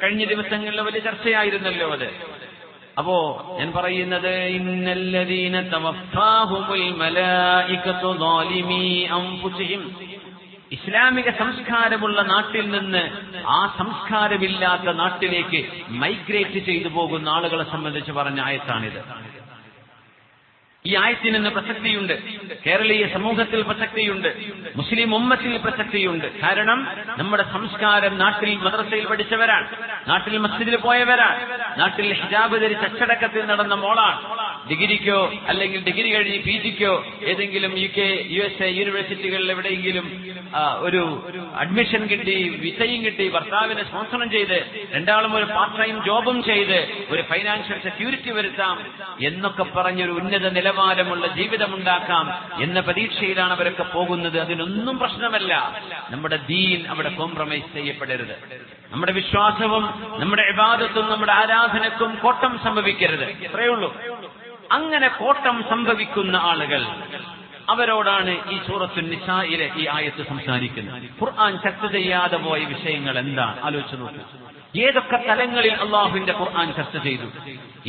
കഴിഞ്ഞ ദിവസങ്ങളിൽ വലിയ ചർച്ചയായിരുന്നല്ലോ അത്. അപ്പോ ഞാൻ പറയുന്നത്, ഇന്നല്ലദീന തവഫാഹുമുൽ മലായികതു ളാലിമീ അൻഫുസിഹിം, ഇസ്ലാമിക സംസ്കാരമുള്ള നാട്ടിൽ നിന്ന് ആ സംസ്കാരമില്ലാത്ത നാട്ടിലേക്ക് മൈഗ്രേറ്റ് ചെയ്തു പോകുന്ന ആളുകളെ സംബന്ധിച്ച് പറഞ്ഞ ആയത്താണിത്. ഈ ആയത്തിന് ഇന്ന് പ്രസക്തിയുണ്ട്. കേരളീയ സമൂഹത്തിൽ പ്രസക്തിയുണ്ട്, മുസ്ലിം ഉമ്മത്തിൽ പ്രസക്തിയുണ്ട്. കാരണം നമ്മുടെ സംസ്കാരം നാട്ടിൽ മദ്രസയിൽ പഠിച്ചവരാണ്, നാട്ടിൽ മസ്ജിദിൽ പോയവരാണ്, നാട്ടിൽ ഹിജാബ് ധരിച്ച് അച്ചടക്കത്തിൽ നടന്ന മോളാണ്. ഡിഗ്രിക്കോ അല്ലെങ്കിൽ ഡിഗ്രി കഴിഞ്ഞ് PGക്കോ ഏതെങ്കിലും UK USA യൂണിവേഴ്സിറ്റികളിൽ എവിടെയെങ്കിലും ഒരു അഡ്മിഷൻ കിട്ടി, വിസയും കിട്ടി, ഭർത്താവിനെ സ്പോൺസറും ചെയ്ത് രണ്ടാളും ഒരു പാർട്ട് ടൈം ജോബും ചെയ്ത് ഒരു ഫൈനാൻഷ്യൽ സെക്യൂരിറ്റി വരുത്താം എന്നൊക്കെ പറഞ്ഞൊരു ഉന്നത നിലവാരമുള്ള ജീവിതമുണ്ടാക്കാം എന്ന പ്രതീക്ഷയിലാണ് അവരൊക്കെ പോകുന്നത്. അതിനൊന്നും പ്രശ്നമല്ല. നമ്മുടെ ദീൻ അവിടെ കോംപ്രമൈസ് ചെയ്യപ്പെടരുത്. നമ്മുടെ വിശ്വാസവും നമ്മുടെ ഇബാദത്തും നമ്മുടെ ആരാധനക്കും കോട്ടം സംഭവിക്കരുത്. ഇത്രയേ ഉള്ളൂ. അങ്ങനെ കോട്ടം സംഭവിക്കുന്ന ആളുകൾ, അവരോടാണ് ഈ സൂറത്തുൻ നിസായിലെ ഈ ആയത്ത് സംസാരിക്കുന്നത്. ഖുർആൻ ചർച്ച ചെയ്യാതെ പോയ വിഷയങ്ങൾ എന്താണ് ആലോചിച്ച് നോക്കൂ. ഏതൊക്കെ തലങ്ങളിൽ അല്ലാഹുവിന്റെ ഖുർആൻ ചർച്ച ചെയ്തു.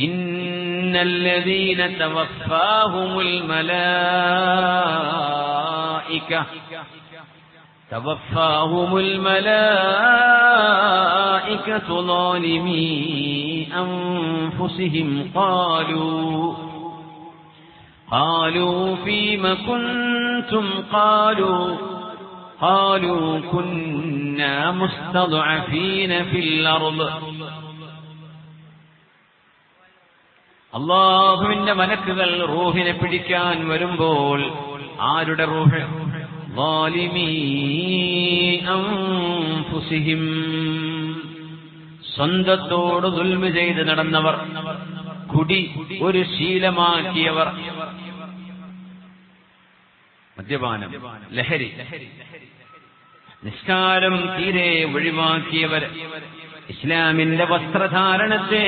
ഇന്നല്ലദീന തവഫാഹുമുൽ മലായികതു ളാലിമീ അൻഫുസിഹിം قالوا فيم كنتم قالوا كنا مستضعفين في الأرض. അല്ലാഹുവിന്റെ മലക്കുകൾ റൂഹിനെ പിടിക്കാൻ വരുമ്പോൾ ആരുടെ റൂഹ്? ളാലിമീ അൻഫുസിഹിം, സ്വന്തത്തോട് ദുൽമ ചെയ്ത് നടന്നവർ, കുടി ഒരു ശീലമാക്കിയവർ, മദ്യപാനം, ലഹരി, നിസ്കാരം തീരെ ഒഴിവാക്കിയവർ, ഇസ്ലാമിന്റെ വസ്ത്രധാരണത്തെ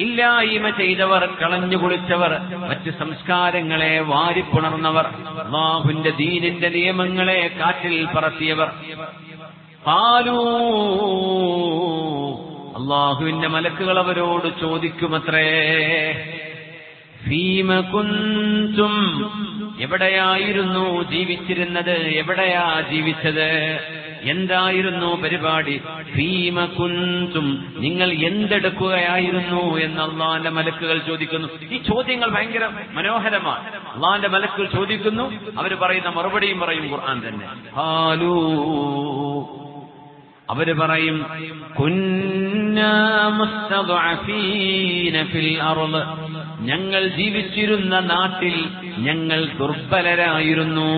ഇല്ലായ്മ ചെയ്തവർ, കളഞ്ഞു കുളിച്ചവർ, മറ്റ് സംസ്കാരങ്ങളെ വാരിപ്പുണർന്നവർ, അല്ലാഹുവിന്റെ ദീനിന്റെ നിയമങ്ങളെ കാറ്റിൽ പറത്തിയവർ. അല്ലാഹുവിന്റെ മലക്കുകൾ അവരോട് ചോദിക്കുമത്രേ, ഫീമ കുന്തും, എവിടെയായിരുന്നു ജീവിച്ചിരുന്നത്, എവിടെയാ ജീവിച്ചത്, എന്തായിരുന്നു പരിപാടി? ഫീമ കുന്തും, നിങ്ങൾ എന്തെടുക്കുകയായിരുന്നു എന്ന് അള്ളാന്റെ മലക്കുകൾ ചോദിക്കുന്നു. ഈ ചോദ്യങ്ങൾ ഭയങ്കര മനോഹരമാണ്. അള്ളാന്റെ മലക്കുകൾ ചോദിക്കുന്നു, അവർ പറയുന്ന മറുപടിയും പറയും ഖുർആൻ തന്നെ. അവര് പറയും, കുന്നാ മുസ്തദ്അഫീന ഫിൽ അർള്, ഞങ്ങൾ ജീവിച്ചിരുന്ന നാട്ടിൽ ഞങ്ങൾ ദുർബലരായിരുന്നു.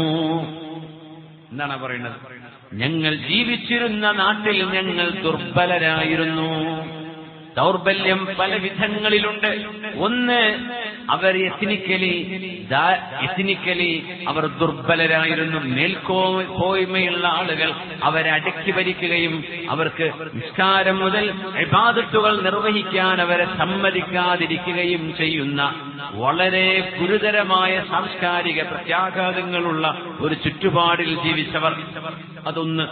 എന്താണ് പറയുന്നത്? ഞങ്ങൾ ജീവിച്ചിരുന്ന നാട്ടിൽ ഞങ്ങൾ ദുർബലരായിരുന്നു. ദൗർബല്യം പല വിധങ്ങളിലുണ്ട്. ഒന്ന്, അവർ എത്തിനിക്കലി അവർ ദുർബലരായിരുന്നു. മേൽക്കോയ്മയുള്ള ആളുകൾ അവരെ അടക്കി ഭരിക്കുകയും അവർക്ക് നിസ്കാരം മുതൽ ഇബാദത്തുകൾ നിർവഹിക്കാൻ അവരെ സമ്മതിക്കാതിരിക്കുകയും ചെയ്യുന്ന വളരെ ഗുരുതരമായ സാംസ്കാരിക പ്രത്യാഘാതങ്ങളുള്ള ഒരു ചുറ്റുപാടിൽ ജീവിച്ചവർ. അതൊന്ന്.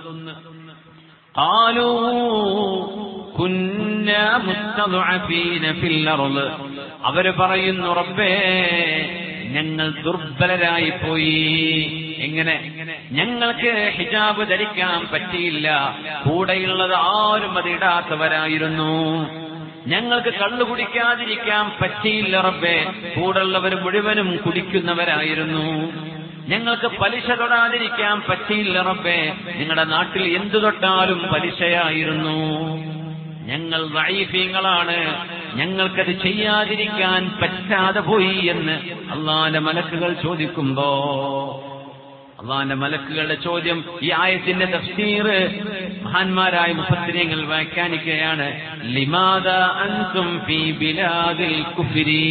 അവര് പറയുന്നു, റബ്ബേ ഞങ്ങൾ ദുർബലരായി പോയി. എങ്ങനെ? ഞങ്ങൾക്ക് ഹിജാബ് ധരിക്കാൻ പറ്റിയില്ല. കൂടെയുള്ളത് ആരും അതിടാത്തവരായിരുന്നു. ഞങ്ങൾക്ക് കള്ളു കുടിക്കാതിരിക്കാൻ പറ്റിയില്ല റബ്ബേ. കൂടെയുള്ളവർ മുഴുവനും കുടിക്കുന്നവരായിരുന്നു. ഞങ്ങൾക്ക് പലിശ തൊടാതിരിക്കാൻ പറ്റിയില്ല റബ്ബേ. നിങ്ങളുടെ നാട്ടിൽ എന്തു തൊട്ടാലും പലിശയായിരുന്നു. ഞങ്ങൾ ദഈഫീങ്ങളാണ്, ഞങ്ങൾക്കത് ചെയ്യാതിരിക്കാൻ പറ്റാതെ പോയി എന്ന് അല്ലാഹുവിന്റെ മലക്കുകൾ ചോദിക്കുമ്പോ, അല്ലാഹുവിന്റെ മലക്കുകളുടെ ചോദ്യം, ഈ ആയത്തിന്റെ തഫ്സീർ മഹാന്മാരായ മുഫസ്സിരീങ്ങൾ വ്യാഖ്യാനിക്കുകയാണ്. ലിമാദാ അൻതും ഫീ ബിലാദിൽ കുഫ്രി,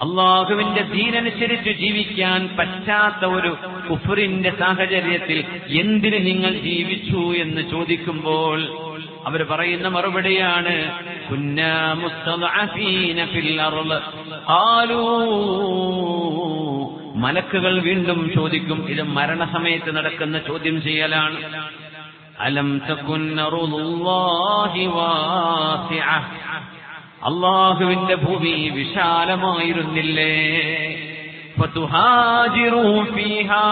അള്ളാഹുവിന്റെ ദീനനുസരിച്ച് ജീവിക്കാൻ പറ്റാത്ത ഒരു കുഫ്റിന്റെ സാഹചര്യത്തിൽ എന്തിന് നിങ്ങൾ ജീവിച്ചു എന്ന് ചോദിക്കുമ്പോൾ അവർ പറയുന്ന മറുപടിയാണ്, കുന്നാ മുസ്തദഅഫീന ഫിൽ അർള്. മലക്കുകൾ വീണ്ടും ചോദിക്കും. ഇത് മരണസമയത്ത് നടക്കുന്ന ചോദ്യം ചെയ്യലാണ്. അലം തകുൻ അർളുല്ലാഹി വാസിഅ, അള്ളാഹുവിന്റെ ഭൂമി വിശാലമായിരുന്നില്ലേ? ഫതുഹാജിറൂ ഫീഹാ,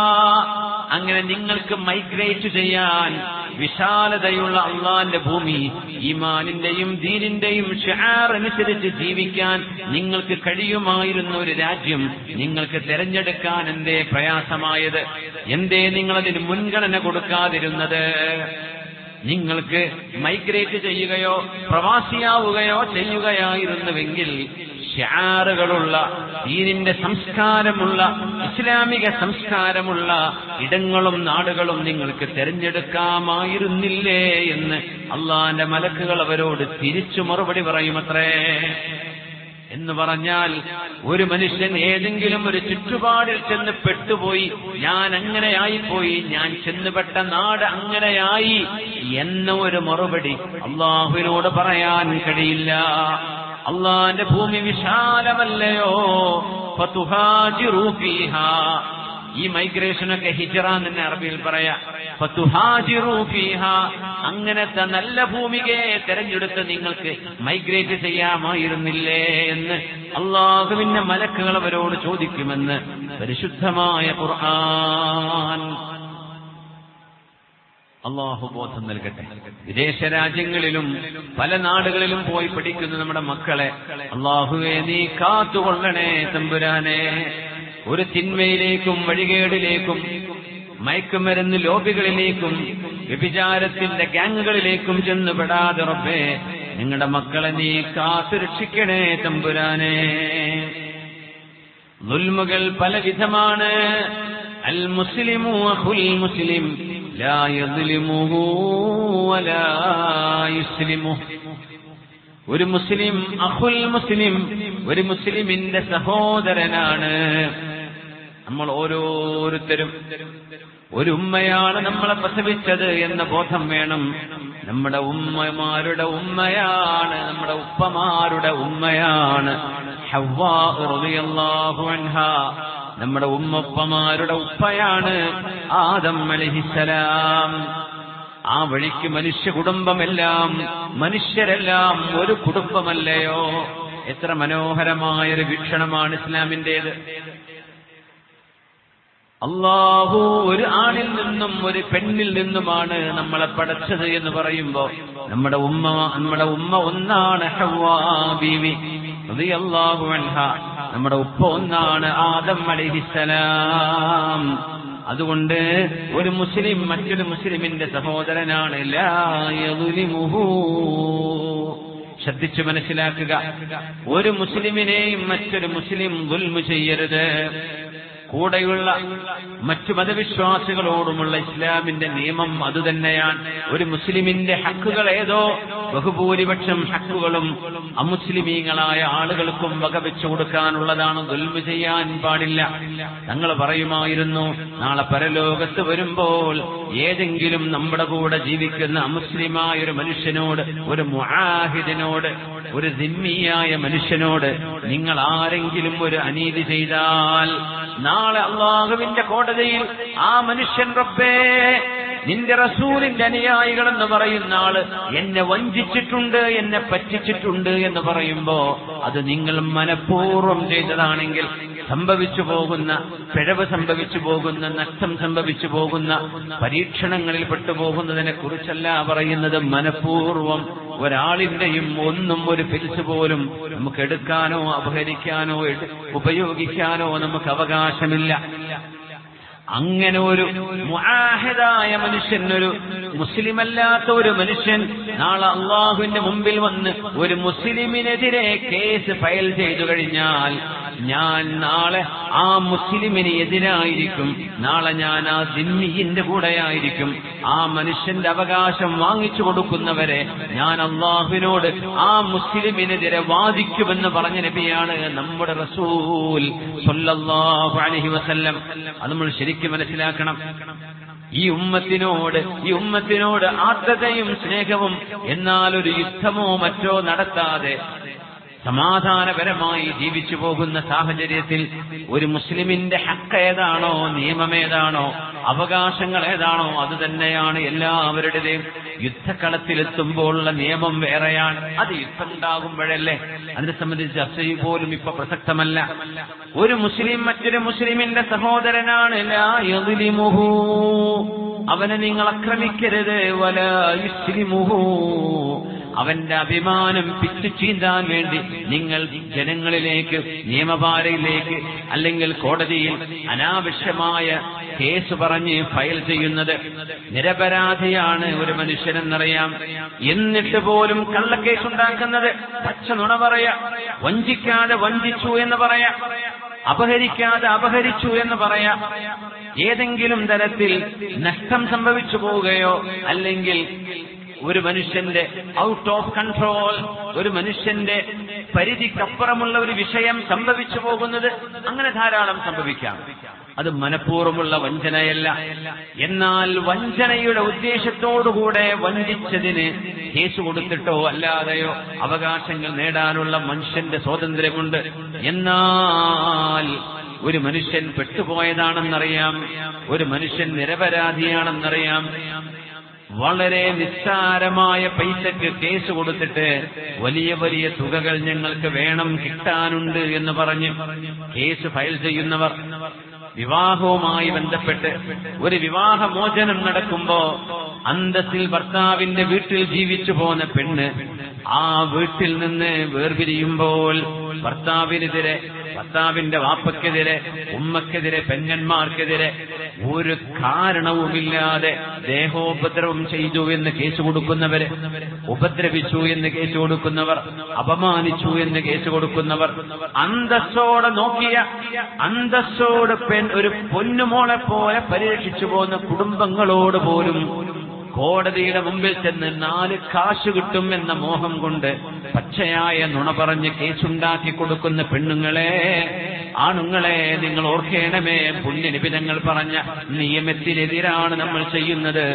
അങ്ങനെ നിങ്ങൾക്ക് മൈഗ്രേറ്റ് ചെയ്യാൻ വിശാലതയുള്ള അള്ളാന്റെ ഭൂമി, ഈമാനിന്റെയും ദീനിന്റെയും ഷിആർ അനുസരിച്ച് ജീവിക്കാൻ നിങ്ങൾക്ക് കഴിയുമായിരുന്ന ഒരു രാജ്യം നിങ്ങൾക്ക് തിരഞ്ഞെടുക്കാൻ എന്തേ പ്രയാസമായത്? എന്തേ നിങ്ങളതിന് മുൻഗണന കൊടുക്കാതിരുന്നത്? നിങ്ങൾക്ക് മൈഗ്രേറ്റ് ചെയ്യുകയോ പ്രവാസിയാവുകയോ ചെയ്യുകയായിരുന്നുവെങ്കിൽ ഷിആറുകളുള്ള, ദീനിന്റെ സംസ്കാരമുള്ള, ഇസ്ലാമിക സംസ്കാരമുള്ള ഇടങ്ങളും നാടുകളും നിങ്ങൾക്ക് തിരഞ്ഞെടുക്കാമായിരുന്നില്ലേ എന്ന് അള്ളാന്റെ മലക്കുകൾ അവരോട് തിരിച്ചു മറുപടി പറയുമത്രേ. എന്ന് പറഞ്ഞാൽ, ഒരു മനുഷ്യൻ ഏതെങ്കിലും ഒരു ചുറ്റുപാടിൽ ചെന്ന് പെട്ടുപോയി, ഞാൻ അങ്ങനെയായിപ്പോയി, ഞാൻ ചെന്നുപെട്ട നാട് അങ്ങനെയായി എന്ന ഒരു മറുപടി അള്ളാഹുവിനോട് പറയാൻ കഴിയില്ല. അള്ളാന്റെ ഭൂമി വിശാലമല്ലയോ? ഫതുഹാജിറൂ ഫീഹാ, ഈ മൈഗ്രേഷനൊക്കെ ഹിജ്റ എന്ന് അറബിയിൽ പറയാ. ഫതുഹാജിറൂ ഫീഹാ, അങ്ങനത്തെ നല്ല ഭൂമികയെ തെരഞ്ഞെടുത്ത് നിങ്ങൾക്ക് മൈഗ്രേറ്റ് ചെയ്യാമായിരുന്നില്ലേ എന്ന് അള്ളാഹുവിന്റെ മലക്കുകൾ അവരോട് ചോദിക്കുമെന്ന് പരിശുദ്ധമായ ഖുർആൻ. അള്ളാഹു ബോധം നൽകട്ടെ. വിദേശ രാജ്യങ്ങളിലും പല നാടുകളിലും പോയി പഠിക്കുന്ന നമ്മുടെ മക്കളെ അള്ളാഹുവേ നീ കാത്തുകൊള്ളണേ തമ്പുരാനെ. ഒരു തിന്മയിലേക്കും വഴികേടിലേക്കും മയക്കുമരുന്ന് ലോബികളിലേക്കും വ്യഭിചാരത്തിന്റെ ഗ്യാങ്ങുകളിലേക്കും ചെന്നുപെടാതെ റബ്ബേ നിങ്ങളുടെ മക്കളെ നീ കാത്തുരക്ഷിക്കണേ തമ്പുരാനെ. ദുൽമുകൾ പലവിധമാണ്. അൽ മുസ്ലിമു അഖുൽ മുസ്ലിം ലാ യദ്ലിമുഹു വലാ യുസ്ലിമുഹു. ഒരു മുസ്ലിം അഖുൽ മുസ്ലിം, ഒരു മുസ്ലിമിന്റെ സഹോദരനാണ്. നമ്മൾ ഓരോരുത്തരും ഒരു ഉമ്മയാണ് നമ്മളെ പ്രസവിച്ചത് എന്ന ബോധം വേണം. നമ്മുടെ ഉമ്മമാരുടെ ഉമ്മയാണ്, നമ്മുടെ ഉപ്പമാരുടെ ഉമ്മയാണ് ഹവ്വാ റളിയല്ലാഹു അൻഹാ. നമ്മുടെ ഉമ്മപ്പമാരുടെ ഉപ്പയാണ് ആദം അലൈഹിസ്സലാം. ആ വഴിക്ക് മനുഷ്യ കുടുംബമെല്ലാം, മനുഷ്യരെല്ലാം ഒരു കുടുംബമല്ലയോ? എത്ര മനോഹരമായൊരു വീക്ഷണമാണ് ഇസ്ലാമിന്റേത്. അല്ലാഹു ഒരു ആണിൽ നിന്നും ഒരു പെണ്ണിൽ നിന്നുമാണ് നമ്മളെ പടച്ചത് എന്ന് പറയുമ്പോ നമ്മുടെ ഉമ്മ ഒന്നാണ് ഹവ്വാ ബീവി റളിയല്ലാഹു അൻഹാ. നമ്മുടെ ഉപ്പ ഒന്നാണ് ആദം അലൈഹിസ്സലാം. അതുകൊണ്ട് ഒരു മുസ്ലിം മറ്റൊരു മുസ്ലിമിന്റെ സഹോദരനാണ്. ലാ യദ്ലിമുഹു. ശ്രദ്ധിച്ചു മനസ്സിലാക്കുക. ഒരു മുസ്ലിമിനെയും മറ്റൊരു മുസ്ലിം ദുൽമു ചെയ്യരുത്. കൂടെയുള്ള മറ്റു മതവിശ്വാസികളോടുമുള്ള ഇസ്ലാമിന്റെ നിയമം അതുതന്നെയാണ്. ഒരു മുസ്ലിമിന്റെ ഹക്കുകൾ ഏതോ ബഹുഭൂരിപക്ഷം ഹക്കുകളും അമുസ്ലിമീങ്ങളായ ആളുകൾക്കും വകവെച്ചു കൊടുക്കാനുള്ളതാണ്. ദുൽമ ചെയ്യാൻ പാടില്ല. തങ്ങൾ പറയുമായിരുന്നു, നാളെ പരലോകത്ത് വരുമ്പോൾ ഏതെങ്കിലും നമ്മുടെ കൂടെ ജീവിക്കുന്ന അമുസ്ലിമായ ഒരു മനുഷ്യനോട്, ഒരു മുആഹിദിനോട്, ഒരു ദിമ്മിയായ മനുഷ്യനോട് നിങ്ങൾ ആരെങ്കിലും ഒരു അനീതി ചെയ്താൽ നാളെ അല്ലാഹുവിന്റെ കോടതിയിൽ ആ മനുഷ്യൻ, റബ്ബേ നിന്റെ റസൂലിന്റെ അനുയായികളെന്ന് പറയുന്ന ആള് എന്നെ വഞ്ചിച്ചിട്ടുണ്ട്, എന്നെ പറ്റിച്ചിട്ടുണ്ട് എന്ന് പറയുമ്പോ അത് നിങ്ങൾ മനഃപൂർവ്വം ചെയ്തതാണെങ്കിൽ സംഭവിച്ചു പോകുന്ന പിഴവ്, സംഭവിച്ചു പോകുന്ന നഷ്ടം, സംഭവിച്ചു പോകുന്ന പരീക്ഷണങ്ങളിൽ പെട്ടുപോകുന്നതിനെ കുറിച്ചല്ല പറയുന്നത്. മനഃപൂർവ്വം ഒരാളിന്റെയും ഒന്നും ഒരു പിരിച്ചു പോലും നമുക്ക് എടുക്കാനോ അപഹരിക്കാനോ ഉപയോഗിക്കാനോ നമുക്ക് അവകാശമില്ല. അങ്ങനെ ഒരു മുആഹിദായ മനുഷ്യൻ, ഒരു മുസ്ലിമല്ലാത്ത ഒരു മനുഷ്യൻ നാളെ അള്ളാഹുവിന്റെ മുമ്പിൽ വന്ന് ഒരു മുസ്ലിമിനെതിരെ കേസ് ഫയൽ ചെയ്തു കഴിഞ്ഞാൽ ഞാൻ നാളെ ആ മുസ്ലിമിന് എതിരായിരിക്കും. നാളെ ഞാൻ ആ ദിമ്മിയിന്റെ കൂടെയായിരിക്കും. ആ മനുഷ്യന്റെ അവകാശം വാങ്ങിച്ചു കൊടുക്കുന്നവരെ ഞാൻ അള്ളാഹുവിനോട് ആ മുസ്ലിമിനെതിരെ വാദിക്കുമെന്ന് പറഞ്ഞ നബിയാണ് നമ്മുടെ റസൂൽ സ്വല്ലല്ലാഹു അലൈഹി വസല്ലം. അത് നമ്മൾ ശരിക്കും മനസ്സിലാക്കണം. ഈ ഉമ്മത്തിനോട് ആർദ്രതയും സ്നേഹവും, എന്നാൽ ഒരു യുദ്ധമോ മറ്റോ നടത്താതെ സമാധാനപരമായി ജീവിച്ചു പോകുന്ന സാഹചര്യത്തിൽ ഒരു മുസ്ലിമിന്റെ ഹക്ക് ഏതാണോ, നിയമമേതാണോ, അവകാശങ്ങൾ ഏതാണോ അത് തന്നെയാണ് എല്ലാവരുടെയും. യുദ്ധക്കളത്തിലെത്തുമ്പോഴുള്ള നിയമം വേറെയാണ്. അത് യുദ്ധം ഉണ്ടാകുമ്പോഴല്ലേ. അതിനെ സംബന്ധിച്ച് ചർച്ച പോലും ഇപ്പൊ പ്രസക്തമല്ല. ഒരു മുസ്ലിം മറ്റൊരു മുസ്ലിമിന്റെ സഹോദരനാണ്. ലാ യദ്ലിമുഹു, അവനെ നിങ്ങൾ ആക്രമിക്കരുത്. വലാ യുസ്ലിമുഹു, അവന്റെ അഭിമാനം പിച്ചു ചീന്താൻ വേണ്ടി നിങ്ങൾ ജനങ്ങളിലേക്ക്, നിയമപാലയിലേക്ക്, അല്ലെങ്കിൽ കോടതിയിൽ അനാവശ്യമായ കേസ് പറഞ്ഞ് ഫയൽ ചെയ്യുന്നത്. നിരപരാധിയാണ് ഒരു മനുഷ്യനെന്നറിയാം, എന്നിട്ട് പോലും കള്ളക്കേസ് ഉണ്ടാക്കുന്നത്, പച്ച നുണ പറയാ, വഞ്ചിക്കാതെ വഞ്ചിച്ചു എന്ന് പറയാ, അപഹരിക്കാതെ അപഹരിച്ചു എന്ന് പറയാ, ഏതെങ്കിലും തരത്തിൽ നഷ്ടം സംഭവിച്ചു പോവുകയോ അല്ലെങ്കിൽ ഒരു മനുഷ്യന്റെ ഔട്ട് ഓഫ് കൺട്രോൾ, ഒരു മനുഷ്യന്റെ പരിധിക്കപ്പുറമുള്ള ഒരു വിഷയം സംഭവിച്ചു പോകുന്നത്, അങ്ങനെ ധാരാളം സംഭവിക്കാം. അത് മനഃപൂർവ്വമുള്ള വഞ്ചനയല്ല. എന്നാൽ വഞ്ചനയുടെ ഉദ്ദേശത്തോടുകൂടെ വഞ്ചിച്ചതിന് കേസ് കൊടുത്തിട്ടോ അല്ലാതെയോ അവകാശങ്ങൾ നേടാനുള്ള മനുഷ്യന്റെ സ്വാതന്ത്ര്യമുണ്ട്. എന്നാൽ ഒരു മനുഷ്യൻ പെട്ടുപോയതാണെന്നറിയാം, ഒരു മനുഷ്യൻ നിരപരാധിയാണെന്നറിയാം, വളരെ നിസ്സാരമായ പൈസക്ക് കേസ് കൊടുത്തിട്ട് വലിയ വലിയ തുകകൾ ഞങ്ങൾക്ക് വേണം, കിട്ടാനുണ്ട് എന്ന് പറഞ്ഞ് കേസ് ഫയൽ ചെയ്യുന്നവർ, വിവാഹവുമായി ബന്ധപ്പെട്ട് ഒരു വിവാഹമോചനം നടക്കുമ്പോ അന്തസ്സിൽ ഭർത്താവിന്റെ വീട്ടിൽ ജീവിച്ചു പോന്ന പെണ്ണ് ആ വീട്ടിൽ നിന്ന് വേർപിരിയുമ്പോൾ ഭർത്താവിനെതിരെ, ഭർത്താവിന്റെ വാപ്പക്കെതിരെ, ഉമ്മക്കെതിരെ, പെങ്ങന്മാർക്കെതിരെ ഒരു കാരണവുമില്ലാതെ ദേഹോപദ്രവം ചെയ്തു എന്ന് കേസ് കൊടുക്കുന്നവര്, ഉപദ്രവിച്ചു എന്ന് കേസ് കൊടുക്കുന്നവർ, അപമാനിച്ചു എന്ന് കേസ് കൊടുക്കുന്നവർ, അന്തസ്സോടെ നോക്കിയ, അന്തസ്സോട് ഒരു പൊന്നുമോളെ പോലെ പരിരക്ഷിച്ചു പോകുന്ന കുടുംബങ്ങളോട് പോലും കോടതിയുടെ മുമ്പിൽ ചെന്ന് 4 കാശ് കിട്ടും എന്ന മോഹം കൊണ്ട് പച്ചയായ നുണ പറഞ്ഞ് കേസുണ്ടാക്കി കൊടുക്കുന്ന പെണ്ണുങ്ങളെ, ആണുങ്ങളെ, നിങ്ങൾ ഓർക്കേണമേ, പുണ്യനിബിധങ്ങൾ പറഞ്ഞ നിയമത്തിനെതിരാണ് നമ്മൾ ചെയ്യുന്നത്.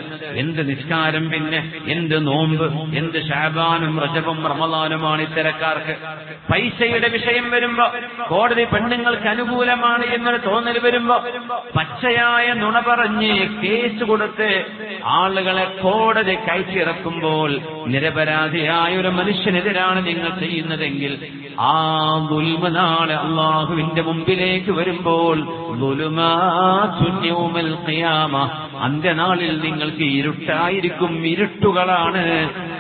എന്ത് നിസ്കാരം, പിന്നെ എന്ത് നോമ്പ്, എന്ത് ശഅബാനും റജബും റമളാനുമാണ് ഇത്തരക്കാർക്ക്. പൈസയുടെ വിഷയം വരുമ്പോ, കോടതി പെണ്ണുങ്ങൾക്ക് അനുകൂലമാണ് എന്നൊരു തോന്നൽ വരുമ്പോ പച്ചയായ നുണ പറഞ്ഞ് കേസ് കൊടുത്ത് ആളുകളെ കോടതി കയറ്റിയിറക്കുമ്പോൾ നിരപരാധിയായ ഒരു മനുഷ്യനെതിരാണ് നിങ്ങൾ ചെയ്യുന്നതെങ്കിൽ ആ ദുൽമ നാളെ അല്ലാഹുവിന്റെ മുമ്പിലേക്ക് വരുമ്പോൾ ളുലുമാതുൽ ഖിയാമ, അന്ത്യനാളിൽ നിങ്ങൾക്ക് ഇരുട്ടായിരിക്കും. ഇരുട്ടുകളാണ്,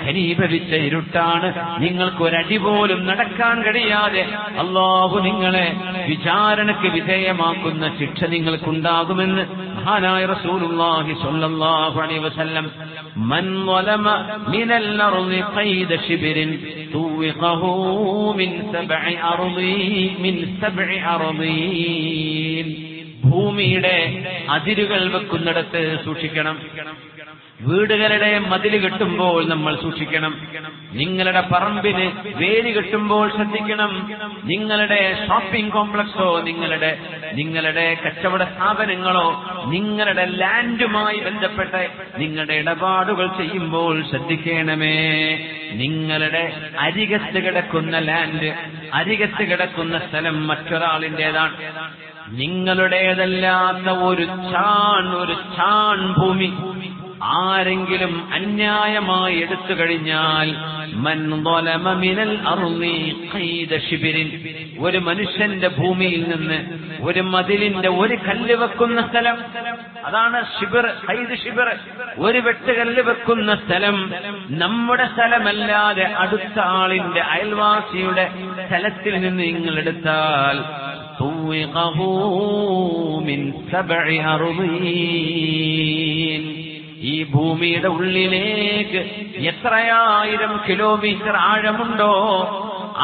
ഘനീഭവിച്ച ഇരുട്ടാണ്. നിങ്ങൾക്ക് ഒരടി പോലും നടക്കാൻ കഴിയാതെ അല്ലാഹു നിങ്ങളെ വിചാരണയ്ക്ക് വിധേയമാക്കുന്ന ശിക്ഷ നിങ്ങൾക്കുണ്ടാകുമെന്ന് മഹാനായ റസൂലുള്ളാഹി സ്വല്ലല്ലാഹു അലൈഹി വസല്ലം, മൻ ളലമ മിനൽ അർളി ഖൈദ ശിബ്രിൻ തുവിഖഹു മിൻ സബ്ഇ അർളീൻ. ഭൂമിയുടെ അതിരുകൾ വെക്കുന്നിടത്ത് സൂക്ഷിക്കണം. വീടുകളുടെ മതില് കെട്ടുമ്പോൾ നമ്മൾ സൂക്ഷിക്കണം. നിങ്ങളുടെ പറമ്പിന് വേലി കെട്ടുമ്പോൾ ശ്രദ്ധിക്കണം. നിങ്ങളുടെ ഷോപ്പിംഗ് കോംപ്ലക്സോ നിങ്ങളുടെ കച്ചവട സ്ഥാപനങ്ങളോ നിങ്ങളുടെ ലാൻഡുമായി ബന്ധപ്പെട്ട് നിങ്ങളുടെ ഇടപാടുകൾ ചെയ്യുമ്പോൾ ശ്രദ്ധിക്കണമേ. നിങ്ങളുടെ അരികത്ത് കിടക്കുന്ന ലാൻഡ്, അരികത്ത് കിടക്കുന്ന സ്ഥലം മറ്റൊരാളിൻ്റെതാണ്. നിങ്ങളുടേതല്ലാത്ത ഒരു ചാൺ ഭൂമി ആരെങ്കിലും അന്യായമായി എടുത്തു കഴിഞ്ഞാൽ, മൻ ളലമ മിനൽ അർളി ഖൈദ ശിബിരിൻ, ഒരു മനുഷ്യന്റെ ഭൂമിയിൽ നിന്ന് ഒരു മതിലിന്റെ ഒരു കല്ല് വെക്കുന്ന സ്ഥലം, അതാണ് ഷിബിർ, ഖൈദ് ഷിബിർ, ഒരു വെട്ടുകല്ല് വെക്കുന്ന സ്ഥലം നമ്മുടെ സ്ഥലമല്ലാതെ അടുത്ത ആളിന്റെ അയൽവാസിയുടെ സ്ഥലത്തിൽ നിന്ന് നിങ്ങൾ എടുത്താൽ മിൻ സബ്ഇ അർളീൻ, ഈ ഭൂമിയുടെ ഉള്ളിലേക്ക് എത്രയായിരം കിലോമീറ്റർ ആഴമുണ്ടോ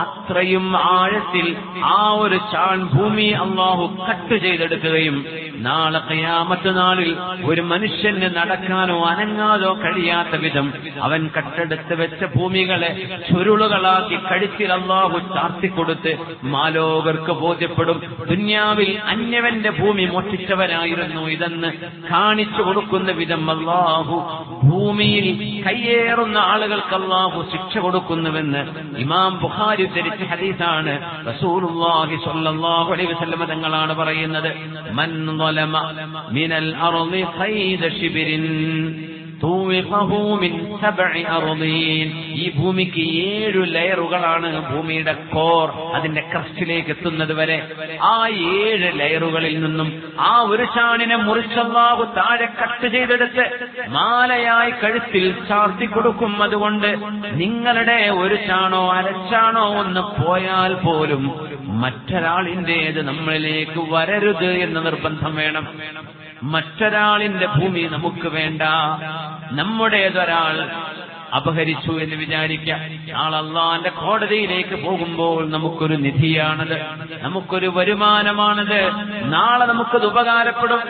അത്രയും ആഴത്തിൽ ആ ഒരു ചാൺ ഭൂമി അല്ലാഹു കട്ട് ചെയ്തെടുക്കുകയും നാളെ ഖിയാമത്ത് നാളിൽ ഒരു മനുഷ്യന് നടക്കാനോ അനങ്ങാതോ കഴിയാത്ത വിധം അവൻ കട്ടെടുത്ത് വെച്ച ഭൂമികളെ ചുരുളുകളാക്കി കഴുത്തിൽ അല്ലാഹു ചാർത്തിക്കൊടുത്ത് മാലോകർക്ക് ബോധ്യപ്പെടും, ദുന്യാവിൽ അന്യവന്റെ ഭൂമി മോഷ്ടിച്ചവനായിരുന്നു ഇതെന്ന് കാണിച്ചു കൊടുക്കുന്ന വിധം അല്ലാഹു ഭൂമിയിൽ കയ്യേറുന്ന ആളുകൾക്ക് അല്ലാഹു ശിക്ഷ കൊടുക്കുന്നുവെന്ന് ഇമാം ബുഖാരി ധരിച്ച ഹദീസാണ്. റസൂലുള്ളാഹി സ്വല്ലല്ലാഹു അലൈഹി വസല്ലം തങ്ങളാണ് പറയുന്നത്, മൻ ളലമ മിനൽ അർളി ഖൈദ ശിബിരിൻ തൂഖഹു മിൻ സബ്ഇ അർളീൻ. ഈ ഭൂമിക്ക് 7 ലെയറുകളാണ്. ഭൂമിയുടെ കോർ അതിന്റെ ക്രസ്റ്റിലേക്ക് എത്തുന്നത് വരെ ആ 7 ലെയറുകളിൽ നിന്നും ആ ഒരു ചാണിനെ മുറിച്ചല്ലാഹു താഴെ കട്ട് ചെയ്തെടുത്ത് മാലയായി കഴുത്തിൽ ചാർത്തി കൊടുക്കും. അതുകൊണ്ട് നിങ്ങളുടെ ഒരു ചാണോ അരച്ചാണോ ഒന്ന് പോയാൽ പോലും മറ്റൊരാളിന്റേത് നമ്മളിലേക്ക് വരരുത് എന്ന് നിർബന്ധം വേണം. മറ്റൊരാളിന്റെ ഭൂമി നമുക്ക് വേണ്ട. നമ്മുടേതൊരാൾ അപഹരിച്ചു എന്ന് വിചാരിക്കാം, അള്ളാന്റെ കോടതിയിലേക്ക് പോകുമ്പോൾ നമുക്കൊരു നിധിയാണത്, നമുക്കൊരു വരുമാനമാണത്, നാളെ നമുക്കത് ഉപകാരപ്പെടും.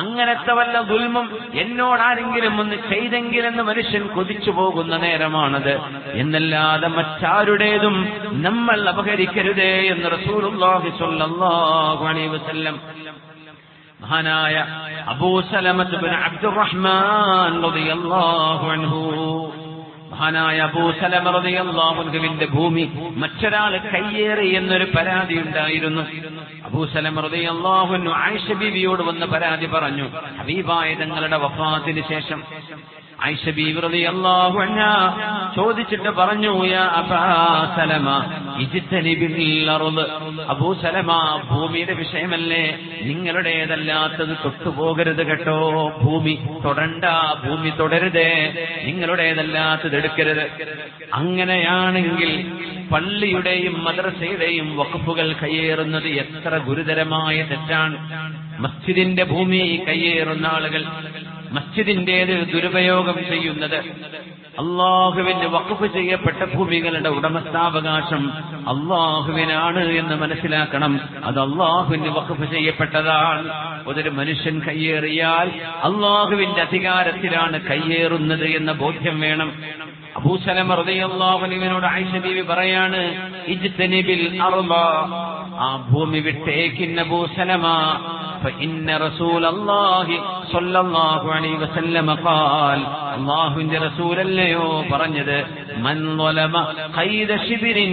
അങ്ങനത്തെ വല്ല ദുൽമും എന്നോടാരെങ്കിലും ഒന്ന് ചെയ്തെങ്കിലെന്ന് മനുഷ്യൻ കൊതിച്ചു പോകുന്ന നേരമാണത്. എന്നല്ലാതെ മറ്റാരുടേതും നമ്മൾ അപഹരിക്കരുതേ എന്ന് റസൂലുള്ളാഹി സ്വല്ലല്ലാഹു അലൈഹി വസല്ലം മഹാനായ അബൂ സലമത്ത് ഇബ്നു അബ്ദുറഹ്മാൻ റളിയല്ലാഹു അൻഹു, മഹാനായ അബൂ സലമ റളിയല്ലാഹു അൻഹുവിന്റെ ഭൂമി മറ്റൊരാൾ കയ്യേറി എന്നൊരു പരാതി ഉണ്ടായിരുന്നു. അബൂ സലമ റളിയല്ലാഹു അൻഹു ആയിഷ ബീവിയോട് വന്ന് പരാതി പറഞ്ഞു. ഹബീബായ തങ്ങളുടെ വഫാത്തിന് ശേഷം ആയിഷ ബീവി റളിയല്ലാഹു അൻഹാ ചോദിച്ചിട്ട് പറഞ്ഞു, യാ അബാ സലമ ഇജ്തനിബിൽ അർള്, അബൂ സലമ ഭൂമിയുടെ വിഷയമല്ലേ, നിങ്ങളുടേതല്ലാത്തത് തൊട്ടുപോകരുത് കേട്ടോ, ഭൂമി തൊടണ്ട, ഭൂമി തുടരുതേ, നിങ്ങളുടേതല്ലാത്തത് എടുക്കരുത്. അങ്ങനെയാണെങ്കിൽ പള്ളിയുടെയും മദ്രസയുടെയും വഖഫുകൾ കയ്യേറുന്നത് എത്ര ഗുരുതരമായ തെറ്റാണ്. മസ്ജിദിന്റെ ഭൂമി കയ്യേറുന്ന ആളുകൾ, മസ്ജിദിന്റേത് ദുരുപയോഗം ചെയ്യുന്നത്, അള്ളാഹുവിന് വഖഫ് ചെയ്യപ്പെട്ട ഭൂമികളുടെ ഉടമസ്ഥാവകാശം അള്ളാഹുവിനാണ് എന്ന് മനസ്സിലാക്കണം. അത് അള്ളാഹുവിന് വഖഫ് ചെയ്യപ്പെട്ടതാണ്. അതൊരു മനുഷ്യൻ കയ്യേറിയാൽ അള്ളാഹുവിന്റെ അധികാരത്തിലാണ് കയ്യേറുന്നത് എന്ന ബോധ്യം വേണം. അബൂ സലമ റളിയല്ലാഹു അൻഹുവിനോട് ആയിഷ ബീവി പറയാണ്, ഇജ്തനിബിൽ അർള, ആ ഭൂമി വിട്ടേക്കിൻ അബൂ സലമ, فإن رسول الله صلى الله عليه وسلم قال, അല്ലാഹുവിന്റെ റസൂൽ അല്ലയോ പറഞ്ഞത്, മൻ ളലമ ഖൈദ ശിബിരിൻ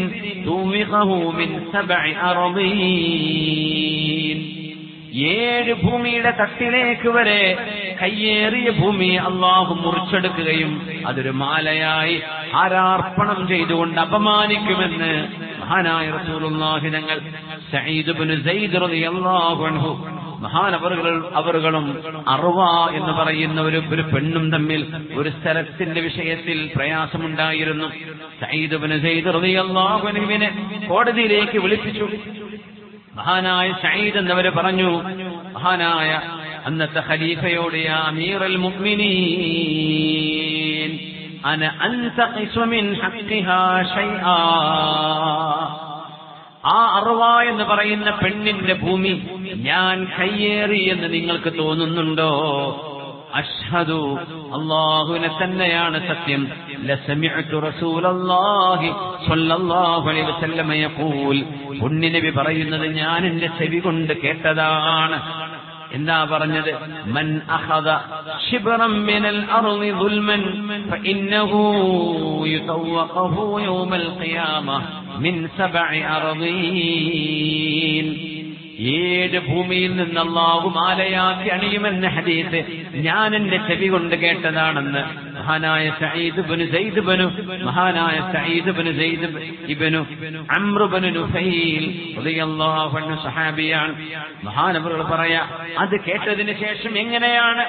തുമിഖഹു മിൻ സബ്ഇ അർളീൻ. 7 ഭൂമിയുടെ തട്ടിലേക്ക് വരെ കയ്യേറിയ ഭൂമി അള്ളാഹു മുറിച്ചെടുക്കുകയും അതൊരു മാലയായി ആരാർപ്പണം ചെയ്തുകൊണ്ട് അപമാനിക്കുമെന്ന് മഹാനായ റസൂലുള്ളാഹി തങ്ങൾ. സഈദ് ഇബ്നു സൈദ് റളിയല്ലാഹു അൻഹു അവറുകളും അർവ എന്ന് പറയുന്ന ഒരു പെണ്ണും തമ്മിൽ ഒരു സ്ഥലത്തിന്റെ വിഷയത്തിൽ പ്രയാസമുണ്ടായിരുന്നു. സഈദ് ഇബ്നു സൈദ് റളിയല്ലാഹു അൻഹുവിനെ കോടതിയിലേക്ക് വിളിപ്പിച്ചു. മഹാനായ സഈദ് എന്നവര് പറഞ്ഞു, മഹാനായ അന്നത്തെ ഖലീഫയോട്, യാ അമീറൽ മുഅ്മിനീൻ അന അൻതഖിസു മിൻ ഹഖ്ഖിഹാ ഷൈആ. ആ അർവ എന്ന് പറയുന്ന പെണ്ണിന്റെ ഭൂമി ഞാൻ കയ്യേറി എന്ന് നിങ്ങൾക്ക് തോന്നുന്നുണ്ടോ? അഷ്ഹദു, അല്ലാഹുവിനെ തന്നെയാണ് സത്യം, ലസമിഅതു റസൂലല്ലാഹി സ്വല്ലല്ലാഹു അലൈഹി വസല്ലം യഖൂൽ, പുണ്യനബി പറയുന്നത് ഞാൻ എന്റെ ചെവി കൊണ്ട് കേട്ടതാണ്. എന്താ പറഞ്ഞത്? മൻ അഖദ ശിബ്റൻ മിനൽ അർളി ദുൽമൻ ഫഇന്നഹു യുതവഖഹു യൗമൽ ഖിയാമ മിൻ സബഇ അർളീൻ. 7 ഭൂമിയിൽ നിന്ന് അല്ലാഹു മാലയാക്കി അണിയുമെന്ന ഹദീസ് ഞാൻ എന്റെ ചെവി കൊണ്ട് കേട്ടതാണെന്ന് മഹാനായ സഈദ് ഇബ്നു സൈദ് ഇബ്നു അംർ ഇബ്നു നുഫൈൽ റളിയല്ലാഹു അൻഹു സഹാബിയാണ്. മഹാനവറുകൾ പറയാ, അത് കേട്ടതിന് ശേഷം എങ്ങനെയാണ്?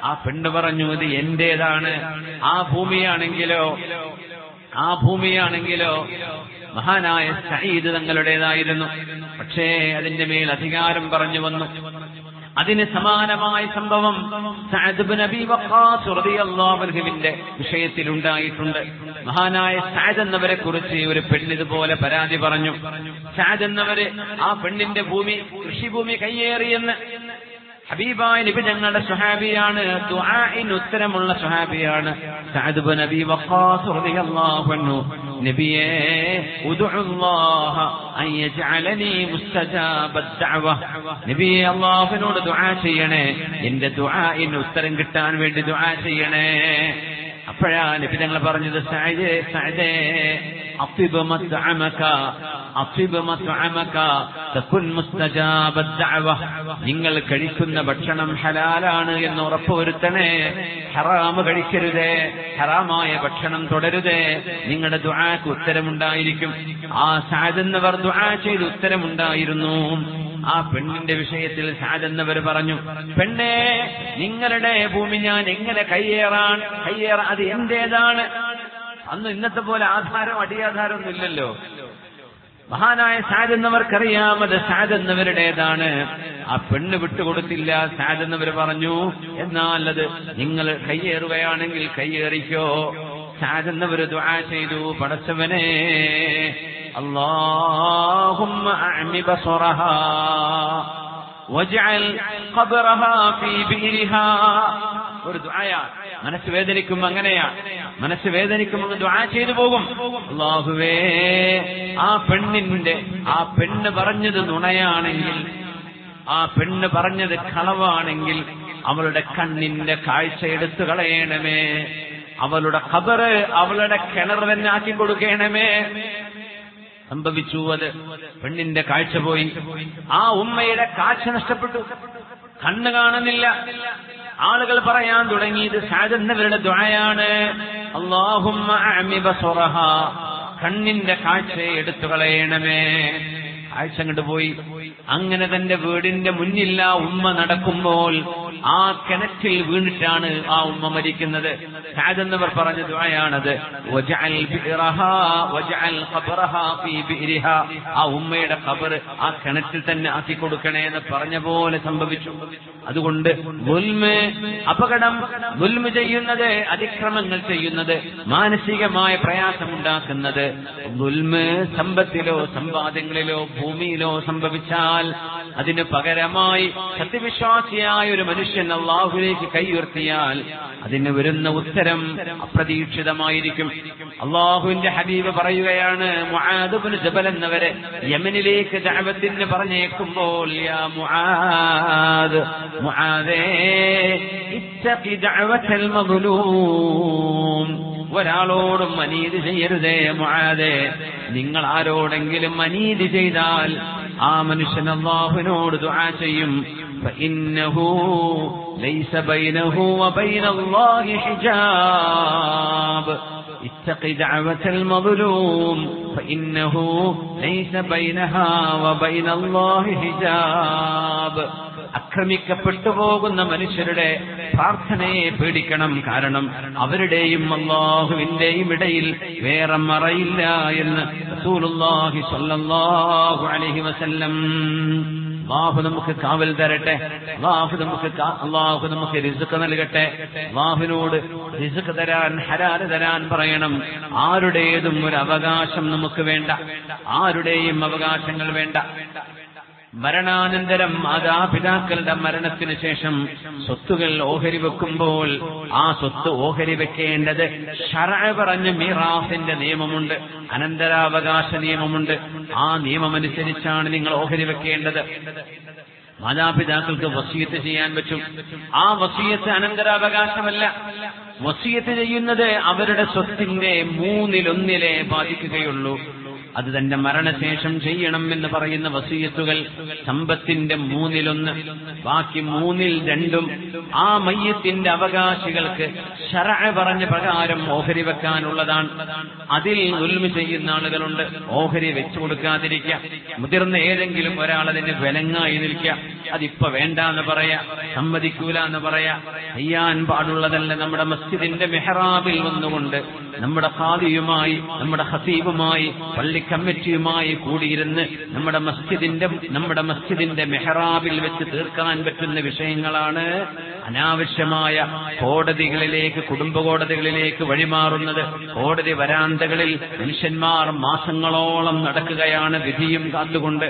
ആ പെണ്ണ് പറഞ്ഞു, ഇത് എന്റേതാണ്. ആ ഭൂമിയാണെങ്കിലോ മഹാനായ സഈദ് തങ്ങളുടേതായിരുന്നു. പക്ഷേ അതിന്റെ മേൽ അധികാരം പറഞ്ഞു വന്നു. അതിന് സമാനമായ സംഭവം സഅദ് ഇബ്നു അബീ വഖാസ് റളിയല്ലാഹു അൻഹുവിന്റെ വിഷയത്തിലുണ്ടായിട്ടുണ്ട്. മഹാനായ സഅദ് എന്നവരെ കുറിച്ച് ഒരു പെണ്ണ് ഇതുപോലെ പരാതി പറഞ്ഞു. സഅദ് എന്നവര് ആ പെണ്ണിന്റെ കൃഷിഭൂമി കയ്യേറിയെന്ന്. ഹബീബായ നബി ഞങ്ങളുടെ സ്വഹാബിയാണ്, ദുആഇന് ഉത്തരമുള്ള സ്വഹാബിയാണ് സഅദ് ഇബ്നു അബീ വഖാസ് റളിയല്ലാഹു അൻഹു. നബിയേ, ഉദ്ഉല്ലാഹ അൻ യജ്അലനി മുസ്തജാബദ് ദഅവ, നബിയേ അല്ലാഹുവിനോട് ദുആ ചെയ്യണേ, എന്റെ ദുആഇന് ഉത്തരം കിട്ടാൻ വേണ്ടി ദുആ ചെയ്യണേ. അപ്പോഴാ നബി ഞങ്ങൾ പറഞ്ഞത്, സഅദേ അത്തിബ് മത്അമക തകുൻ മുസ്തജാബദ് ദഅവ, നിങ്ങൾ കഴിക്കുന്ന ഭക്ഷണം ഹലാലാണ് എന്ന് ഉറപ്പുവരുത്തണേ. ഹറാമ് കഴിക്കരുതേ, ഹറാമായ ഭക്ഷണം തുടരുതേ, നിങ്ങളുടെ ദുആക്ക് ഉത്തരമുണ്ടായിരിക്കും. ആ സഅദ് എന്നവർ ദുആ ചെയ്ത് ഉത്തരമുണ്ടായിരുന്നു. ആ പെണ്ണിന്റെ വിഷയത്തിൽ സഅദ് എന്നവർ പറഞ്ഞു, പെണ്ണേ, നിങ്ങളുടെ ഭൂമി ഞാൻ എങ്ങനെ കയ്യേറാ, അത് എന്റേതാണ്. അന്ന് ഇന്നത്തെ പോലെ ആധാരം അടിയാധാരം ഒന്നും ഇല്ലല്ലോ. മഹാനായ സഅദ് എന്നവർക്കറിയാം അത് സഅദ് എന്നവരുടേതാണ്. ആ പെണ്ണ് വിട്ടുകൊടുത്തില്ല. സഅദ് എന്നവർ പറഞ്ഞു, എന്നാൽ അത് നിങ്ങൾ കയ്യേറുകയാണെങ്കിൽ കയ്യേറിക്കോ. സഅദ് എന്നവർ ദുആ ചെയ്തു, പടച്ചവനേ, അല്ലാഹുമ്മ അഅമി ബസറഹാ വജ്അൽ ഖബ്റഹാ ഫീ ബിരിഹാ. ഒരു ദുആയാ. മനസ്സ് വേദനിക്കും, അങ്ങനെയാ. മനസ്സ് വേദനിക്കുമ്പോൾ ദുആ ചെയ്തു പോകും. അല്ലാഹുവേ, ആ പെണ്ണ് പറഞ്ഞത് നുണയാണെങ്കിൽ, ആ പെണ്ണ് പറഞ്ഞത് കളവാണെങ്കിൽ അവളുടെ കണ്ണിന്റെ കാഴ്ച എടുത്തു കളയണമേ. അവളുടെ ഖബറ് അവളുടെ കിണർ തന്നെ ആക്കി കൊടുക്കണമേ. സംഭവിച്ചു. അത് പെണ്ണിന്റെ കാഴ്ച പോയി. ആ ഉമ്മയുടെ കാഴ്ച നഷ്ടപ്പെട്ടു, കണ്ണ് കാണുന്നില്ല. ആളുകൾ പറയാൻ തുടങ്ങി, ഇത് സഅദ് എന്നവരുടെ ദുആയാണ്. അല്ലാഹുമ്മ അഅമി ബസറഹാ, കണ്ണിന്റെ കാഴ്ചയെ എടുത്തു കളയണമേ. കാഴ്ച അങ്ങോട്ട് പോയി. അങ്ങനെ തന്റെ വീടിന്റെ മുന്നിൽ ആ ഉമ്മ നടക്കുമ്പോൾ ആ കിണറ്റിൽ വീണിട്ടാണ് ആ ഉമ്മ മരിക്കുന്നത്. സഅദ് എന്നവർ പറഞ്ഞ ദുആയാണത്. വജഅൽ ബിറഹാ വജഅൽ ഖബ്റഹാ ഫീ ബിരിഹാ, ആ ഉമ്മയുടെ ഖബർ ആ കിണറ്റിൽ തന്നെ ആക്കി കൊടുക്കണേ എന്ന് പറഞ്ഞ പോലെ സംഭവിച്ചു. അതുകൊണ്ട് അപകടം, ദുൽമ് ചെയ്യുന്നത്, അതിക്രമങ്ങൾ ചെയ്യുന്നത്, മാനസികമായ പ്രയാസമുണ്ടാക്കുന്നത്, ദുൽമ് സമ്പത്തിലോ സമ്പാദ്യങ്ങളിലോ ഭൂമിയിലോ സംഭവിച്ചാൽ അതിന് പകരമായി സത്യവിശ്വാസിയായ ഒരു മനുഷ്യൻ അല്ലാഹുവിലേക്ക് കൈയുയർത്തിയാൽ അതിന് വരുന്ന ഉത്തരം അപ്രതീക്ഷിതമായിരിക്കും. അല്ലാഹുവിന്റെ ഹബീബ് പറയുകയാണ്, മുആദ് ഇബ്നു ജബൽ എന്നവരെ യമനിലേക്ക് ദഅവത്തിന് പറഞ്ഞേക്കുമ്പോൾ, യാ മുആദേ ഇത്തഖി ദഅവത്തൽ മദ്ലൂം, ഒരാളോടും അനീതി ചെയ്യരുതേ മുആദേ. നിങ്ങൾ ആരോടെങ്കിലും അനീതി ചെയ്താൽ ആ മനുഷ്യൻ അല്ലാഹുവിനോട് ദുആ ചെയ്യും. ഫഇന്നഹു ലൈസ ബൈനഹു വബൈന അല്ലാഹി ഹിജാബ്. ഇത്തഖി ദഅവത്തൽ മദ്ലൂം ഫഇന്നഹു ലൈസ ബൈനഹാ വബൈന അല്ലാഹി ഹിജാബ്. ആക്രമിക്കപ്പെട്ടു പോകുന്ന മനുഷ്യരുടെ പ്രാർത്ഥനയെ പേടിക്കണം. കാരണം അവരുടെയും അല്ലാഹുവിന്റെയും ഇടയിൽ വേറെ മറയില്ല എന്ന് റസൂലുള്ളാഹി സ്വല്ലല്ലാഹു അലൈഹി വസല്ലം. അല്ലാഹു നമുക്ക് കാവൽ തരട്ടെ. അല്ലാഹു നമുക്ക് റിസ്ക് നൽകട്ടെ. അല്ലാഹുവിനോട് റിസ്ക് തരാൻ, ഹലാൽ തരാൻ പറയണം. ആരുടേതും ഒരു അവകാശം നമുക്ക് വേണ്ട, ആരുടെയും അവകാശങ്ങൾ വേണ്ട. മരണാനന്തരം മാതാപിതാക്കളുടെ മരണത്തിന് ശേഷം സ്വത്തുകൾ ഓഹരി വെക്കുമ്പോൾ ആ സ്വത്ത് ഓഹരി വെക്കേണ്ടത് ശർഅ പറഞ്ഞ മീറാസിന്റെ നിയമമുണ്ട്, അനന്തരാവകാശ നിയമമുണ്ട്. ആ നിയമമനുസരിച്ചാണ് നിങ്ങൾ ഓഹരി വെക്കേണ്ടത്. മാതാപിതാക്കൾക്ക് വസിയത്ത് ചെയ്യാൻ പറ്റും. ആ വസിയത്ത് അനന്തരാവകാശമല്ല. വസിയത്ത് ചെയ്യുന്നത് അവരുടെ സ്വത്തിന്റെ 1/3 ബാധിക്കുകയുള്ളൂ. അത് തന്റെ മരണശേഷം ചെയ്യണം എന്ന് പറയുന്ന വസിയത്തുകൾ സമ്പത്തിന്റെ 1/3, ബാക്കി 2/3 ആ മയ്യത്തിന്റെ അവകാശികൾക്ക് ശർഅ പറഞ്ഞ പ്രകാരം ഓഹരി വെക്കാനുള്ളതാണ്. അതിൽ ദുൽമ ചെയ്യുന്ന ആളുകളുണ്ട്. ഓഹരി വെച്ചു കൊടുക്കാതിരിക്കുക, മുതിർന്ന ഏതെങ്കിലും ഒരാൾ അതിന് വിലങ്ങായി നിൽക്കുക, അതിപ്പോ വേണ്ട എന്ന് പറയാ, സമ്മതിക്കൂല എന്ന് പറയാ. ചെയ്യാൻ പാടുള്ളതല്ല. നമ്മുടെ മസ്ജിദിന്റെ മെഹ്റാബിൽ വന്നുകൊണ്ട് നമ്മുടെ ഖാദിയുമായി നമ്മുടെ ഖതീബുമായി പള്ളി കമ്മിറ്റിയുമായി കൂടിയിരുന്ന് നമ്മുടെ മസ്ജിദിന്റെ മെഹ്റാബിൽ വെച്ച് തീർക്കാൻ പറ്റുന്ന വിഷയങ്ങളാണ് അനാവശ്യമായ കോടതികളിലേക്ക്, കുടുംബ കോടതികളിലേക്ക് വഴിമാറുന്നത്. കോടതി വരാന്തകളിൽ മനുഷ്യന്മാർ മാസങ്ങളോളം നടക്കുകയാണ് വിധിയും കാത്തുകൊണ്ട്.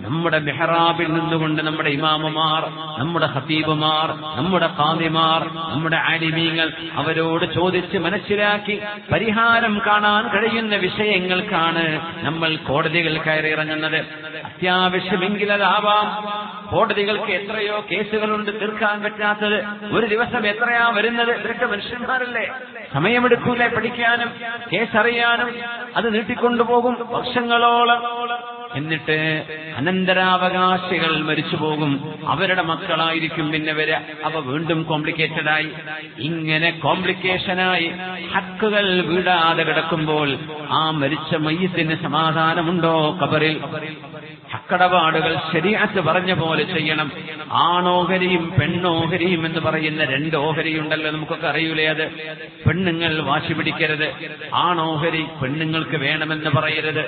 നമ്മുടെ മെഹ്റാബിൽ നിന്നുകൊണ്ട് നമ്മുടെ ഇമാമുമാർ, നമ്മുടെ ഖതീബുമാർ, നമ്മുടെ ഖാദിമാർ, നമ്മുടെ ആലിമീങ്ങൾ അവരോട് ചോദിച്ച് മനസ്സിലാക്കി പരിഹാരം കാണാൻ കഴിയുന്ന വിഷയങ്ങൾക്കാണ് നമ്മൾ കോടതികൾ കയറിയിറങ്ങുന്നത്. അത്യാവശ്യമെങ്കിൽ അതാവാം. കോടതികൾക്ക് എത്രയോ കേസുകളുണ്ട് തീർക്കാൻ പറ്റാത്തത്. ഒരു ദിവസം എത്രയാ വരുന്നത്? ഇവരൊക്കെ മനുഷ്യന്മാരല്ലേ, സമയമെടുക്കൂലേ പഠിക്കാനും കേസറിയാനും? അത് നീട്ടിക്കൊണ്ടുപോകും വർഷങ്ങളോളം. എന്നിട്ട് അനന്തരാവകാശികൾ മരിച്ചു പോകും, അവരുടെ മക്കളായിരിക്കും പിന്നെ വരിക. അവ വീണ്ടും കോംപ്ലിക്കേറ്റഡായി, ഇങ്ങനെ കോംപ്ലിക്കേഷനായി ഹക്കുകൾ വീടാതെ കിടക്കുമ്പോൾ ആ മരിച്ച മയ്യത്തിന് സമാധാനമുണ്ടോ ഖബറിൽ? ഹക്കടപാടുകൾ ശരീഅത്ത് പറഞ്ഞ പോലെ ചെയ്യണം. ആണോഹരിയും പെണ്ണോഹരിയും എന്ന് പറയുന്ന 2 ഓഹരിയുണ്ടല്ലോ, നമുക്കൊക്കെ അറിയൂലേ അത്. പെണ്ണുങ്ങൾ വാശി പിടിക്കരുത്. ആണോഹരി പെണ്ണുങ്ങൾക്ക് വേണമെന്ന് പറയരുത്.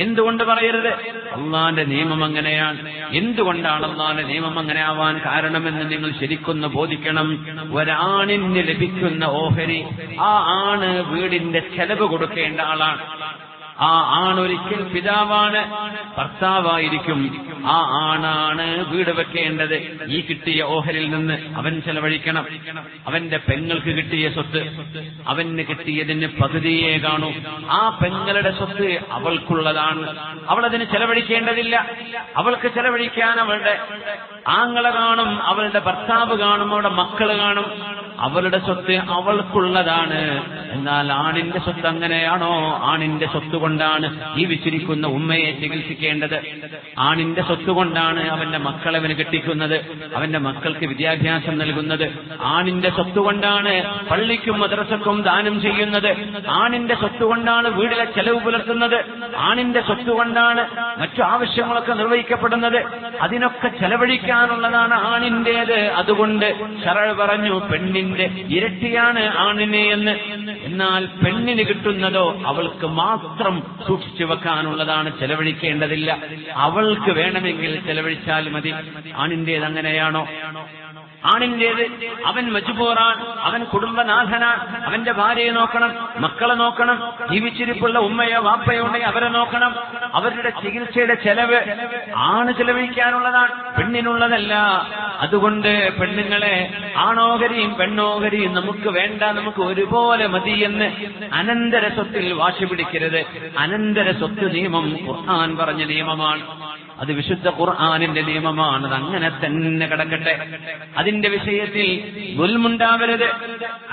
എന്തുകൊണ്ട് പറയരുത്? അള്ളാന്റെ നിയമം അങ്ങനെയാണ്. എന്തുകൊണ്ടാണ് അള്ളാന്റെ നിയമം അങ്ങനെ ആവാൻ കാരണമെന്ന് നിങ്ങൾ ശരിക്കൊന്ന് ബോധിക്കണം. ഒരാണിന് ലഭിക്കുന്ന ഓഹരി, ആ ആണ് വീടിന്റെ ചെലവ് കൊടുക്കേണ്ട ആളാണ്. ആ ആണൊരിക്കൽ പിതാവാണ്, ഭർത്താവായിരിക്കും. ആ ആണാണ് വീട് വെക്കേണ്ടത്. ഈ കിട്ടിയ ഓഹരിൽ നിന്ന് അവൻ ചെലവഴിക്കണം. അവന്റെ പെങ്ങൾക്ക് കിട്ടിയ സ്വത്ത് അവന് കിട്ടിയതിന് പകുതിയെ കാണൂ. ആ പെങ്ങളുടെ സ്വത്ത് അവൾക്കുള്ളതാണ്. അവളതിന് ചെലവഴിക്കേണ്ടതില്ല. അവൾക്ക് ചെലവഴിക്കാൻ അവളുടെ ആങ്ങള കാണും, അവളുടെ ഭർത്താവ് കാണും, അവളുടെ മക്കള് കാണും. അവളുടെ സ്വത്ത് അവൾക്കുള്ളതാണ്. എന്നാൽ ആണിന്റെ സ്വത്ത് അങ്ങനെയാണോ? ആണിന്റെ സ്വത്ത് കൊണ്ടാണ് ജീവിച്ചിരിക്കുന്ന ഉമ്മയെ ചികിത്സിക്കേണ്ടത്. ആണിന്റെ സ്വത്ത് കൊണ്ടാണ് അവന്റെ മക്കളെ അവന് കെട്ടിക്കുന്നത്, അവന്റെ മക്കൾക്ക് വിദ്യാഭ്യാസം നൽകുന്നത്. ആണിന്റെ സ്വത്ത് കൊണ്ടാണ് പള്ളിക്കും മദ്രസക്കും ദാനം ചെയ്യുന്നത്. ആണിന്റെ സ്വത്ത് കൊണ്ടാണ് വീടിലെ ചെലവ് പുലർത്തുന്നത്. ആണിന്റെ സ്വത്ത് കൊണ്ടാണ് മറ്റു ആവശ്യങ്ങളൊക്കെ നിർവഹിക്കപ്പെടുന്നത്. അതിനൊക്കെ ചെലവഴിക്കാനുള്ളതാണ് ആണിന്റേത്. അതുകൊണ്ട് ശറഅ് പറഞ്ഞു പെണ്ണിന്റെ ഇരട്ടിയാണ് ആണിനെ എന്ന്. എന്നാൽ പെണ്ണിന് കിട്ടുന്നതോ അവൾക്ക് മാത്രം സൂക്ഷിച്ചു വെക്കാനുള്ളതാണ്, ചെലവഴിക്കേണ്ടതില്ല. അവൾക്ക് വേണമെങ്കിൽ ചെലവഴിച്ചാൽ മതി. ആണിന്റേത് അങ്ങനെയാണോ? ആണിന്റേത് അവൻ മജ്ബൂറാണ്, അവൻ കുടുംബനാഥനാണ്. അവന്റെ ഭാര്യയെ നോക്കണം, മക്കളെ നോക്കണം, ജീവിച്ചിരിപ്പുള്ള ഉമ്മയോ വാപ്പയോ ഉണ്ടെങ്കിൽ അവരെ നോക്കണം. അവരുടെ ചികിത്സയുടെ ചെലവ് ആണ് ചെലവഴിക്കാനുള്ളതാണ്, പെണ്ണിനുള്ളതല്ല. അതുകൊണ്ട് പെണ്ണുങ്ങളെ ആണോഹരിയും പെണ്ണോഹരിയും നമുക്ക് വേണ്ട, നമുക്ക് ഒരുപോലെ മതിയെന്ന് അനന്തര സ്വത്തിൽ വാശി പിടിക്കരുത്. അനന്തര സ്വത്ത് നിയമം ഖുർആൻ പറഞ്ഞ നിയമമാണ്. അത് വിശുദ്ധ ഖുർആനിന്റെ നിയമമാണ്. അത് അങ്ങനെ തന്നെ കിടക്കട്ടെ. അതിന്റെ വിഷയത്തിൽ ദുൽമുണ്ടാവരുത്.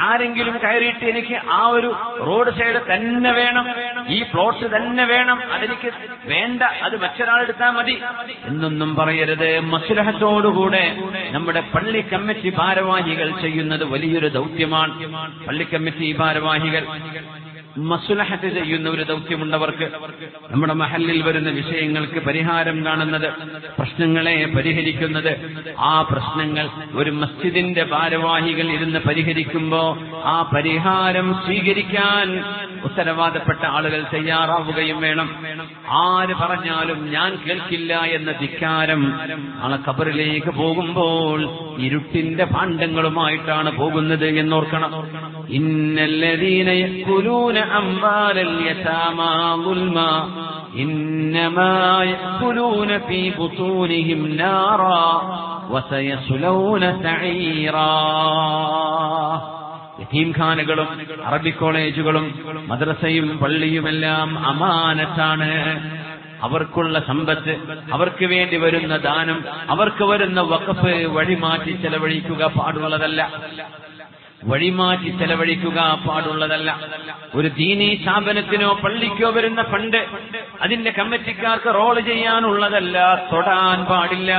ആരെങ്കിലും കയറിയിട്ട് എനിക്ക് ആ ഒരു റോഡ് സൈഡ് തന്നെ വേണം, ഈ പ്ലോട്ട് തന്നെ വേണം, അതെനിക്ക് വേണ്ട, അത് മറ്റൊരാളെടുത്താൽ മതി എന്നൊന്നും പറയരുത്. മസ്ലഹത്തോടുകൂടെ നമ്മുടെ പള്ളി കമ്മിറ്റി ഭാരവാഹികൾ ചെയ്യുന്നത് വലിയൊരു ദൗത്യമാണ്. പള്ളി കമ്മിറ്റി ഭാരവാഹികൾ മസ്ലഹത്ത് ചെയ്യുന്ന ഒരു ദൗത്യമുണ്ടവർക്ക്. നമ്മുടെ മഹല്ലിൽ വരുന്ന വിഷയങ്ങൾക്ക് പരിഹാരം കാണുന്നത്, പ്രശ്നങ്ങളെ പരിഹരിക്കുന്നത്. ആ പ്രശ്നങ്ങൾ ഒരു മസ്ജിദിന്റെ ഭാരവാഹികൾ ഇരുന്ന് പരിഹരിക്കുമ്പോ ആ പരിഹാരം സ്വീകരിക്കാൻ ഉത്തരവാദപ്പെട്ട ആളുകൾ തയ്യാറാവുകയും വേണം. ആര് പറഞ്ഞാലും ഞാൻ കേൾക്കില്ല എന്ന ധിക്കാരം നാളെ ഖബറിലേക്ക് പോകുമ്പോൾ ഇരുട്ടിന്റെ ഭാണ്ഡങ്ങളുമായിട്ടാണ് പോകുന്നത് എന്നോർക്കണം. ഇന്നല്ലദീന യഖുലൂന അംവാലൽ യതാമാ ദുൽമാ ഇന്നമാ യഅകുലൂന ഫീ ബുതൂനിഹിം നാറാ വസയസ്ലൂന സഈറാ. യതീംഖാനകളും അറബി കോളേജുകളും മദ്രസയും പള്ളിയുമെല്ലാം അമാനത്താണ്. അവർക്കുള്ള സമ്പത്ത്, അവർക്ക് വേണ്ടി വരുന്ന ദാനം, അവർക്ക് വരുന്ന വഖഫ് വഴിമാറ്റി ചെലവഴിക്കുക പാടുള്ളതല്ല. വഴിമാറ്റി ചെലവഴിക്കുക പാടുള്ളതല്ല. ഒരു ദീനീ സ്ഥാപനത്തിനോ പള്ളിക്കോ വരുന്ന ഫണ്ട് അതിന്റെ കമ്മിറ്റിക്കാർക്ക് റോൾ ചെയ്യാനുള്ളതല്ല, തൊടാൻ പാടില്ല.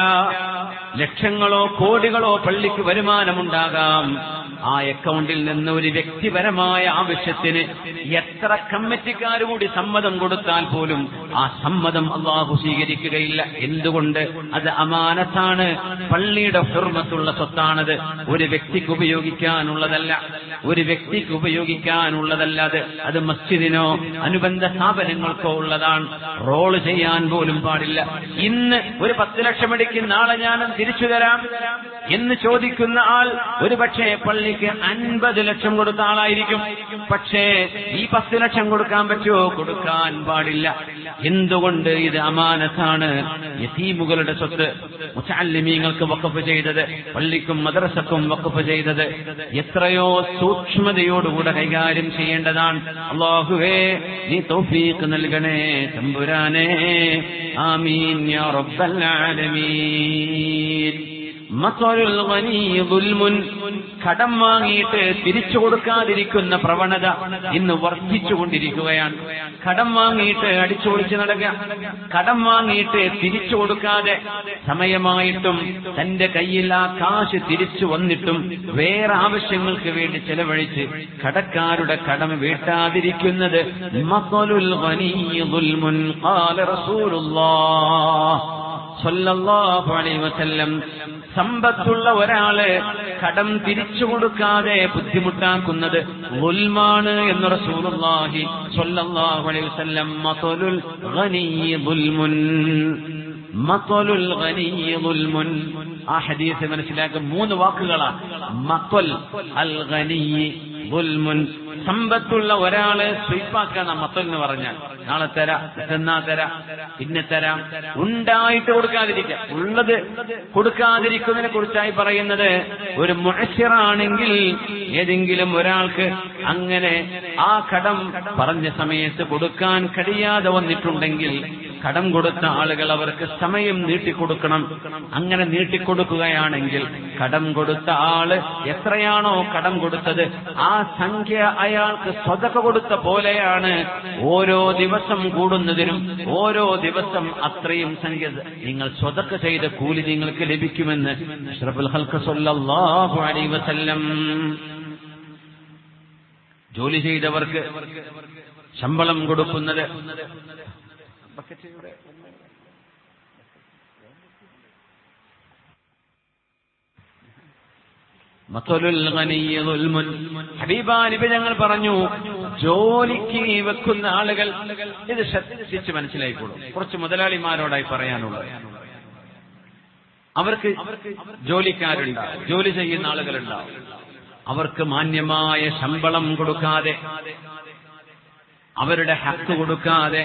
ലക്ഷങ്ങളോ കോടികളോ പള്ളിക്ക് വരുമാനമുണ്ടാകാം. ആ അക്കൗണ്ടിൽ നിന്ന് ഒരു വ്യക്തിപരമായ ആവശ്യത്തിന് എത്ര കമ്മിറ്റിക്കാർ കൂടി സമ്മതം കൊടുത്താൽ പോലും ആ സമ്മതം അല്ലാഹു സ്വീകരിക്കുകയില്ല. എന്തുകൊണ്ട്? അത് അമാനത്താണ്, പള്ളിയുടെ ഹുർമത്തുള്ള സ്വത്താണത്. ഒരു വ്യക്തിക്ക് ഉപയോഗിക്കാനുള്ളതല്ല, ഒരു വ്യക്തിക്ക് ഉപയോഗിക്കാനുള്ളതല്ല. അത് മസ്ജിദിനോ അനുബന്ധ സ്ഥാപനങ്ങൾക്കോ ഉള്ളതാണ്. റോള് ചെയ്യാൻ പോലും പാടില്ല. ഇന്ന് ഒരു 10 ലക്ഷം അടിക്കും, നാളെ ഞാനും തിരിച്ചു തരാം എന്ന് ചോദിക്കുന്ന ആൾ ഒരു പക്ഷേ പള്ളിക്ക് 50 ലക്ഷം കൊടുത്ത ആളായിരിക്കും. പക്ഷേ ഈ 10 ലക്ഷം കൊടുക്കാൻ പറ്റുമോ? കൊടുക്കാൻ പാടില്ല. എന്തുകൊണ്ട്? ഇത് അമാനത്താണ്, യതീമുകളുടെ സ്വത്ത്. മുതഅല്ലിമീങ്ങൾക്ക് വഖഫ് ചെയ്തത്, പള്ളിക്കും മദ്രസക്കും വഖഫ് ചെയ്തത് എത്രയോ സൂക്ഷ്മതയോടുകൂടെ കൈകാര്യം ചെയ്യേണ്ടതാണ്. അല്ലാഹുവേ, നീ തൗഫീഖ് നൽകണേ തമ്പുരാനേ. ആമീൻ യാ റബ്ബൽ ആലമീൻ. മത്വലുൽ ഗനീ ദുൽമുൻ. കടം വാങ്ങിയിട്ട് തിരിച്ചു കൊടുക്കാതിരിക്കുന്ന പ്രവണത ഇന്ന് വർദ്ധിച്ചുകൊണ്ടിരിക്കുകയാണ്. കടം വാങ്ങിയിട്ട് അടിച്ചുപൊളിച്ച് നടക്കുക, കടം വാങ്ങിയിട്ട് തിരിച്ചു കൊടുക്കാതെ സമയമായിട്ടും തന്റെ കയ്യിൽ ആ കാശ് തിരിച്ചു വന്നിട്ടും വേറെ ആവശ്യങ്ങൾക്ക് വേണ്ടി ചെലവഴിച്ച് കടക്കാരുടെ കടം വീട്ടാതിരിക്കുന്നത് മത്വലുൽ ഗനീ ദുൽമുൻ. ഖാല റസൂലുള്ളാഹ് സ്വല്ലല്ലാഹു അലൈഹി വസല്ലം, സമ്പത്തുള്ള ഒരാള് കടം തിരിച്ചു കൊടുക്കാതെ ബുദ്ധിമുട്ടാക്കുന്നത് ദുൽമാണ് എന്ന് റസൂലുള്ളാഹി സ്വല്ലല്ലാഹു അലൈഹി വസല്ലം. മത്വലുൽ ഗനീ ദുൽമുൻ, മത്വലുൽ ഗനീ ദുൽമുൻ. ആ ഹദീസ് മനസ്സിലാക്കാൻ 3 വാക്കുകളാണ്. മത്വൽ അൽ ഗനീ ദുൽമുൻ. സമ്പത്തുള്ള ഒരാള് സ്വീപ്പാക്കാണ് മത്വൽ എന്ന് പറഞ്ഞാൽ. നാളെ തരാം, എന്നാ തരാം, പിന്നെ തരാം. ഉണ്ടായിട്ട് കൊടുക്കാതിരിക്കുക, ഉള്ളത് കൊടുക്കാതിരിക്കുന്നതിനെ കുറിച്ചായി പറയുന്നത്. ഒരു മുഅശ്ശിറാണെങ്കിൽ ഏതെങ്കിലും ഒരാൾക്ക് അങ്ങനെ ആ കടം പറഞ്ഞ സമയത്ത് കൊടുക്കാൻ കഴിയാതെ വന്നിട്ടുണ്ടെങ്കിൽ കടം കൊടുത്ത ആളുകൾ അവർക്ക് സമയം നീട്ടിക്കൊടുക്കണം. അങ്ങനെ നീട്ടിക്കൊടുക്കുകയാണെങ്കിൽ കടം കൊടുത്ത ആള് എത്രയാണോ കടം കൊടുത്തത് ആ സംഖ്യ അയാൾക്ക് സ്വതക്ക കൊടുത്ത പോലെയാണ്. ഓരോ ദിവസം കൂടുന്നതിനും ഓരോ ദിവസം അത്രയും സംഖ്യ നിങ്ങൾ സ്വതക്ക ചെയ്ത കൂലി നിങ്ങൾക്ക് ലഭിക്കുമെന്ന് അഷ്റഫുൽ ഖൽഖ് സ്വല്ലല്ലാഹു അലൈഹി വസല്ലം. ജോലി ചെയ്തവർക്ക് ശമ്പളം കൊടുക്കുന്നത് മത്വലുൽ ഗനീ ദുൽമുൻ. ഹബീബായ നബി ഞങ്ങൾ പറഞ്ഞു, ജോലിക്ക് വെക്കുന്ന ആളുകൾ ഇത് ശ്രദ്ധിച്ച് മനസ്സിലായിക്കോളും. കുറച്ച് മുതലാളിമാരോടായി പറയാനുള്ളത്, അവർക്ക് ജോലിക്കാരുണ്ടാവും, ജോലി ചെയ്യുന്ന ആളുകളുണ്ടാവും. അവർക്ക് മാന്യമായ ശമ്പളം കൊടുക്കാതെ, അവരുടെ ഹക്ക് കൊടുക്കാതെ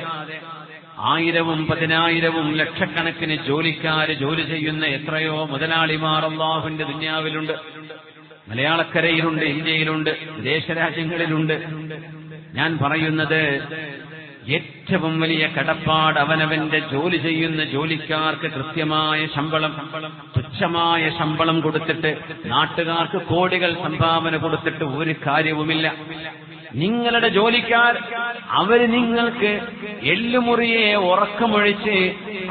1000-ഉം 10,000-ഉം ലക്ഷക്കണക്കിന് ജോലിക്കാര് ജോലി ചെയ്യുന്ന എത്രയോ മുതലാളിമാർ അല്ലാഹുവിന്റെ ദുനിയാവിലുണ്ട്. മലയാളക്കരയിലുണ്ട്, ഇന്ത്യയിലുണ്ട്, വിദേശരാജ്യങ്ങളിലുണ്ട്. ഞാൻ പറയുന്നത്, ഏറ്റവും വലിയ കടപ്പാട് അവനവന്റെ ജോലി ചെയ്യുന്ന ജോലിക്കാർക്ക് കൃത്യമായ ശമ്പളം, തുച്ഛമായ ശമ്പളം കൊടുത്തിട്ട് നാട്ടുകാർക്ക് കോടികൾ സംഭാവന കൊടുത്തിട്ട് ഒരു കാര്യവുമില്ല. നിങ്ങളുടെ ജോലിക്കാർ അവര് നിങ്ങൾക്ക് എല്ലുമുറിയെ ഉറക്കമൊഴിച്ച്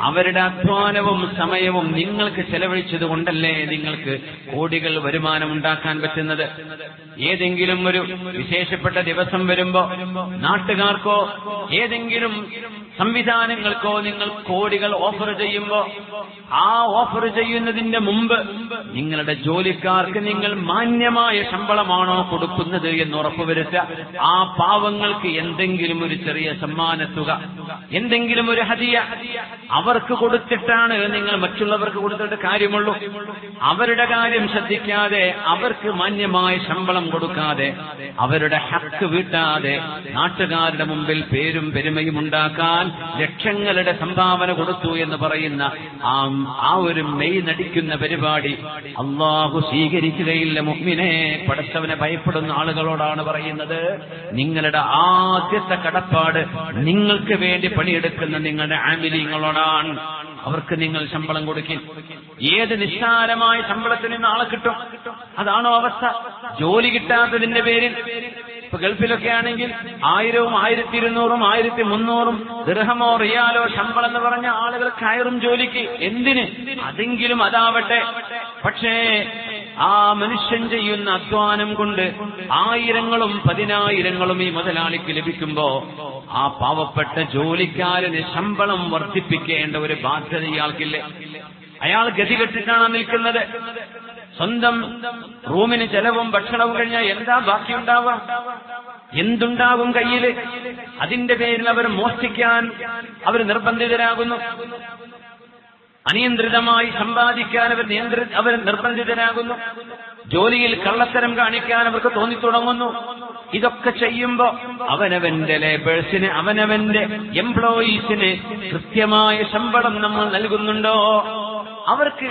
അവരുടെ അധ്വാനവും സമയവും നിങ്ങൾക്ക് ചെലവഴിച്ചത് കൊണ്ടല്ലേ നിങ്ങൾക്ക് കോടികൾ വരുമാനം ഉണ്ടാക്കാൻ പറ്റുന്നത്. ഏതെങ്കിലും ഒരു വിശേഷപ്പെട്ട ദിവസം വരുമ്പോ നാട്ടുകാർക്കോ ഏതെങ്കിലും സംവിധാനങ്ങൾക്കോ നിങ്ങൾ കോടികൾ ഓഫർ ചെയ്യുമ്പോ ആ ഓഫർ ചെയ്യുന്നതിന്റെ മുമ്പ് നിങ്ങളുടെ ജോലിക്കാർക്ക് നിങ്ങൾ മാന്യമായ ശമ്പളമാണോ കൊടുക്കുന്നത് എന്ന് ഉറപ്പുവരുത്തുക. ആ പാവങ്ങൾക്ക് എന്തെങ്കിലും ഒരു ചെറിയ സമ്മാനത്തുക, എന്തെങ്കിലും ഒരു ഹദിയ അവർക്ക് കൊടുത്തിട്ടാണ് നിങ്ങൾ മറ്റുള്ളവർക്ക് കൊടുത്തിട്ട് കാര്യമുള്ളൂ. അവരുടെ കാര്യം ശ്രദ്ധിക്കാതെ, അവർക്ക് മാന്യമായ ശമ്പളം കൊടുക്കാതെ, അവരുടെ ഹക്ക് വീട്ടാതെ നാട്ടുകാരുടെ മുമ്പിൽ പേരും പെരുമയും ഉണ്ടാക്കാൻ ലക്ഷങ്ങളുടെ സംഭാവന കൊടുത്തു എന്ന് പറയുന്ന ആ ഒരു മെയ് നടിക്കുന്ന പരിപാടി അള്ളാഹു സ്വീകരിക്കുകയില്ല. മുഅ്മിനേ, പടച്ചവനെ ഭയപ്പെടുന്ന ആളുകളോടാണ് പറയുന്നത്, നിങ്ങളുടെ ആദ്യത്തെ കടപ്പാട് നിങ്ങൾക്ക് വേണ്ടി പണിയെടുക്കുന്ന നിങ്ങളുടെ ആമിലീങ്ങളോടാണ്. അവർക്ക് നിങ്ങൾ ശമ്പളം കൊടുക്കും. ഏത് നിസ്സാരമായ ശമ്പളത്തിന് നാളെ കിട്ടും? അതാണോ അവസ്ഥ? ജോലി കിട്ടാത്തതിന്റെ പേരിൽ ഇപ്പൊ ഗൾഫിലൊക്കെ ആണെങ്കിൽ 1000, 1200, 1300 ദിർഹമോ റിയാലോ ശമ്പളം എന്ന് പറഞ്ഞ ആളുകൾ കയറും ജോലിക്ക്. എന്തിന്? അതെങ്കിലും അതാവട്ടെ. പക്ഷേ ആ മനുഷ്യൻ ചെയ്യുന്ന അധ്വാനം കൊണ്ട് 1000ങ്ങളും 10000ങ്ങളും ഈ മുതലാളിക്ക് ലഭിക്കുമ്പോ ആ പാവപ്പെട്ട ജോലിക്കാരന് ശമ്പളം വർദ്ധിപ്പിക്കേണ്ട ഒരു ബാധ്യത ഇയാൾക്കില്ലേ? അയാൾ ഗതികെട്ടിട്ടാണ് നിൽക്കുന്നത്. സ്വന്തം റൂമിന് ചെലവും ഭക്ഷണവും കഴിഞ്ഞാൽ എന്താ ബാക്കിയുണ്ടാവുക? എന്തുണ്ടാകും കയ്യില്? അതിന്റെ പേരിൽ അവർ മോഷ്ടിക്കാൻ അവർ നിർബന്ധിതരാകുന്നു. അനിയന്ത്രിതമായി സമ്പാദിക്കാൻ അവർ നിർബന്ധിതരാകുന്നു. ജോലിയിൽ കള്ളത്തരം കാണിക്കാൻ അവർക്ക് തോന്നിത്തുടങ്ങുന്നു. ഇതൊക്കെ ചെയ്യുമ്പോ അവനവന്റെ ലേബേഴ്സിന്, അവനവന്റെ എംപ്ലോയീസിന് കൃത്യമായ ശമ്പളം നമ്മൾ നൽകുന്നുണ്ടോ? അവർക്ക്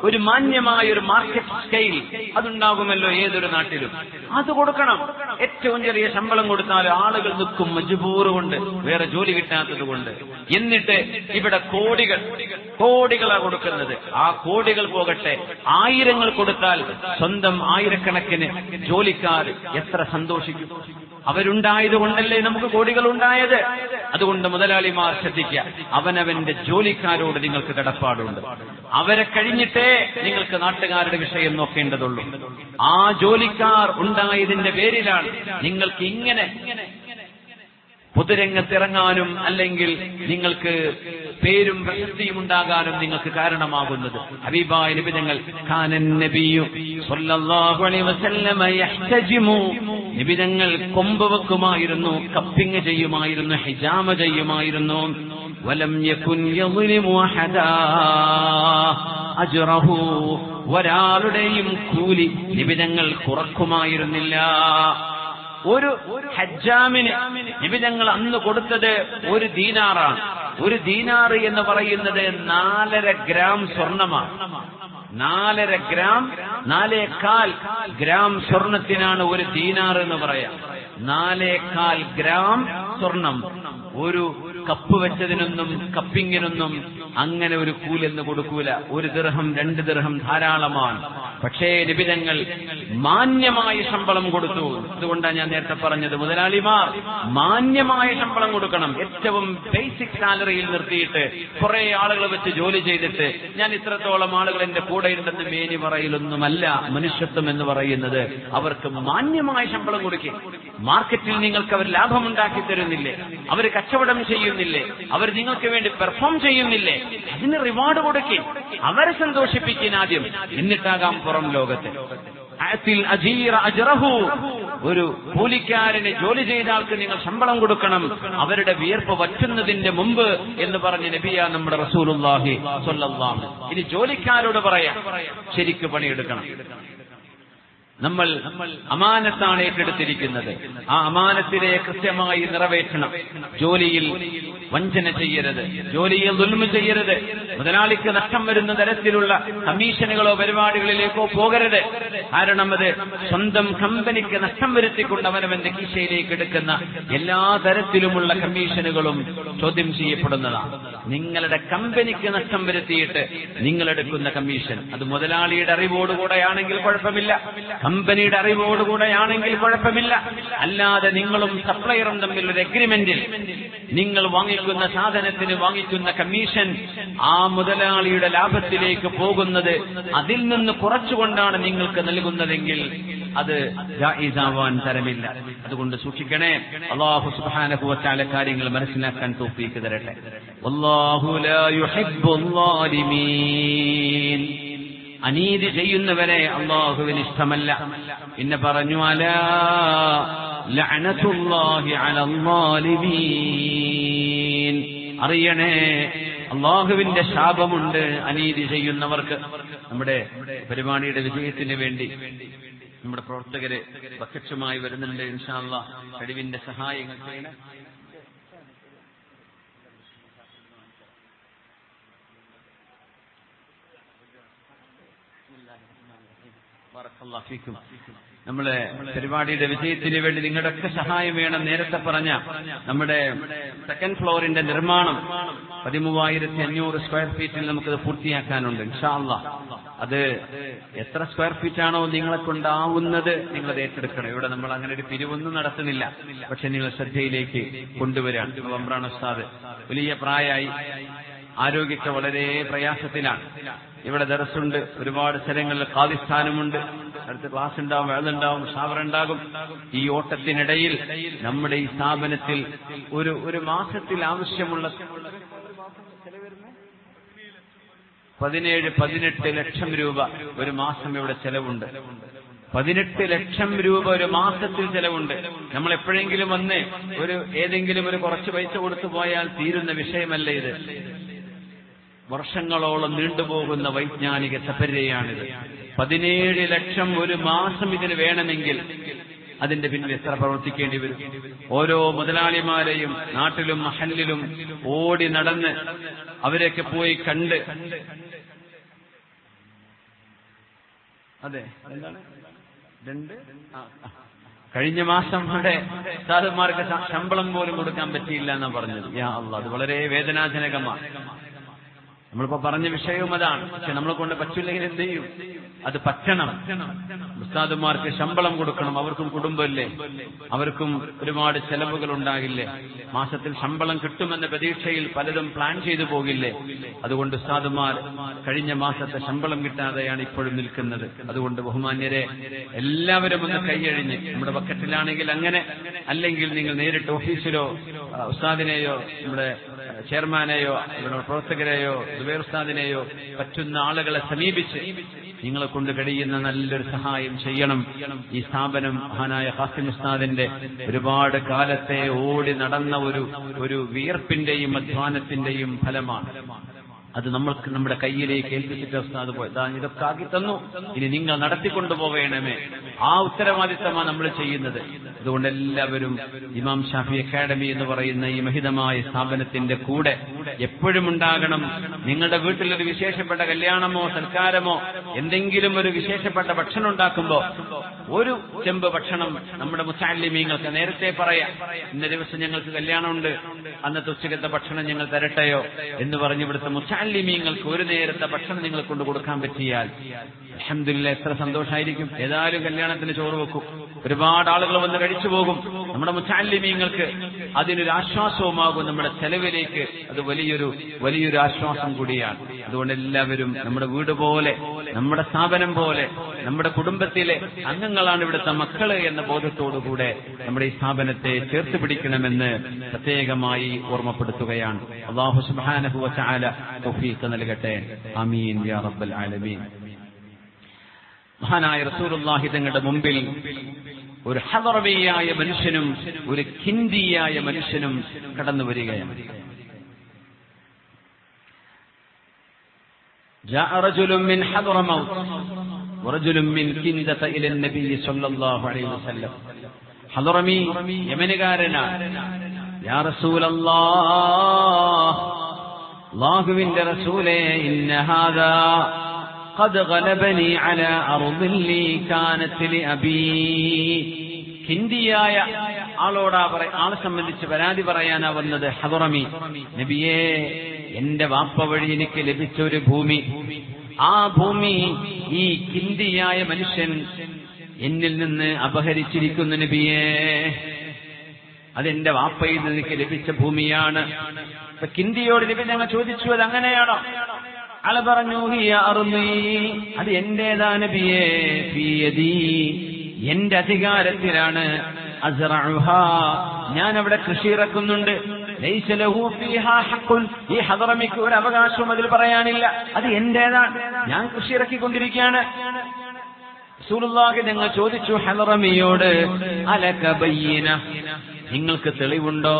ഒരു മാന്യമായ ഒരു മാർക്കറ്റ് സ്കെയിൽ അതുണ്ടാകുമല്ലോ ഏതൊരു നാട്ടിലും. അത് കൊടുക്കണം. ഏറ്റവും ചെറിയ ശമ്പളം കൊടുത്താൽ ആളുകൾ നിൽക്കും, മജ്ബൂർ കൊണ്ട്, വേറെ ജോലി കിട്ടാത്തത് കൊണ്ട്. എന്നിട്ട് ഇവിടെ കോടികളാണ് കൊടുക്കുന്നത്. ആ കോടികൾ പോകട്ടെ, 1000 കൊടുത്താൽ സ്വന്തം 1000കണക്കിന് ജോലിക്കാർ എത്ര സന്തോഷിക്കും. അവരുണ്ടായതുകൊണ്ടല്ലേ നമുക്ക് കോടികൾ ഉണ്ടായത്. അതുകൊണ്ട് മുതലാളിമാർ ശ്രദ്ധിക്കുക, അവനവന്റെ ജോലിക്കാരോട് നിങ്ങൾക്ക് കടപ്പാടുണ്ട്. അവരെ കഴിഞ്ഞിട്ടേ നിങ്ങൾക്ക് നാട്ടുകാരുടെ വിഷയം നോക്കേണ്ടതുള്ളൂ. ആ ജോലിക്കാർ ഉണ്ടായതിന്റെ പേരിലാണ് നിങ്ങൾക്ക് ഇങ്ങനെ പൊതുരംഗത്തിറങ്ങാനും അല്ലെങ്കിൽ നിങ്ങൾക്ക് പേരും പ്രശസ്തിയും ഉണ്ടാകാനും നിങ്ങൾക്ക് കാരണമാകുന്നത്. ഹബീബായ നബി തങ്ങൾ കാനൻ നബിയു സ്വല്ലല്ലാഹു അലൈഹി വസല്ലമ യഹ്തജിമു, നബി തങ്ങൾ കൊമ്പ് വെക്കുമായിരുന്നു, കപ്പിങ് ചെയ്യുമായിരുന്നു, ഹിജാമ ചെയ്യുമായിരുന്നു. വലം യകുൻ യളിമു അഹദാ അജ്റഹു, ഒരാളുടെയും കൂലി നബി തങ്ങൾ കുറക്കുമായിരുന്നില്ല. ഒരു ഹജ്ജാമിന് നബി തങ്ങൾ അന്ന് കൊടുത്തത് 1 ദീനാറാണ്. 1 ദീനാർ എന്ന് പറയുന്നത് 4.5 ഗ്രാം സ്വർണമാണ്. 4.25 ഗ്രാം സ്വർണത്തിനാണ് 1 ദീനാർ എന്ന് പറയാം. 4.25 ഗ്രാം സ്വർണം. ഒരു കപ്പ് വെച്ചതിനൊന്നും കപ്പിങ്ങിനൊന്നും അങ്ങനെ ഒരു കൂലെന്ന് കൊടുക്കൂല. 1 ദിർഹം 2 ദിർഹം ധാരാളമാണ്. പക്ഷേ നബി തങ്ങൾ മാന്യമായ ശമ്പളം കൊടുത്തു. അതുകൊണ്ടാണ് ഞാൻ നേരത്തെ പറഞ്ഞത്, മുതലാളിമാർ മാന്യമായ ശമ്പളം കൊടുക്കണം. ഏറ്റവും ബേസിക് സാലറിയിൽ നിർത്തിയിട്ട് കുറെ ആളുകൾ വെച്ച് ജോലി ചെയ്തിട്ട് ഞാൻ ഇത്രത്തോളം ആളുകൾ എന്റെ കൂടെ ഉണ്ടെന്ന് മേനി പറയലൊന്നുമല്ല മനുഷ്യത്വം എന്ന് പറയുന്നത്. അവർക്ക് മാന്യമായ ശമ്പളം കൊടുക്കും. മാർക്കറ്റിൽ നിങ്ങൾക്ക് അവർ ലാഭമുണ്ടാക്കി തരുന്നില്ലേ? അവർ കച്ചവടം ചെയ്യുന്നില്ലേ? അവർ നിങ്ങൾക്ക് വേണ്ടി പെർഫോം ചെയ്യുന്നില്ലേ? അതിന് റിവാർഡ് കൊടുക്കും. അവരെ സന്തോഷിപ്പിക്കാൻ ആദ്യം, എന്നിട്ടാകാം പുറം ലോകത്ത്. ഒരു കൂലിക്കാരന് ജോലി ചെയ്ത ആൾക്ക് നിങ്ങൾ ശമ്പളം കൊടുക്കണം, അവരുടെ വിയർപ്പ് വറ്റുന്നതിന്റെ മുമ്പ് എന്ന് പറഞ്ഞ് നബിയാ നമ്മുടെ റസൂലുള്ളാഹി സ്വല്ലല്ലാഹു അലൈഹി വസല്ലം. ഇനി ജോലിക്കാരോട് പറയാം, ശരിക്ക് പണിയെടുക്കണം. നമ്മൾ അമാനത്താണ് ഏറ്റെടുത്തിരിക്കുന്നത്. ആ അമാനത്തിനെ കൃത്യമായി നിറവേറ്റണം. ജോലിയിൽ വഞ്ചന ചെയ്യരുത്, ജോലിയിൽ ദുൽമ് ചെയ്യരുത്, മുതലാളിക്ക് നഷ്ടം വരുന്ന തരത്തിലുള്ള കമ്മീഷനുകളോ പരിപാടികളിലേക്കോ പോകരുത്. കാരണം അത് സ്വന്തം കമ്പനിക്ക് നഷ്ടം വരുത്തിക്കൊണ്ട് അവനവന്റെ കീശയിലേക്ക് എടുക്കുന്ന എല്ലാ തരത്തിലുമുള്ള കമ്മീഷനുകളും ചോദ്യം ചെയ്യപ്പെടുന്നതാണ്. നിങ്ങളുടെ കമ്പനിക്ക് നഷ്ടം വരുത്തിയിട്ട് നിങ്ങളെടുക്കുന്ന കമ്മീഷൻ അത് മുതലാളിയുടെ അറിവോടുകൂടെയാണെങ്കിൽ കുഴപ്പമില്ല, കമ്പനിയുടെ അറിവോടുകൂടെയാണെങ്കിൽ കുഴപ്പമില്ല. അല്ലാതെ നിങ്ങളും സപ്ലയറും തമ്മിൽ ഒരു എഗ്രിമെന്റിൽ നിങ്ങൾ വാങ്ങിക്കുന്ന സാധനത്തിന് വാങ്ങിക്കുന്ന കമ്മീഷൻ ആ മുതലാളിയുടെ ലാഭത്തിലേക്ക് പോകുന്നത് അതിൽ നിന്ന് കുറച്ചുകൊണ്ടാണ് നിങ്ങൾക്ക് നൽകുന്നതെങ്കിൽ അത് ജായിസാവാൻ തരമില്ല. അതുകൊണ്ട് സൂക്ഷിക്കണേ. അല്ലാഹു സുബ്ഹാനഹു വ തആല കാര്യങ്ങൾ മനസ്സിലാക്കാൻ തൗഫീഖ് തരട്ടെ. വല്ലാഹു ലാ യുഹിബ്ബുൽ ളാലിമീൻ. അനീതി ചെയ്യുന്നവരെ അല്ലാഹുവിന് ഇഷ്ടമല്ല. പിന്നെ പറഞ്ഞു അലാ ലഅനതുല്ലാഹി അലൽ ളാലിമീൻ. അറിയണേ, അല്ലാഹുവിന്റെ ശാപമുണ്ട് അനീതി ചെയ്യുന്നവർക്ക്. നമ്മുടെ പരിപാടിയുടെ വിജയത്തിന് വേണ്ടി നമ്മുടെ പ്രവർത്തകര് പ്രത്യക്ഷമായി വരുന്നുണ്ട്. ഇൻഷാ അല്ലാഹ് കഴിവിന്റെ സഹായങ്ങൾ ചെയ്യണം. നമ്മളെ പരിപാടിയുടെ വിജയത്തിന് വേണ്ടി നിങ്ങളുടെയൊക്കെ സഹായം വേണം. നേരത്തെ പറഞ്ഞ നമ്മുടെ സെക്കൻഡ് ഫ്ലോറിന്റെ നിർമ്മാണം 13,500 സ്ക്വയർ ഫീറ്റിൽ നമുക്കത് പൂർത്തിയാക്കാനുണ്ട്. ഇൻഷാ അല്ലാഹ് അത് എത്ര സ്ക്വയർ ഫീറ്റാണോ നിങ്ങളെ കൊണ്ടാവുന്നത് നിങ്ങളത് ഏറ്റെടുക്കണം. ഇവിടെ നമ്മൾ അങ്ങനെ ഒരു പിരിവൊന്നും നടത്തുന്നില്ല. പക്ഷെ നിങ്ങൾ ശ്രദ്ധയിലേക്ക് കൊണ്ടുവരാൻ. വമ്പ്രാൻ ഉസ്താദ് വലിയ പ്രായമായി, ആരോഗ്യമൊക്കെ വളരെ പ്രയാസത്തിലാണ്. ഇവിടെ ദർസുണ്ട്, ഒരുപാട് സ്ഥലങ്ങളിൽ ഖാദിസ്ഥാനമുണ്ട്, അടുത്ത ക്ലാസ് ഉണ്ടാവും, വേളുണ്ടാവും, ഷാവറുണ്ടാകും. ഈ ഓട്ടത്തിനിടയിൽ നമ്മുടെ ഈ സ്ഥാപനത്തിൽ ഒരു മാസത്തിൽ ആവശ്യമുള്ള 17-18 ലക്ഷം രൂപ ഒരു മാസം ഇവിടെ ചെലവുണ്ട്. 18 ലക്ഷം രൂപ ഒരു മാസത്തിൽ ചെലവുണ്ട്. നമ്മൾ എപ്പോഴെങ്കിലും വന്ന് ഏതെങ്കിലും ഒരു കുറച്ച് പൈസ കൊടുത്തു പോയാൽ തീരുന്ന വിഷയമല്ല ഇത്. വർഷങ്ങളോളം നീണ്ടുപോകുന്ന വൈജ്ഞാനിക തപര്യയാണിത്. 17 ലക്ഷം ഒരു മാസം ഇതിന് വേണമെങ്കിൽ അതിന്റെ പിന്നിൽ എത്ര പ്രവർത്തിക്കേണ്ടി വരും? ഓരോ മുതലാളിമാരെയും നാട്ടിലും മഹല്ലിലും ഓടി നടന്ന് അവരെയൊക്കെ പോയി കണ്ട്, അതെ എന്താണ് കഴിഞ്ഞ മാസം ഇവിടെ ഉസ്താദുമാർക്ക് ശമ്പളം പോലും കൊടുക്കാൻ പറ്റിയില്ല എന്നാ പറഞ്ഞത്. യാ അല്ലാഹ്, അത് വളരെ വേദനാജനകമാണ്. നമ്മളിപ്പോ പറഞ്ഞ വിഷയവും അതാണ്. പക്ഷെ നമ്മളെ കൊണ്ട് പറ്റില്ലെങ്കിൽ എന്ത് ചെയ്യും? അത് പറ്റണം. ഉസ്താദുമാർക്ക് ശമ്പളം കൊടുക്കണം. അവർക്കും കുടുംബമില്ലേ, അവർക്കും ഒരുപാട് ചെലവുകൾ ഉണ്ടാകില്ലേ? മാസത്തിൽ ശമ്പളം കിട്ടുമെന്ന പ്രതീക്ഷയിൽ പലതും പ്ലാൻ ചെയ്തു പോകില്ലേ? അതുകൊണ്ട് ഉസ്താദുമാർ കഴിഞ്ഞ മാസത്തെ ശമ്പളം കിട്ടാതെയാണ് ഇപ്പോഴും നിൽക്കുന്നത്. അതുകൊണ്ട് ബഹുമാന്യരെ എല്ലാവരും ഒന്ന് കൈയഴിഞ്ഞ്, നമ്മുടെ ബക്കറ്റിലാണെങ്കിൽ അങ്ങനെ, അല്ലെങ്കിൽ നിങ്ങൾ നേരിട്ട് ഓഫീസിലോ ഉസ്താദിനെയോ നമ്മുടെ ചെയർമാനെയോ ഇവിടെ പ്രവർത്തകരെയോ സുബൈർ ഉസ്താദിനെയോ പറ്റുന്ന ആളുകളെ സമീപിച്ച് നിങ്ങളെ കൊണ്ട് കഴിയുന്ന നല്ലൊരു സഹായം ചെയ്യണം. ഈ സ്ഥാപനം മഹാനായ ഖാസിം ഉസ്താദിന്റെ ഒരുപാട് കാലത്തെ ഓടി നടന്ന ഒരു വിയർപ്പിന്റെയും അധ്വാനത്തിന്റെയും ഫലമാണ്. അത് നമ്മൾക്ക് നമ്മുടെ കയ്യിലേക്ക് ഏൽപ്പിച്ചിട്ട് ഉസ്താദ് പോയി ഇതൊക്കെ ആക്കി തന്നു, ഇനി നിങ്ങൾ നടത്തിക്കൊണ്ടുപോകണമേ. ആ ഉത്തരവാദിത്തമാണ് നമ്മൾ ചെയ്യുന്നത്. അതുകൊണ്ട് എല്ലാവരും ഇമാം ഷാഫി അക്കാഡമി എന്ന് പറയുന്ന ഈ മഹിതമായ സ്ഥാപനത്തിന്റെ കൂടെ എപ്പോഴും ഉണ്ടാകണം. നിങ്ങളുടെ വീട്ടിലൊരു വിശേഷപ്പെട്ട കല്യാണമോ സൽക്കാരമോ എന്തെങ്കിലും ഒരു വിശേഷപ്പെട്ട ഭക്ഷണം ഉണ്ടാക്കുമ്പോ ഒരു ചെമ്പ് ഭക്ഷണം നമ്മുടെ മുത്തഅല്ലിമീങ്ങൾക്ക് നേരത്തെ പറയാം, ഇന്ന ദിവസം ഞങ്ങൾക്ക് കല്യാണമുണ്ട്, അന്നത്തെ ഉച്ചക്കത്തെ ഭക്ഷണം ഞങ്ങൾ തരട്ടെയോ എന്ന് പറഞ്ഞ് ഇവിടുത്തെ മുത്തഅല്ലിമീങ്ങൾക്ക് ഒരു നേരത്തെ ഭക്ഷണം നിങ്ങൾ കൊണ്ട് കൊടുക്കാൻ പറ്റിയാൽ അൽഹംദുലില്ലാഹ് എത്ര സന്തോഷമായിരിക്കും. ഏതായാലും കല്യാണത്തിന് ചോറ് വെക്കും, ഒരുപാട് ആളുകൾ വന്ന് കഴിച്ചു പോകും. നമ്മുടെ മുത്തഅല്ലിമീങ്ങൾക്ക് അതിനൊരു ആശ്വാസവുമാകും. നമ്മുടെ ചെലവിലേക്ക് അത് വലിയൊരു ആശ്വാസം കൂടിയാണ്. അതുകൊണ്ട് എല്ലാവരും നമ്മുടെ വീട് പോലെ, നമ്മുടെ സ്ഥാപനം പോലെ, നമ്മുടെ കുടുംബത്തിലെ അംഗങ്ങളാണ് ഇവിടുത്തെ മക്കള് എന്ന ബോധത്തോടുകൂടെ നമ്മുടെ ഈ സ്ഥാപനത്തെ ചേർത്ത് പിടിക്കണമെന്ന് പ്രത്യേകമായി ഓർമ്മപ്പെടുത്തുകയാണ്. അല്ലാഹു സുബ്ഹാനഹു വ തആല തൗഫീഖ് നൽകട്ടെ. ആമീൻ യാ റബ്ബൽ ആലമീൻ. മഹാനായ റസൂലുള്ളാഹി തങ്ങളുടെ മുമ്പിൽ ഒരു ഹദറമിയായ മനുഷ്യനും ഒരു ഖിന്ദിയായ മനുഷ്യനും കടന്നു വരികയാണ്. جاء رجل من حضرموت ورجل من كندة إلى النبي صلى الله عليه وسلم. حضرمي യമനുകാരനാണ്. യാ റസൂലല്ലാഹ്, അല്ലാഹുവിന്റെ റസൂലേ, ഇന്ന ഹാദാ ഖദ് ഗലബനി അലാ അർദിൻ ലീ കാനത് ലിഅബീ. ഹിന്ദിയായ ആളെ സംബന്ധിച്ച് പരാതി പറയാനാ വന്നത് ഹദറമി. നബിയേ, എന്റെ വാപ്പ വഴി എനിക്ക് ലഭിച്ച ഒരു ഭൂമി, ആ ഭൂമി ഈ ഹിന്ദിയായ മനുഷ്യൻ എന്നിൽ നിന്ന് അപഹരിച്ചിരിക്കുന്നു നബിയേ. അതെന്റെ വാപ്പയിൽ നിന്ന് എനിക്ക് ലഭിച്ച ഭൂമിയാണ്. അപ്പൊ ഹിന്ദിയോട് നബി ഞങ്ങൾ ചോദിച്ചു, അത് അങ്ങനെയാണോ? ആള് പറഞ്ഞു, ഹിയ അർളീ, അത് എന്റേതാ നബിയേ, ഫീ യദീ, എന്റെ അധികാരത്തിലാണ്. അസ്റഉഹാ, ഞാൻ അവിടെ കൃഷി ഇറക്കുന്നുണ്ട്. ലൈസ ലഹു ഫീഹാ ഹഖ്ഖുൻ, ഈ ഹദറമിക്ക് ഒരു അവകാശവും അതിൽ പറയാനില്ല. അത് എന്റേതാണ്, ഞാൻ കൃഷി ഇറക്കിക്കൊണ്ടിരിക്കുകയാണ്. റസൂലുള്ളാഹി ഞങ്ങൾ ചോദിച്ചു ഹദറമിയോട്, അലക ബയ്യിന, നിങ്ങൾക്ക് തെളിവുണ്ടോ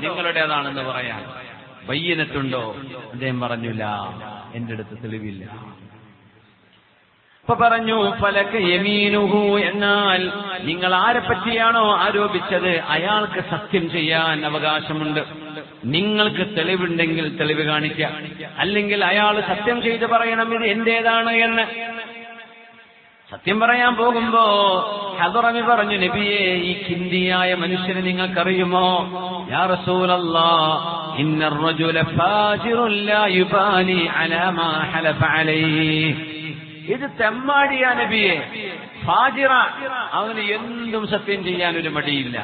നിങ്ങളുടേതാണെന്ന് പറയാൻ? ബയ്യിനത്തുണ്ടോ? അദ്ദേഹം പറഞ്ഞില്ല, എന്റെ അടുത്ത് തെളിവില്ല. അപ്പൊ പറഞ്ഞു, ഫലക യമീനുഹു, എന്നാൽ നിങ്ങൾ ആരെ പറ്റിയാണോ ആരോപിച്ചത് അയാൾക്ക് സത്യം ചെയ്യാൻ അവകാശമുണ്ട്. നിങ്ങൾക്ക് തെളിവുണ്ടെങ്കിൽ തെളിവ് കാണിക്കുക, അല്ലെങ്കിൽ അയാൾ സത്യം ചെയ്ത് പറയണം ഇത് എന്റേതാണ് എന്ന്. സത്യം പറയാൻ പോകുമ്പോ ഹദറമി പറഞ്ഞു, നബിയേ, ഈ ഖിന്ദിയായ മനുഷ്യനെ നിങ്ങൾക്കറിയുമോ? യാ റസൂലല്ലാഹ്, ഇന്നർ റജുല ഫാജിറുൻ ലാ യുബാലി അലാ മാ ഹലഫ അലൈഹി. ഇത് തെമ്മാടിയാ നബിയെ, ഫാജിറ, അവന് എന്തും സത്യം ചെയ്യാൻ ഒരു മടിയില്ല.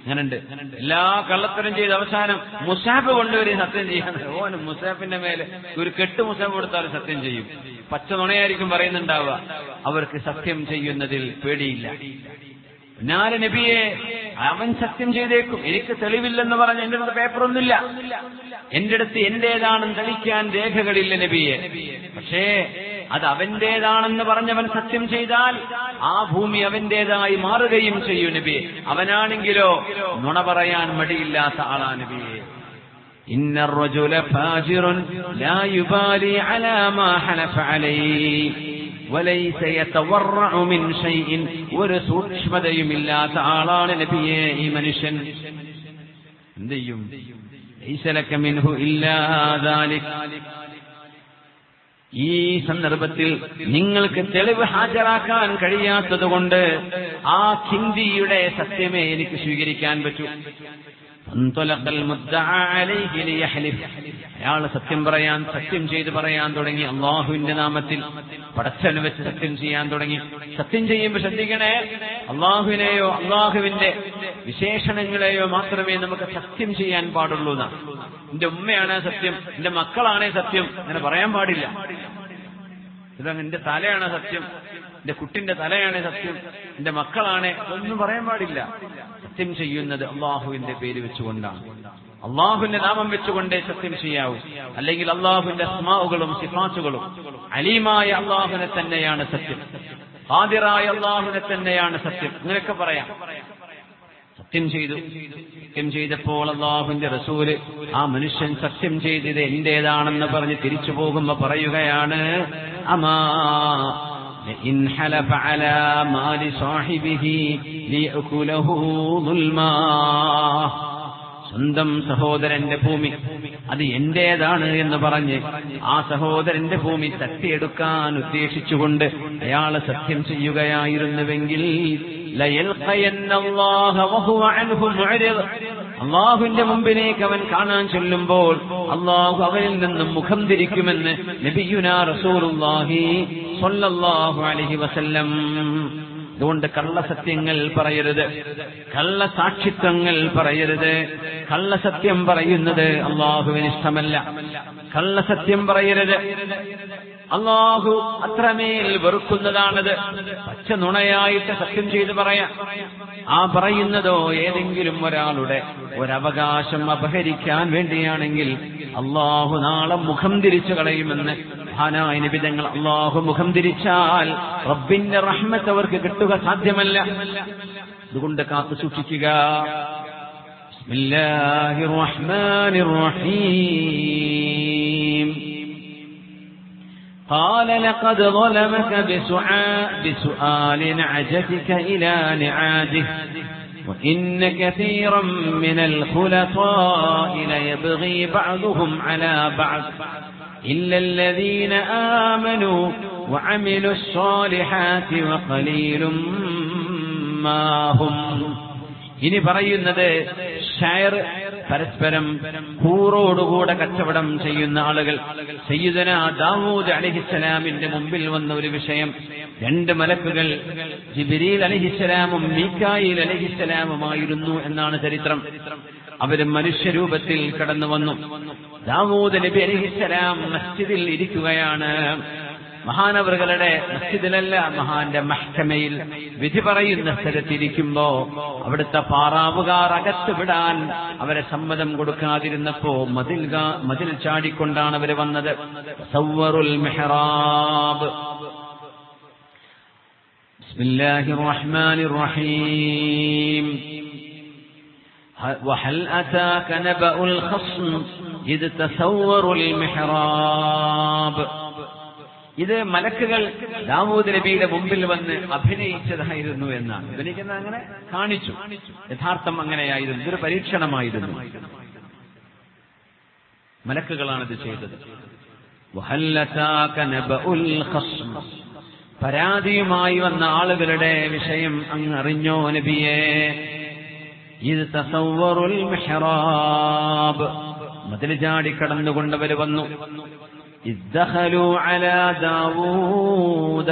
അങ്ങനുണ്ട്, എല്ലാ കള്ളത്തരം ചെയ്ത് അവസാനം മുസാഫ് കൊണ്ടുവരും സത്യം ചെയ്യാൻ. ഓന് മുസാഫിന്റെ മേലെ ഒരു കെട്ട് മുസാഫ് കൊടുത്താലും സത്യം ചെയ്യും. പച്ച നുണയായിരിക്കും പറയുന്നുണ്ടാവുക. അവർക്ക് സത്യം ചെയ്യുന്നതിൽ പേടിയില്ല. ഞാൻ നബിയെ, അവൻ സത്യം ചെയ്തേക്കും, എനിക്ക് തെളിവില്ലെന്ന് പറഞ്ഞ് എന്റെ അടുത്ത് പേപ്പറൊന്നുമില്ല, എന്റെ അടുത്ത് എന്റേതാണെന്ന് തെളിയിക്കാൻ രേഖകളില്ല നബിയെ. പക്ഷേ അത് അവന്റേതാണെന്ന് പറഞ്ഞവൻ സത്യം ചെയ്താൽ ആ ഭൂമി അവന്റേതായി മാറുകയും ചെയ്യും നബിയെ. അവനാണെങ്കിലോ നുണ പറയാൻ മടിയില്ലാത്ത ആളാ നബിയെ. ഇന്നർ റജുല ഫാജിറുൻ ലാ യുബാലി അലാ മാ ഹലഫ അലൈഹി വലൈസ യതവറഉ മിൻ ഷൈഇൻ. ഒരു സൂക്ഷ്മതയുമില്ലാത്ത ആളാണ് നബിയെ ഈ മനുഷ്യൻ. എന്ത് ചെയ്യും? ലൈസ ലക മിൻഹു ഇല്ലാ ദാലിക്. ഈ സന്ദർഭത്തിൽ നിങ്ങൾക്ക് തെളിവ് ഹാജരാക്കാൻ കഴിയാത്തതുകൊണ്ട് ആ ഖിന്ദിയുടെ സത്യമേ എനിക്ക് സ്വീകരിക്കാൻ പറ്റൂ. അയാൾ സത്യം ചെയ്ത് പറയാൻ തുടങ്ങി. അള്ളാഹുവിന്റെ നാമത്തിൽ പടച്ചവനെ വെച്ച് സത്യം ചെയ്യാൻ തുടങ്ങി. സത്യം ചെയ്യുമ്പോൾ ശ്രദ്ധിക്കണേ, അള്ളാഹുവിനെയോ അള്ളാഹുവിന്റെ വിശേഷണങ്ങളെയോ മാത്രമേ നമുക്ക് സത്യം ചെയ്യാൻ പാടുള്ളൂ എന്നാണ്. എന്റെ ഉമ്മയാണ് സത്യം, എന്റെ മക്കളാണേ സത്യം, അങ്ങനെ പറയാൻ പാടില്ല. ഇതങ്ങ് എന്റെ തലയാണ് സത്യം, എന്റെ കുട്ടിന്റെ തലയാണ് സത്യം, എന്റെ മക്കളാണ്, ഒന്നും പറയാൻ പാടില്ല. സത്യം ചെയ്യുന്നത് അള്ളാഹുവിന്റെ പേര് വെച്ചുകൊണ്ടാണ്, അള്ളാഹുവിന്റെ നാമം വെച്ചുകൊണ്ടേ സത്യം ചെയ്യാവൂ. അല്ലെങ്കിൽ അള്ളാഹുവിന്റെ അസ്മാഉകളും സിഫാത്തുകളും, അലീമായ അള്ളാഹുവിനെ തന്നെയാണ് സത്യം, ഖാദിറായ അള്ളാഹുവിനെ തന്നെയാണ് സത്യം, അങ്ങനെയൊക്കെ പറയാം. സത്യം ചെയ്തപ്പോൾ അല്ലാഹുവിന്റെ റസൂല് ആ മനുഷ്യൻ സത്യം ചെയ്തത് എന്റേതാണെന്ന് പറഞ്ഞ് തിരിച്ചു പോകുമ്പോ പറയുകയാണ്, അമാ ഇൻ ഹലഫ അലാ മാലി സാഹിബിഹി ലിയഅകുലഹു ദുൽമാ. സ്വന്തം സഹോദരന്റെ ഭൂമി അത് എന്റേതാണ് എന്ന് പറഞ്ഞ് ആ സഹോദരന്റെ ഭൂമി തട്ടിയെടുക്കാൻ ഉദ്ദേശിച്ചുകൊണ്ട് അയാൾ സത്യം ചെയ്യുകയായിരുന്നുവെങ്കിൽ അള്ളാഹുവിന്റെ മുമ്പിലേക്ക് അവൻ കാണാൻ ചെല്ലുമ്പോൾ അള്ളാഹു അവനിൽ നിന്നും മുഖം തിരിക്കുമെന്ന് നബിയുനാ റസൂലുള്ളാഹി സ്വല്ലല്ലാഹു അലൈഹി വസല്ലം. അതുകൊണ്ട് കള്ളസത്യങ്ങൾ പറയരുത്, കള്ളസാക്ഷിത്വങ്ങൾ പറയരുത്. കള്ളസത്യം പറയുന്നത് അള്ളാഹുവിന് ഇഷ്ടമല്ല. കള്ളസത്യം പറയരുത്, അള്ളാഹു അത്രമേൽ വെറുക്കുന്നതാണത്. പച്ച നുണയായിട്ട് സത്യം ചെയ്ത് പറയാം. ആ പറയുന്നതോ ഏതെങ്കിലും ഒരാളുടെ ഒരവകാശം അപഹരിക്കാൻ വേണ്ടിയാണെങ്കിൽ അള്ളാഹു നാളെ മുഖം തിരിച്ചു കളയുമെന്ന് മഹാനായ നബി തങ്ങൾ. അള്ളാഹു മുഖം തിരിച്ചാൽ റബ്ബിന്റെ റഹ്മത്ത് അവർക്ക് കിട്ടുക സാധ്യമല്ല. അതുകൊണ്ട് കാത്തു സൂക്ഷിക്കുക. ബിസ്മില്ലാഹിർ റഹ്മാനിർ റഹീം. قال لقد ظلمك بسؤال نعجتك إلى نعاجه وإن كثيرا من الخلطاء ليبغي بعضهم على بعض إلا الذين آمنوا وعملوا الصالحات وقليل ما هم. ഇനി പറയുന്നത് ഷയർ, പരസ്പരം കൂറോടുകൂടെ കച്ചവടം ചെയ്യുന്ന ആളുകൾ. സയ്യിദുനാ ദാവൂദ് അലൈഹിസ്സലാമിന്റെ മുമ്പിൽ വന്ന ഒരു വിഷയം. രണ്ട് മലക്കുകൾ ജിബ്രീൽ അലൈഹിസ്സലാമും മീകായിൽ അലൈഹിസ്സലാമുമായിരുന്നു എന്നാണ് ചരിത്രം. അവര് മനുഷ്യരൂപത്തിൽ കടന്നു വന്നു. ദാവൂദ് നബി അലൈഹിസ്സലാം മസ്ജിദിൽ ഇരിക്കുകയാണ്. മഹാനവറുകളുടെ മസ്ജിദിലല്ല, മഹാന്റെ മഹ്കമയിൽ വിധി പറയുന്ന സ്ഥലത്തിരിക്കുമ്പോ അവിടുത്തെ പാറാവുകാർ അകത്ത് വിടാൻ അവരെ സമ്മതം കൊടുക്കാതിരുന്നപ്പോ മതിൽ ചാടിക്കൊണ്ടാണ് അവര് വന്നത്. സവ്വറുൽ മിഹ്റാബ്. ബിസ്മില്ലാഹിർ റഹ്മാനിർ റഹീം. വഹൽ അതാക നബഉൽ ഖസ്ം ഇദ് തസവ്വറുൽ മിഹ്റാബ്. ഇത് മലക്കുകൾ ദാവൂദ് നബിയുടെ മുമ്പിൽ വന്ന് അഭിനയിച്ചതായിരുന്നു എന്നാണ്. അഭിനയിക്കുന്നത് അങ്ങനെ കാണിച്ചു, യഥാർത്ഥം അങ്ങനെയായിരുന്നു. ഇതൊരു പരീക്ഷണമായിരുന്നു. മലക്കുകളാണിത് ചെയ്തത്. വഹല്ലതാക നബഉൽ ഖസ്ം, പരാതിയുമായി വന്ന ആളുകളുടെ വിഷയം അങ്ങ് അറിഞ്ഞോ നബിയേ? ഇത് തസവ്വറുൽ മിഹ്റാബ്, മതിൽ ചാടി കടന്നുകൊണ്ടവർ വന്നു. ഇദ്ദഖലു അലാ ദാവൂദ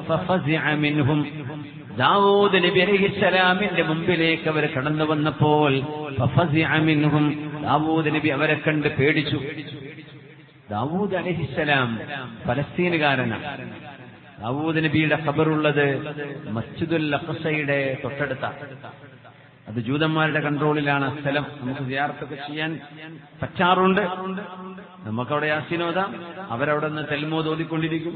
ഫഫസിഅ മിൻഹും, ദാവൂദ് നബി അലൈഹിസ്സലാമിന്റെ മുമ്പിലേക്ക് അവർ കടന്നു വന്നപ്പോൾ ഫഫസിഅ മിൻഹും, ദാവൂദ് നബി അവരെ കണ്ട് പേടിച്ചു. ദാവൂദ് അലൈഹിസ്സലാം ഫലസ്തീനുകാരനാണ്. ദാവൂദ് നബിയുടെ ഖബറുള്ളത് മസ്ജിദുൽ അഖ്സയുടെ തൊട്ടടുത്താണ്. അത് ജൂതന്മാരുടെ കൺട്രോളിലാണ് സ്ഥലം. നമുക്ക് സിയാറത്തൊക്കെ ചെയ്യാൻ പറ്റാറുണ്ട്. നമുക്കവിടെ യാസീനോദാം, അവരവിടെ നിന്ന് തെൽമോദ് ഓതിക്കൊണ്ടിരിക്കും.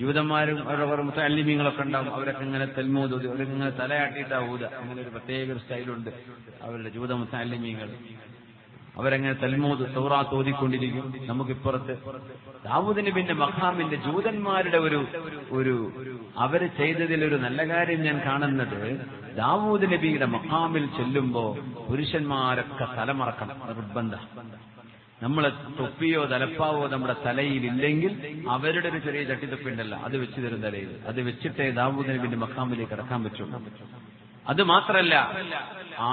ജൂതന്മാരും അവരുടെ മുത്തഅല്ലിമീങ്ങളൊക്കെ ഉണ്ടാവും. അവരൊക്കെ ഇങ്ങനെ തെൽമോദ് ഓതി, അവരൊക്കെ ഇങ്ങനെ തലയാട്ടിയിട്ടാ ഊത. അങ്ങനെ ഒരു പ്രത്യേക ഒരു സ്റ്റൈലുണ്ട് അവരുടെ ജൂത മുത്തഅല്ലിമീങ്ങൾ. അവരങ്ങനെ തൽമൂദ് തൗറാത്ത് ഓതിക്കൊണ്ടിരിക്കും. നമുക്കിപ്പുറത്ത് ദാവൂദ് നബിന്റെ മഖാമിന്റെ ജൂതന്മാരുടെ ഒരു അവര് ചെയ്തതിലൊരു നല്ല കാര്യം ഞാൻ കാണുന്നത്, ദാവൂദ് നബിയുടെ മഖാമിൽ ചെല്ലുമ്പോ പുരുഷന്മാരൊക്കെ തലമറക്കണം, നിർബന്ധ. നമ്മളെ തൊപ്പിയോ തലപ്പാവോ നമ്മുടെ തലയിൽ ഇല്ലെങ്കിൽ അവരുടെ ഒരു ചെറിയ ചട്ടിത്തൊപ്പിണ്ടല്ലോ, അത് വെച്ച് തരും തലയിൽ. അത് വെച്ചിട്ടേ ദാവൂദ് നബിന്റെ മഖാമിലേക്ക് കടക്കാൻ പറ്റുള്ളൂ. അത് മാത്രല്ല,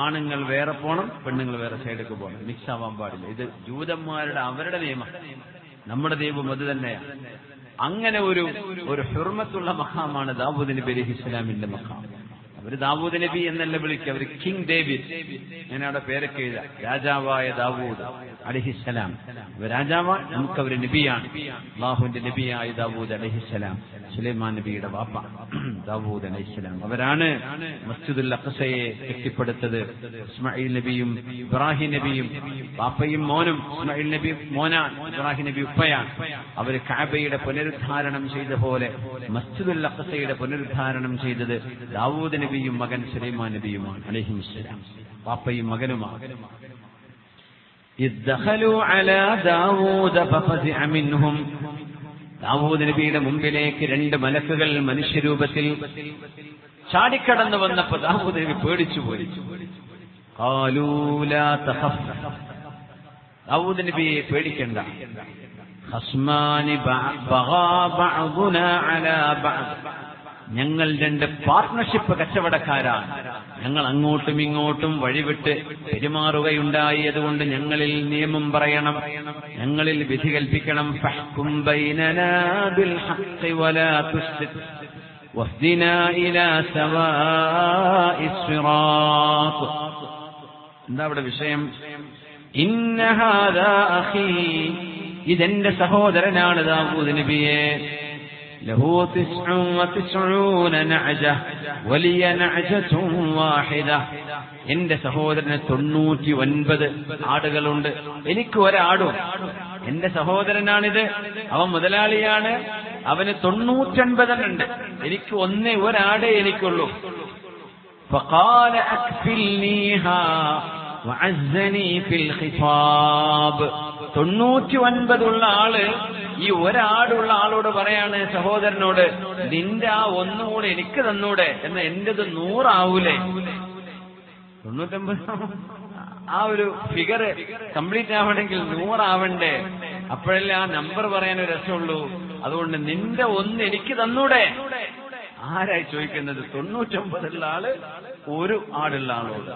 ആണുങ്ങൾ വേറെ പോണം, പെണ്ണുങ്ങൾ വേറെ സൈഡിലേക്ക് പോകണം, മിക്സ് ആവാൻ പാടില്ല. ഇത് ജൂതന്മാരുടെ അവരുടെ നിയമം. നമ്മുടെ നിയമം അത് തന്നെയാണ്. അങ്ങനെ ഒരു ഹുർമത്തുള്ള മഖാമാണ് ദാവൂദ് നബി അലൈഹിസ്സലാമിന്റെ മഖാം. അവര് ദാവൂദ് നബി എന്നല്ല വിളിക്കുക, അവര് കിങ് ഡേവിഡ്, ഞാൻ അവിടെ പേരൊക്കെ എഴുതാം. രാജാവായ ദാവൂദ് അലൈഹിസ്സലാം, രാജാവാണ്, നമുക്കവര് നബിയാണ്. അല്ലാഹുവിന്റെ നബിയായ ദാവൂദ് അലൈഹിസ്സലാം, സുലൈമാൻ നബിയുടെ വാപ്പ ദാവൂദ് അലൈഹിസ്സലാം. അവരാണ് മസ്ജിദുൽ അഖ്സയെ കെട്ടിപ്പടുത്തത്. ഇസ്മായിൽ നബിയും ഇബ്രാഹിം നബിയും വാപ്പയും മോനും. ഇസ്മായിൽ നബി മോനാൻ, ഇബ്രാഹിം നബി ഉപ്പയാണ്. അവര് കഅബയുടെ പുനരുദ്ധാരണം ചെയ്ത പോലെ മസ്ജിദുൽ അഖ്സയുടെ പുനരുദ്ധാരണം ചെയ്തത് ദാവൂദ് നബിയും മകൻ സുലൈമാൻ നബിയുമാണ് അലൈഹിസ്സലാം, വാപ്പയും മകനുമാണ്. ഇദ്ദഖലു അലാ ദാവൂദ ഫഫസിഅ മിൻഹും, ദാവൂദ് നബിയുടെ മുമ്പിലേക്ക് രണ്ട് മലക്കുകൾ മനുഷ്യരൂപത്തിൽ ചാടിക്കടന്നു വന്നപ്പോൾ ദാവൂദ് നബി പേടിച്ചുപോയി. ഖാലൂ ലാ തഖഫ്, ദാവൂദ് നബിയെ പേടിക്കണ്ട. ഖസ്മാനി ബഗാ ബഅദുനാ അലാ ബഅദ്, ഞങ്ങൾ രണ്ട് പാർട്ണർഷിപ്പ് കച്ചവടക്കാരാണ്. ഞങ്ങൾ അങ്ങോട്ടും ഇങ്ങോട്ടും വഴിവിട്ട് പെരുമാറുകയുണ്ടായി. അതുകൊണ്ട് ഞങ്ങളിൽ നിയമം പറയണം, ഞങ്ങളിൽ വിധി കൽപ്പിക്കണം. ഫഹ്കും ബൈനനാ ബിൽ ഹഖ് വലാ തുശ്രിക് വഹ്ദിനാ ഇലാ സവാഇസ് സിറാത്ത്. എന്താ അവിടെ വിഷയം? ഇന്ന ഹാദാ അഖീ, ഇതെന്റെ സഹോദരനാണ് ദാവൂദ് നബിയെ. له 99 نعجة ولي نعجة واحدة, എന്റെ സഹോദരന് 99 ആടുകളുണ്ട്, എനിക്ക് ഒരാടും. എന്റെ സഹോദരനാണിത്, അവൻ മുതലാളിയാണ്, അവന് 99 ഉണ്ട്, എനിക്ക് ഒരാടേ എനിക്കുള്ളൂ. فقال أكفلنيها وعزني في الخطاب. 99 ഉള്ള ആള് ഈ ഒരാടുള്ള ആളോട് പറയാണ്, സഹോദരനോട്, നിന്റെ ആ ഒന്നുകൂടെ എനിക്ക് തന്നൂടെ എന്ന്. എന്റേത് 100 ആവൂലേ? 99 ആ ഒരു ഫിഗർ കംപ്ലീറ്റ് ആവണമെങ്കിൽ 100 ആവണ്ടേ? അപ്പോഴല്ലേ ആ നമ്പർ പറയാൻ ഒരു രസമുള്ളൂ. അതുകൊണ്ട് നിന്റെ ഒന്ന് എനിക്ക് തന്നൂടെ? ആരായി ചോദിക്കുന്നത്? 99 ഉള്ള ആള് ഒരു ആടുള്ള ആളോട്.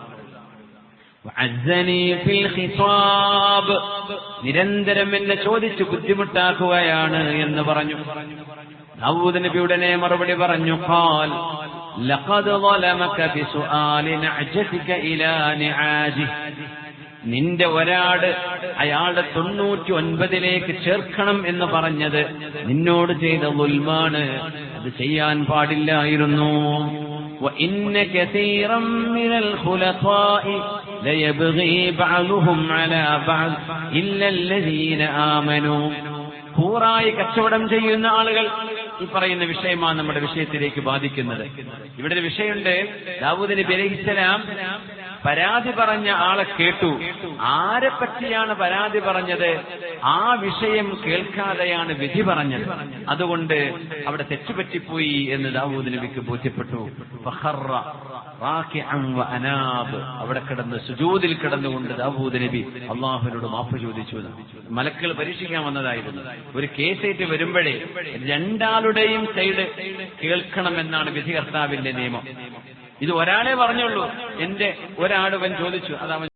നിരന്തരം എന്നെ ചോദിച്ച് ബുദ്ധിമുട്ടാക്കുകയാണ് എന്ന് പറഞ്ഞു. ദാവൂദ് നബി ഉടനെ മറുപടി പറഞ്ഞു, ഖാൽ ലഖദ് ളലമക ബിസുആലി നഅജതിക ഇലാ നിആജി, നിന്റെ ഒരാട് അയാളുടെ 99ലേക്ക് ചേർക്കണം എന്ന് പറഞ്ഞത് നിന്നോട് ചെയ്ത ദുൽമാണ്, അത് ചെയ്യാൻ പാടില്ലായിരുന്നു. وإن كثيرا من الخلطاء ليبغي بعضهم على بعض إلا الذين آمنوا. കൂറായി കച്ചവടം ചെയ്യുന്ന ആളുകൾ, ഈ പറയുന്ന വിഷയമാണ് നമ്മുടെ വിഷയത്തിലേക്ക് ബാധിക്കുന്നത്. ഇവിടെ ഒരു വിഷയമുണ്ട്. ദാവൂദ് നബി അലൈഹിസ്സലാം പരാതി പറഞ്ഞ ആളെ കേട്ടു. ആരെ പറ്റിയാണ് പരാതി പറഞ്ഞത്? ആ വിഷയം കേൾക്കാതെയാണ് വിധി പറഞ്ഞത്. അതുകൊണ്ട് അവിടെ തെറ്റുപറ്റിപ്പോയി എന്ന് ദാവൂദ് നബിക്ക് ബോധ്യപ്പെട്ടു. ഫഖറ റാകിഅൻ വഅനാബ്, അവിടെ കിടന്ന് സുജൂദിൽ കിടന്നുകൊണ്ട് ദാവൂദ് നബി അള്ളാഹുവിനോട് മാപ്പ് ചോദിച്ചു. മലക്കുകൾ പരീക്ഷിക്കാൻ വന്നതായിരുന്നു. ഒരു കേസേറ്റ് വരുമ്പോഴേ രണ്ടാളുടെയും സൈഡ് കേൾക്കണമെന്നാണ് വിധികർത്താവിന്റെ നിയമം. ഇത് ഒരാളെ പറഞ്ഞുള്ളൂ. എന്റെ ഒരാളുവൻ ചോദിച്ചു, അതവൻ